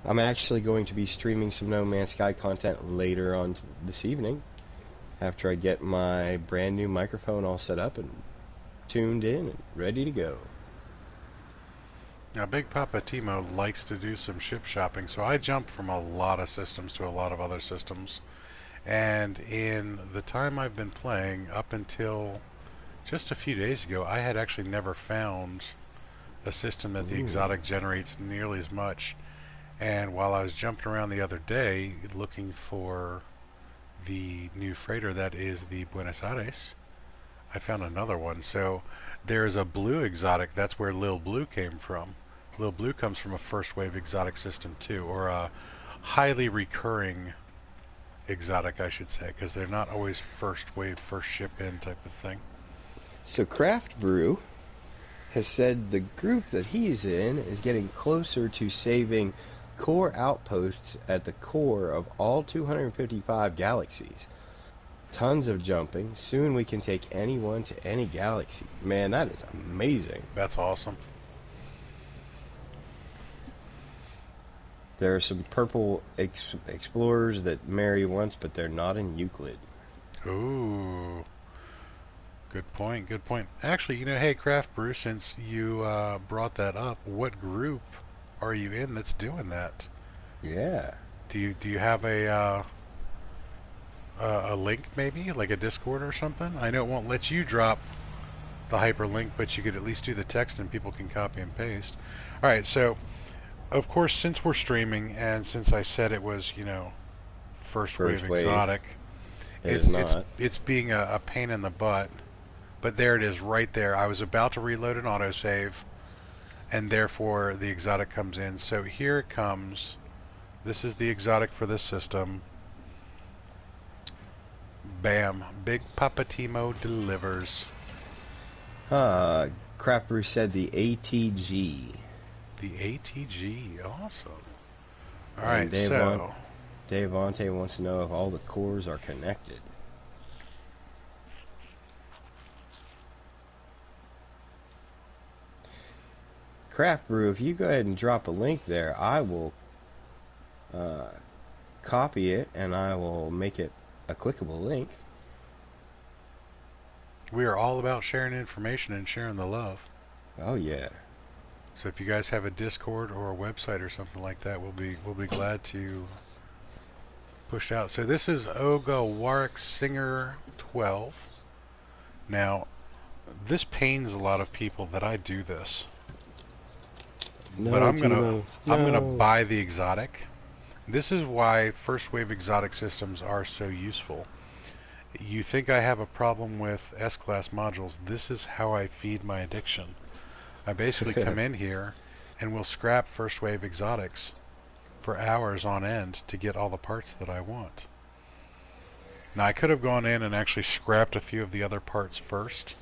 I'm actually going to be streaming some No Man's Sky content later on this evening after I get my brand new microphone all set up and tuned in and ready to go. Now, Big Poppa TMo likes to do some ship shopping, so I jumped from a lot of systems to a lot of other systems. And in the time I've been playing, up until just a few days ago, I had actually never found a system that the exotic generates nearly as much. And while I was jumping around the other day looking for the new freighter that is the Buenos Aires, I found another one. So there's a blue exotic. That's where Lil Blue came from. Lil Blue comes from a first wave exotic system too, or a highly recurring exotic, I should say, because they're not always first wave, first ship in type of thing. So Craft Brew has said the group that he's in is getting closer to saving core outposts at the core of all 255 galaxies. Tons of jumping. Soon we can take anyone to any galaxy. Man, that is amazing. That's awesome. There are some purple explorers that Mary wants, but they're not in Euclid. Ooh. Good point, good point. Actually, you know, hey, Craft Brew, since you brought that up, what group are you in that's doing that? Yeah. Do you have a link, maybe? Like a Discord or something? I know it won't let you drop the hyperlink, but you could at least do the text and people can copy and paste. Alright, so, of course, since we're streaming, and since I said it was, you know, first wave exotic, it's being a pain in the butt. But there it is, right there. I was about to reload an autosave, and therefore the exotic comes in. So here it comes. This is the exotic for this system. Bam. Big Poppa TMo delivers. Craft Brew said the ATG. The ATG, awesome. Alright, so Dave Vontae wants to know if all the cores are connected. Craft Brew, if you go ahead and drop a link there, I will copy it and I will make it a clickable link. We are all about sharing information and sharing the love. Oh yeah. So if you guys have a Discord or a website or something like that, we'll be glad to push out. So this is Oga Warwick Singer 12. Now, this pains a lot of people that I do this. No, But I'm TMo. gonna No. buy the exotic. This is why first wave exotic systems are so useful. You think I have a problem with S-class modules? This is how I feed my addiction. I basically come in here and will scrap first wave exotics for hours on end to get all the parts that I want. Now I could have gone in and actually scrapped a few of the other parts first,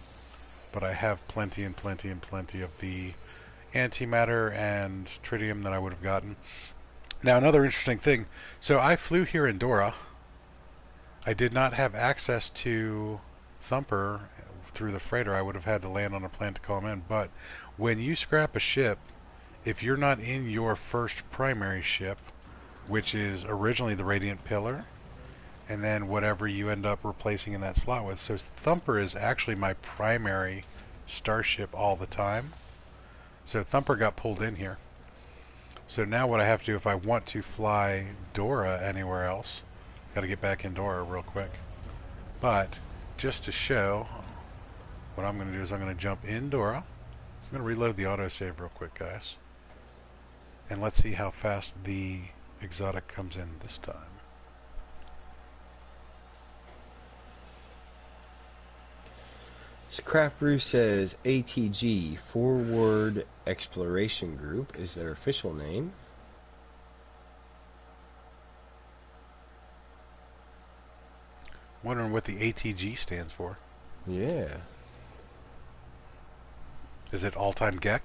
but I have plenty and plenty and plenty of the antimatter and tritium that I would have gotten. Now another interesting thing, so I flew here in Endora. I did not have access to Thumper through the freighter. I would have had to land on a plane to call him in, but when you scrap a ship, if you're not in your first primary ship, which is originally the Radiant Pillar, and then whatever you end up replacing in that slot with, so Thumper is actually my primary starship all the time. So Thumper got pulled in here. So now what I have to do if I want to fly Dora anywhere else, got to get back in Dora real quick. But just to show, what I'm going to do is I'm going to jump in Dora. I'm going to reload the autosave real quick, guys. And let's see how fast the exotic comes in this time. So Craft Brew says ATG, Forward Exploration Group, is their official name. Wondering what the ATG stands for. Yeah. Is it all-time Gek?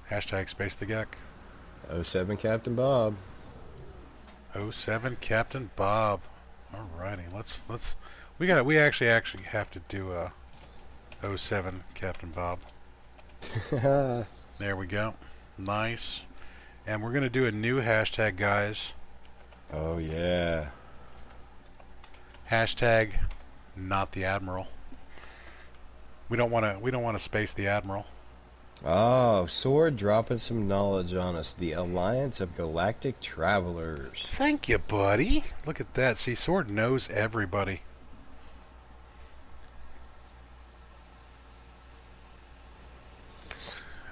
Hashtag space the Gek. 07 Captain Bob. 07 Captain Bob. Alrighty, let's we actually have to do a 07 Captain Bob. There we go. Nice. And we're gonna do a new hashtag, guys. Oh yeah. Hashtag not the Admiral. We don't wanna space the Admiral. Oh, Sword dropping some knowledge on us. The Alliance of Galactic Travelers. Thank you, buddy. Look at that. See, Sword knows everybody.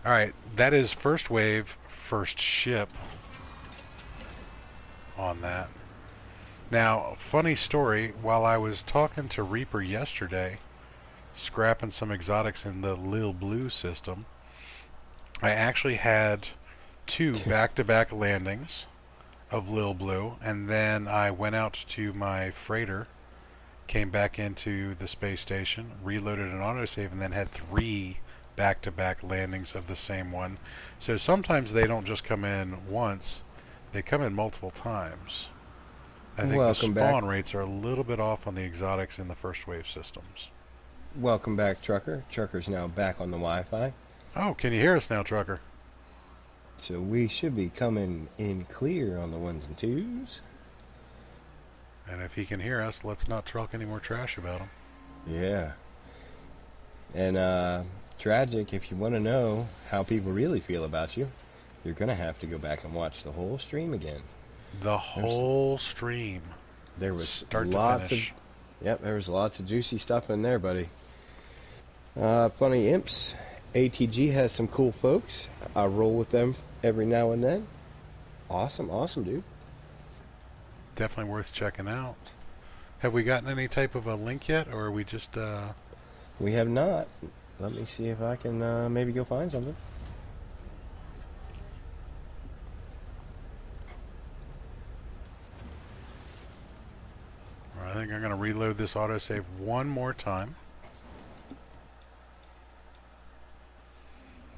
Alright, that is first wave, first ship on that. Now, funny story, while I was talking to Reaper yesterday, scrapping some exotics in the Lil Blue system, I actually had 2 back-to-back landings of Lil Blue, and then I went out to my freighter, came back into the space station, reloaded an autosave, and then had 3 back-to-back landings of the same one. So sometimes they don't just come in once, they come in multiple times. I think the spawn rates are a little bit off on the exotics in the first wave systems. Welcome back, Trucker. Trucker's now back on the Wi-Fi. Oh, can you hear us now, Trucker? So we should be coming in clear on the 1s and 2s. And if he can hear us, let's not talk any more trash about him. Yeah. And tragic, if you want to know how people really feel about you, you're going to have to go back and watch the whole stream again. The whole stream. There was start lots to finish. Yep, there was lots of juicy stuff in there, buddy. Funny Imps. ATG has some cool folks. I roll with them every now and then. Awesome, awesome, dude. Definitely worth checking out. Have we gotten any type of a link yet, or are we just... We have not. Let me see if I can maybe go find something. I think I'm going to reload this autosave one more time.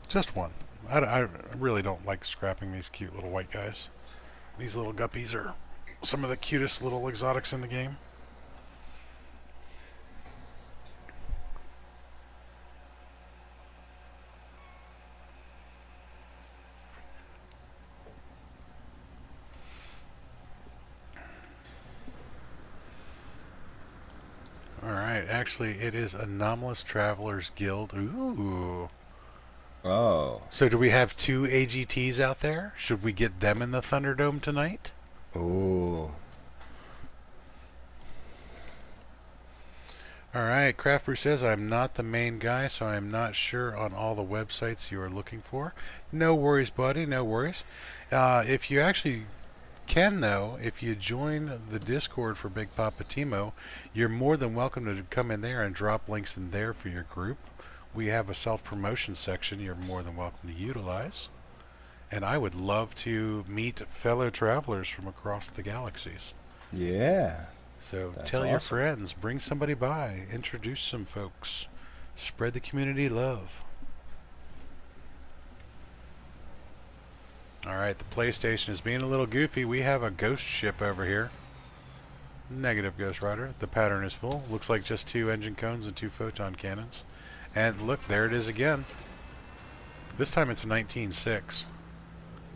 Just one. I really don't like scrapping these cute little white guys. These little guppies are some of the cutest little exotics in the game. Alright, actually, it is Anomalous Travelers Guild. Ooh. Oh. So do we have 2 AGTs out there? Should we get them in the Thunderdome tonight? Ooh. Alright, Craft Brew says, I'm not the main guy, so I'm not sure on all the websites you are looking for. No worries, buddy, no worries. If you actually can, though, if you join the Discord for Big Poppa TMo, you're more than welcome to come in there and drop links in there for your group. We have a self-promotion section you're more than welcome to utilize. And I would love to meet fellow travelers from across the galaxies. Yeah. So That's tell your awesome. friends, bring somebody by, introduce some folks, spread the community love. Alright, the PlayStation is being a little goofy. We have a ghost ship over here. Negative, Ghost Rider. The pattern is full. Looks like just 2 engine cones and 2 photon cannons. And look, there it is again. This time it's 19.6.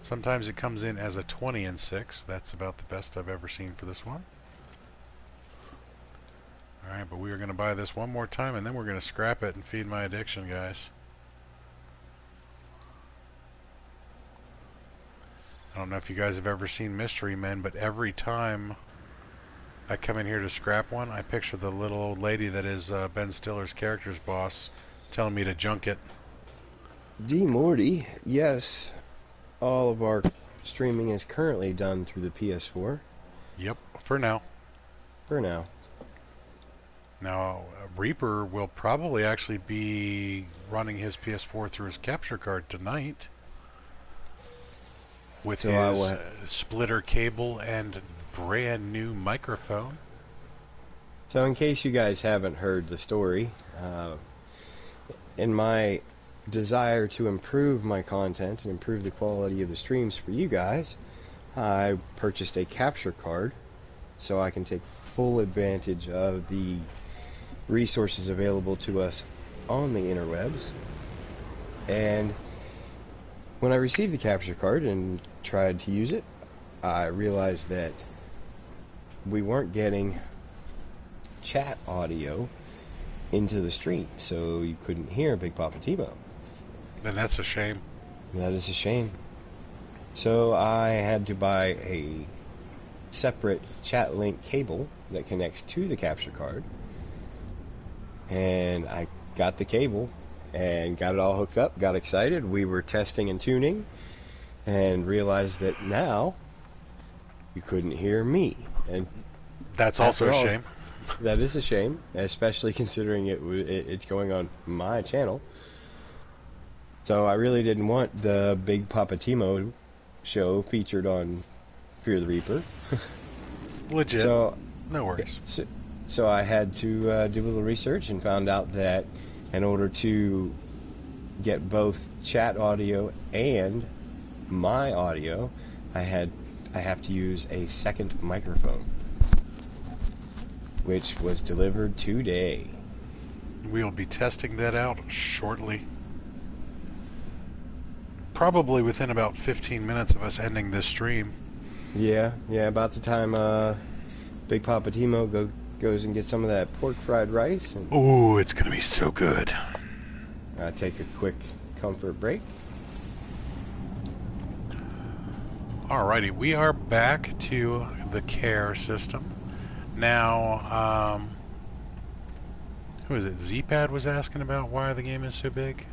Sometimes it comes in as a 20.6. That's about the best I've ever seen for this one. Alright, but we are going to buy this one more time, and then we're going to scrap it and feed my addiction, guys. I don't know if you guys have ever seen Mystery Men, but every time I come in here to scrap one, I picture the little old lady that is Ben Stiller's character's boss telling me to junk it. D. Morty, yes. All of our streaming is currently done through the PS4. Yep, for now. For now. Now, Reaper will probably actually be running his PS4 through his capture card tonight with his splitter cable and brand new microphone. So in case you guys haven't heard the story, in my desire to improve my content and improve the quality of the streams for you guys, I purchased a capture card so I can take full advantage of the resources available to us on the interwebs. And when I received the capture card and tried to use it, I realized that we weren't getting chat audio into the stream, so you couldn't hear Big Poppa TMo. And that's a shame. That is a shame. So I had to buy a separate chat link cable that connects to the capture card, and I got the cable and got it all hooked up, got excited. We were testing and tuning and realized that now you couldn't hear me. And that's also a shame. That is a shame, especially considering it's going on my channel. So I really didn't want the Big Poppa TMo show featured on Fear the Reaper. Legit. So, no worries. So I had to do a little research and found out that in order to get both chat audio and my audio, I have to use a second microphone, which was delivered today. We'll be testing that out shortly. Probably within about 15 minutes of us ending this stream. Yeah, about the time Big Poppa TMo goes and gets some of that pork fried rice. Ooh, it's gonna be so good. Take a quick comfort break. Alrighty, we are back to the care system. Now, who is it? Zpad was asking about why the game is so big?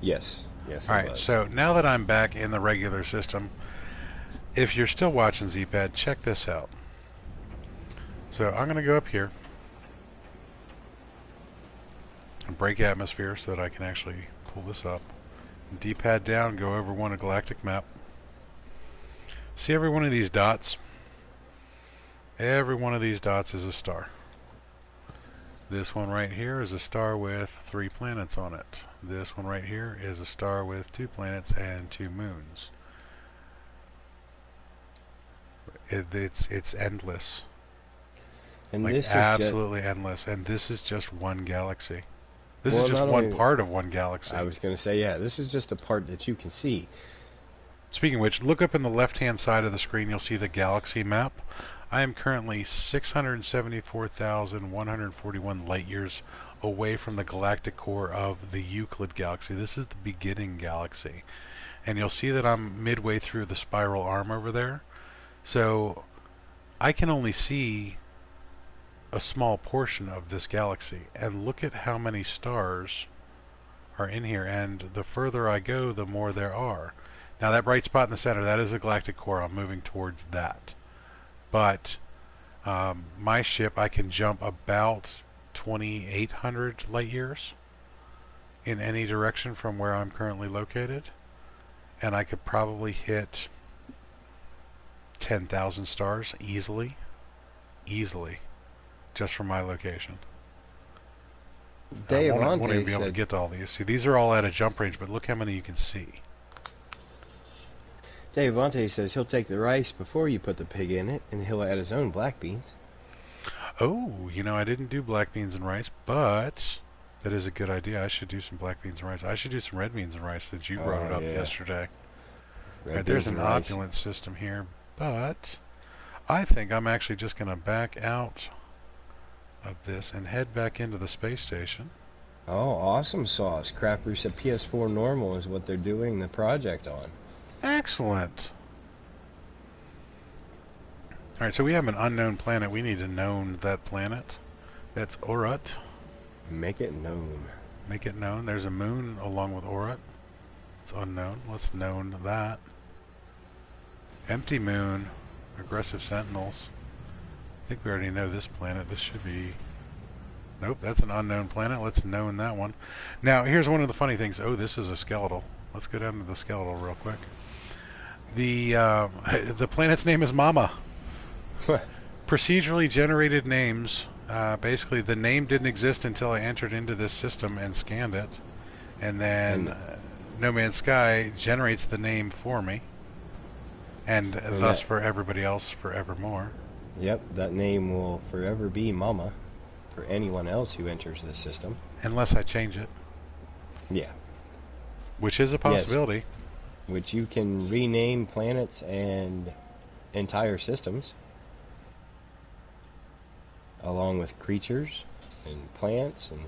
Yes. Alright, so now that I'm back in the regular system, if you're still watching Zpad, check this out. So I'm going to go up here and break atmosphere so that I can actually pull this up. D-pad down, go over one, a galactic map. See every one of these dots? Every one of these dots is a star. This one right here is a star with 3 planets on it. This one right here is a star with 2 planets and 2 moons. It's endless. And like, this is absolutely endless. And this is just one galaxy. This is just one part of one galaxy. I was going to say, yeah, this is just a part that you can see. Speaking of which, look up in the left-hand side of the screen. You'll see the galaxy map. I am currently 674,141 light years away from the galactic core of the Euclid galaxy. This is the beginning galaxy. And you'll see that I'm midway through the spiral arm over there. So I can only see a small portion of this galaxy. And look at how many stars are in here. And the further I go, the more there are. Now that bright spot in the center, that is the galactic core. I'm moving towards that. But my ship, I can jump about 2,800 light years in any direction from where I'm currently located. And I could probably hit 10,000 stars easily, just from my location. Dave I won't even be able to get to all these. See, these are all at a jump range, but look how many you can see. Dave Avante says he'll take the rice before you put the pig in it, and he'll add his own black beans. Oh, you know, I didn't do black beans and rice, but that is a good idea. I should do some black beans and rice. I should do some red beans and rice since you brought it up yesterday. Right, there's an opulent system here, but I think I'm actually just going to back out of this and head back into the space station. Oh, awesome sauce. Crapper said PS4 normal is what they're doing the project on. Excellent. Alright, so we have an unknown planet. We need to known that planet. That's Orat. Make it known. Make it known. There's a moon along with Orat. It's unknown. Let's known that. Empty moon. Aggressive sentinels. I think we already know this planet. This should be... Nope, that's an unknown planet. Let's known that one. Now, here's one of the funny things. Oh, this is a skeletal. Let's go down to the skeletal real quick. The planet's name is Mama. Procedurally generated names. Basically, the name didn't exist until I entered into this system and scanned it. And then No Man's Sky generates the name for me. And thus for everybody else forevermore. Yep, that name will forever be Mama for anyone else who enters this system. Unless I change it. Yeah. Which is a possibility. Yes. Which you can rename planets and entire systems. Along with creatures and plants and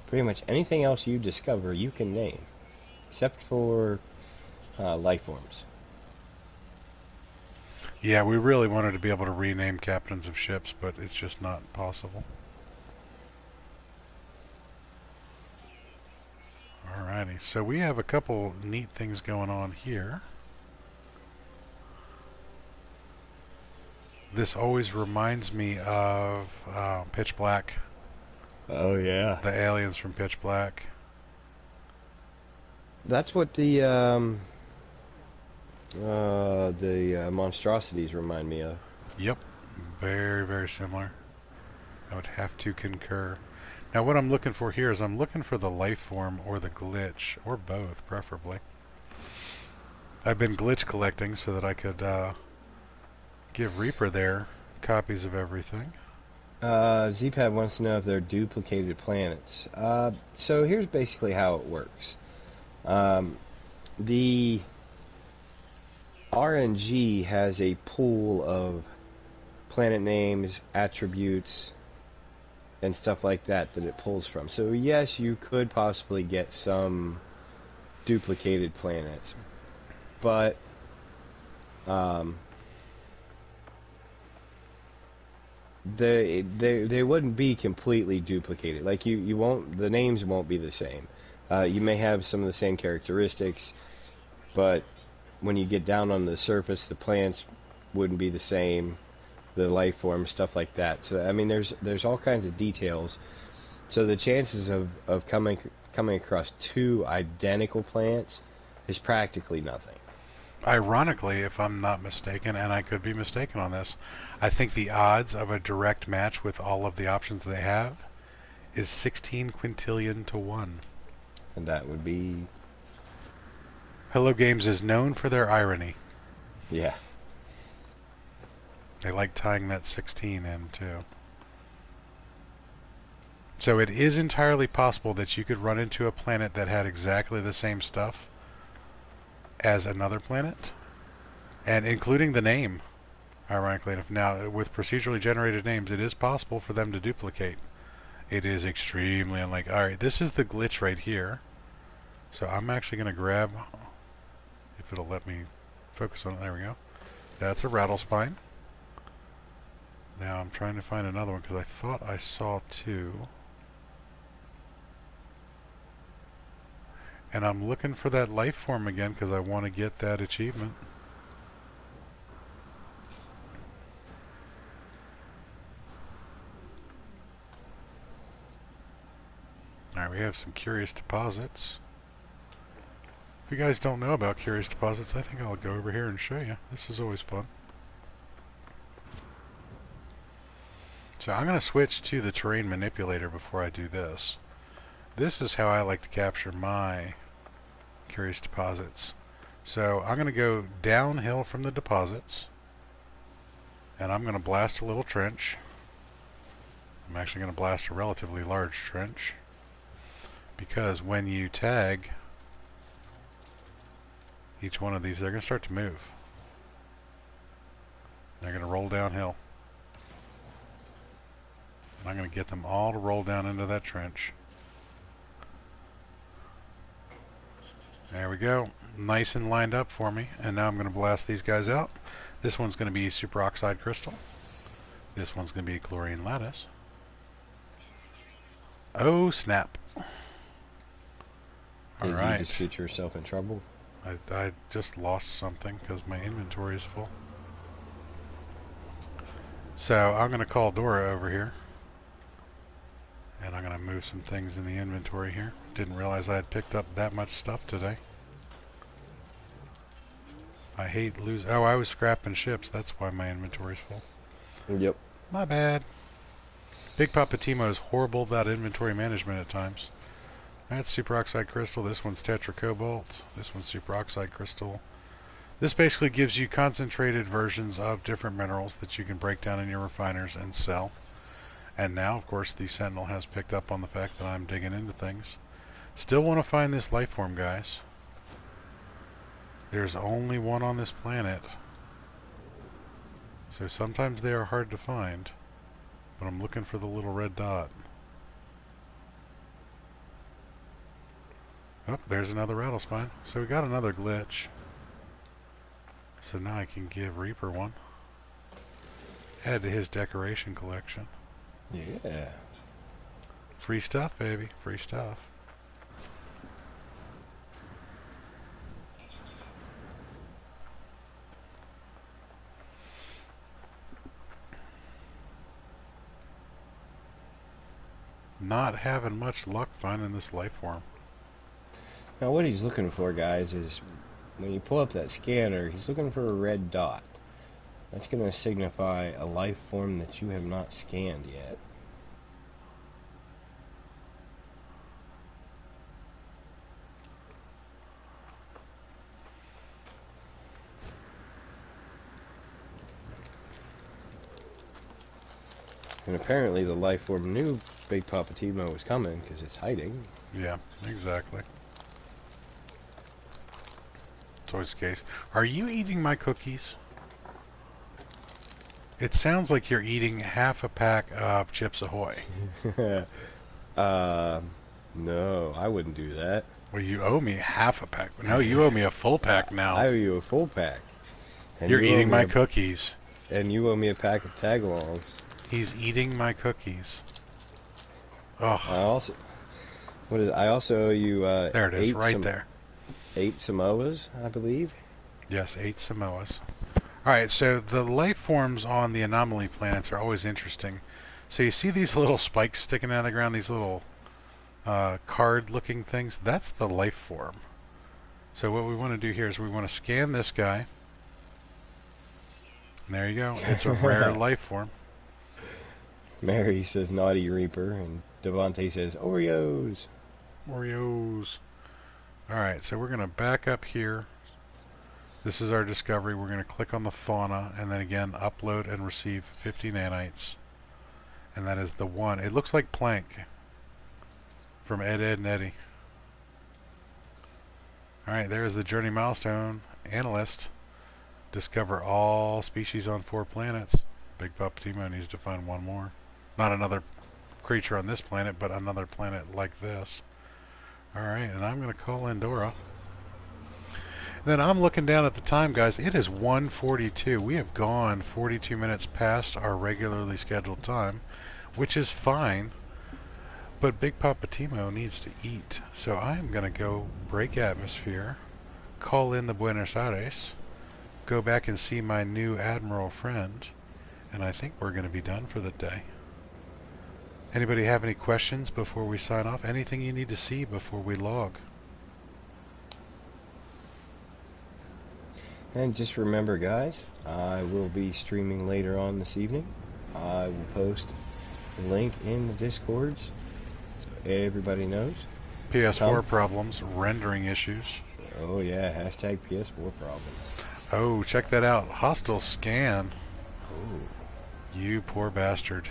pretty much anything else you discover you can name. Except for life forms. Yeah, we really wanted to be able to rename captains of ships, but it's just not possible. Alrighty, so we have a couple neat things going on here. This always reminds me of Pitch Black. Oh yeah. The aliens from Pitch Black. That's what the monstrosities remind me of. Yep, very, very similar. I would have to concur. Now what I'm looking for here is I'm looking for the life form or the glitch, or both, preferably. I've been glitch collecting so that I could give Reaper there copies of everything. Zpad wants to know if they're duplicated planets. So here's basically how it works. The RNG has a pool of planet names, attributes, and stuff like that it pulls from. So yes, you could possibly get some duplicated planets, but they wouldn't be completely duplicated. Like you won't, the names won't be the same. You may have some of the same characteristics, but when you get down on the surface, the plants wouldn't be the same, the life forms, stuff like that. So I mean, there's all kinds of details. So the chances of coming across two identical plants is practically nothing. Ironically, if I'm not mistaken, and I could be mistaken on this, I think the odds of a direct match with all of the options they have is 16 quintillion to 1. And that would be... Hello Games is known for their irony. Yeah. They like tying that 16 in, too. So it is entirely possible that you could run into a planet that had exactly the same stuff as another planet, and including the name. Ironically enough. Now, with procedurally generated names, it is possible for them to duplicate. It is extremely unlikely. Alright, this is the glitch right here. So I'm actually going to grab, if it'll let me focus on it, there we go. That's a rattle spine. Now I'm trying to find another one because I thought I saw two. And I'm looking for that life form again because I want to get that achievement. Alright, we have some curious deposits. If you guys don't know about curious deposits, I think I'll go over here and show you. This is always fun. So I'm going to switch to the terrain manipulator before I do this. This is how I like to capture my curious deposits. So I'm going to go downhill from the deposits, and I'm going to blast a little trench. I'm actually going to blast a relatively large trench, because when you tag each one of these, they're going to start to move. They're going to roll downhill. And I'm going to get them all to roll down into that trench. There we go. Nice and lined up for me. And now I'm going to blast these guys out. This one's going to be superoxide crystal. This one's going to be chlorine lattice. Oh, snap. Did Alright. you just get yourself in trouble? I just lost something because my inventory is full. So I'm going to call Dora over here. And I'm going to move some things in the inventory here. Didn't realize I had picked up that much stuff today. I hate losing. Oh, I was scrapping ships. That's why my inventory's full. Yep. My bad. Big Poppa TMo is horrible about inventory management at times. That's superoxide crystal. This one's tetracobalt. This one's superoxide crystal. This basically gives you concentrated versions of different minerals that you can break down in your refiners and sell. And now, of course, the Sentinel has picked up on the fact that I'm digging into things. Still want to find this life form, guys. There's only one on this planet. So sometimes they are hard to find. But I'm looking for the little red dot. Oh, there's another rattle spine. So we got another glitch. So now I can give Reaper one. Add to his decoration collection. Yeah. Free stuff, baby. Free stuff. Not having much luck finding this life form. Now what he's looking for, guys, is when you pull up that scanner, he's looking for a red dot. That's going to signify a life form that you have not scanned yet. And apparently the life form knew Big Poppa TMo was coming because it's hiding. Yeah, exactly. It's always the case. Are you eating my cookies? It sounds like you're eating half a pack of Chips Ahoy. No, I wouldn't do that. Well, you owe me half a pack. No, you owe me a full pack now. I owe you a full pack. And You're you eating my cookies. And you owe me a pack of tagalongs. He's eating my cookies. Oh. I also owe you there it is, right there. 8 Samoas, I believe. Yes, 8 Samoas. Alright, so the life forms on the anomaly planets are always interesting. So you see these little spikes sticking out of the ground, these little card-looking things? That's the life form. So what we want to do here is we want to scan this guy. And there you go. It's a rare life form. Mary says Naughty Reaper, and Devante says Oreos. Oreos. Alright, so we're going to back up here. This is our discovery. We're going to click on the fauna, and then again, upload and receive 50 nanites. And that is the one. It looks like Plank from Ed, Edd, and Eddy. Alright, there's the journey milestone. Analyst. Discover all species on 4 planets. Big Poppa TMo needs to find one more. Not another creature on this planet, but another planet like this. Alright, and I'm going to call Endora. Then I'm looking down at the time, guys. It is 1:42. We have gone 42 minutes past our regularly scheduled time, which is fine. But Big Poppa TMo needs to eat. So I am going to go break atmosphere, call in the Buenos Aires, go back and see my new Admiral friend, and I think we're going to be done for the day. Anybody have any questions before we sign off? Anything you need to see before we log? And just remember, guys, I will be streaming later on this evening. I will post the link in the Discords so everybody knows. PS4 problems, rendering issues. Oh yeah, hashtag PS4 problems. Oh, check that out. Hostile scan. Oh. You poor bastard.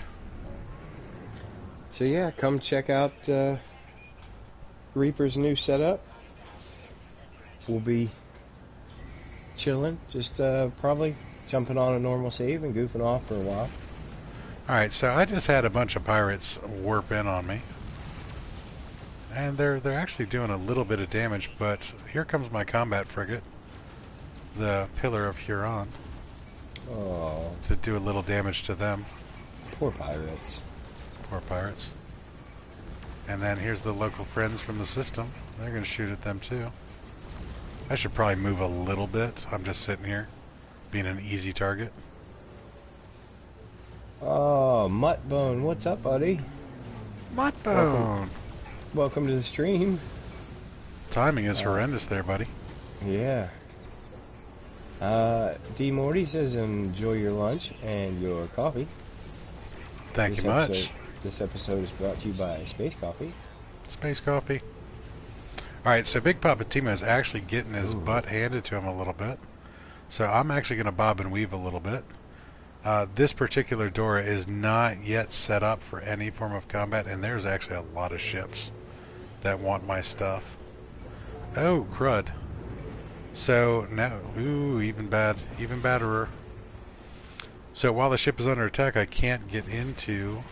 So yeah, come check out Reaper's new setup. We'll be chilling, just probably jumping on a normal save and goofing off for a while. Alright, so I just had a bunch of pirates warp in on me. And they're actually doing a little bit of damage, but here comes my combat frigate, the Pillar of Huron, Oh, to do a little damage to them. poor pirates. Poor pirates. And then here's the local friends from the system. They're going to shoot at them too. I should probably move a little bit. I'm just sitting here, being an easy target. Oh, Muttbone, what's up, buddy? Muttbone! Welcome to the stream. Timing is horrendous there, buddy. Yeah. D. Morty says enjoy your lunch and your coffee. Thank you much. This episode is brought to you by Space Coffee. Space Coffee. Alright, so Big Poppa TMo is actually getting his butt handed to him a little bit. So I'm actually going to bob and weave a little bit. This particular Dora is not yet set up for any form of combat, and there's actually a lot of ships that want my stuff. Oh, crud. So now, ooh, even bad, even badderer. So while the ship is under attack, I can't get into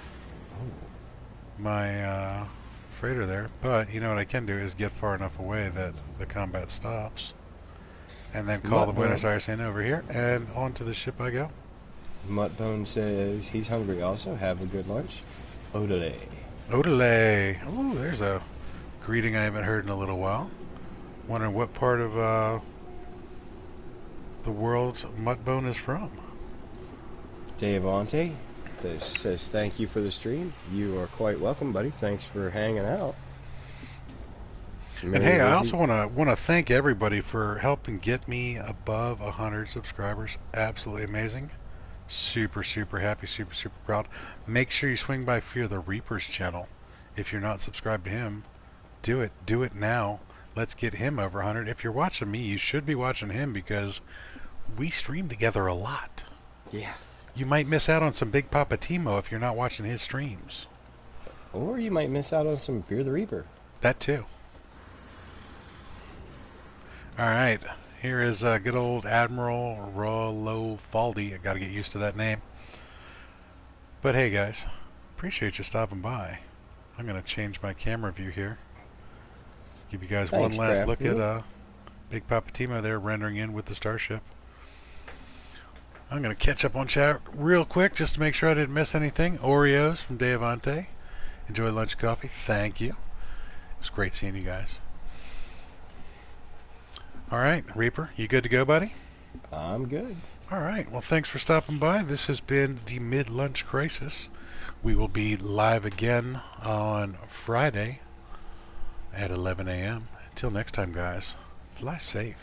my freighter there, but you know what I can do is get far enough away that the combat stops, and then call the Buenos Aires in over here, and onto the ship I go. Muttbone says he's hungry also. Have a good lunch. Odele. Odele. Ooh, there's a greeting I haven't heard in a little while. Wondering what part of the world Muttbone is from. Deavante says thank you for the stream. You are quite welcome, buddy. Thanks for hanging out. And hey, I also want to thank everybody for helping get me above 100 subscribers. Absolutely amazing. Super, super happy, super, super proud. Make sure you swing by Fear the Reaper's channel. If you're not subscribed to him, do it. Do it now. Let's get him over 100. If you're watching me, you should be watching him because we stream together a lot. Yeah. You might miss out on some Big Poppa TMo if you're not watching his streams. Or you might miss out on some Fear the Reaper. That too. Alright, here is good old Admiral Rollo Faldi. I gotta get used to that name. But hey guys, appreciate you stopping by. I'm gonna change my camera view here. Give you guys one last look at Big Poppa TMo there rendering in with the starship. I'm going to catch up on chat real quick just to make sure I didn't miss anything. Oreos from Deavante. Enjoy lunch coffee. Thank you. It was great seeing you guys. Alright, Reaper, you good to go, buddy? I'm good. Alright, well thanks for stopping by. This has been the Mid-Lunch Crisis. We will be live again on Friday at 11 a.m. Until next time, guys, fly safe.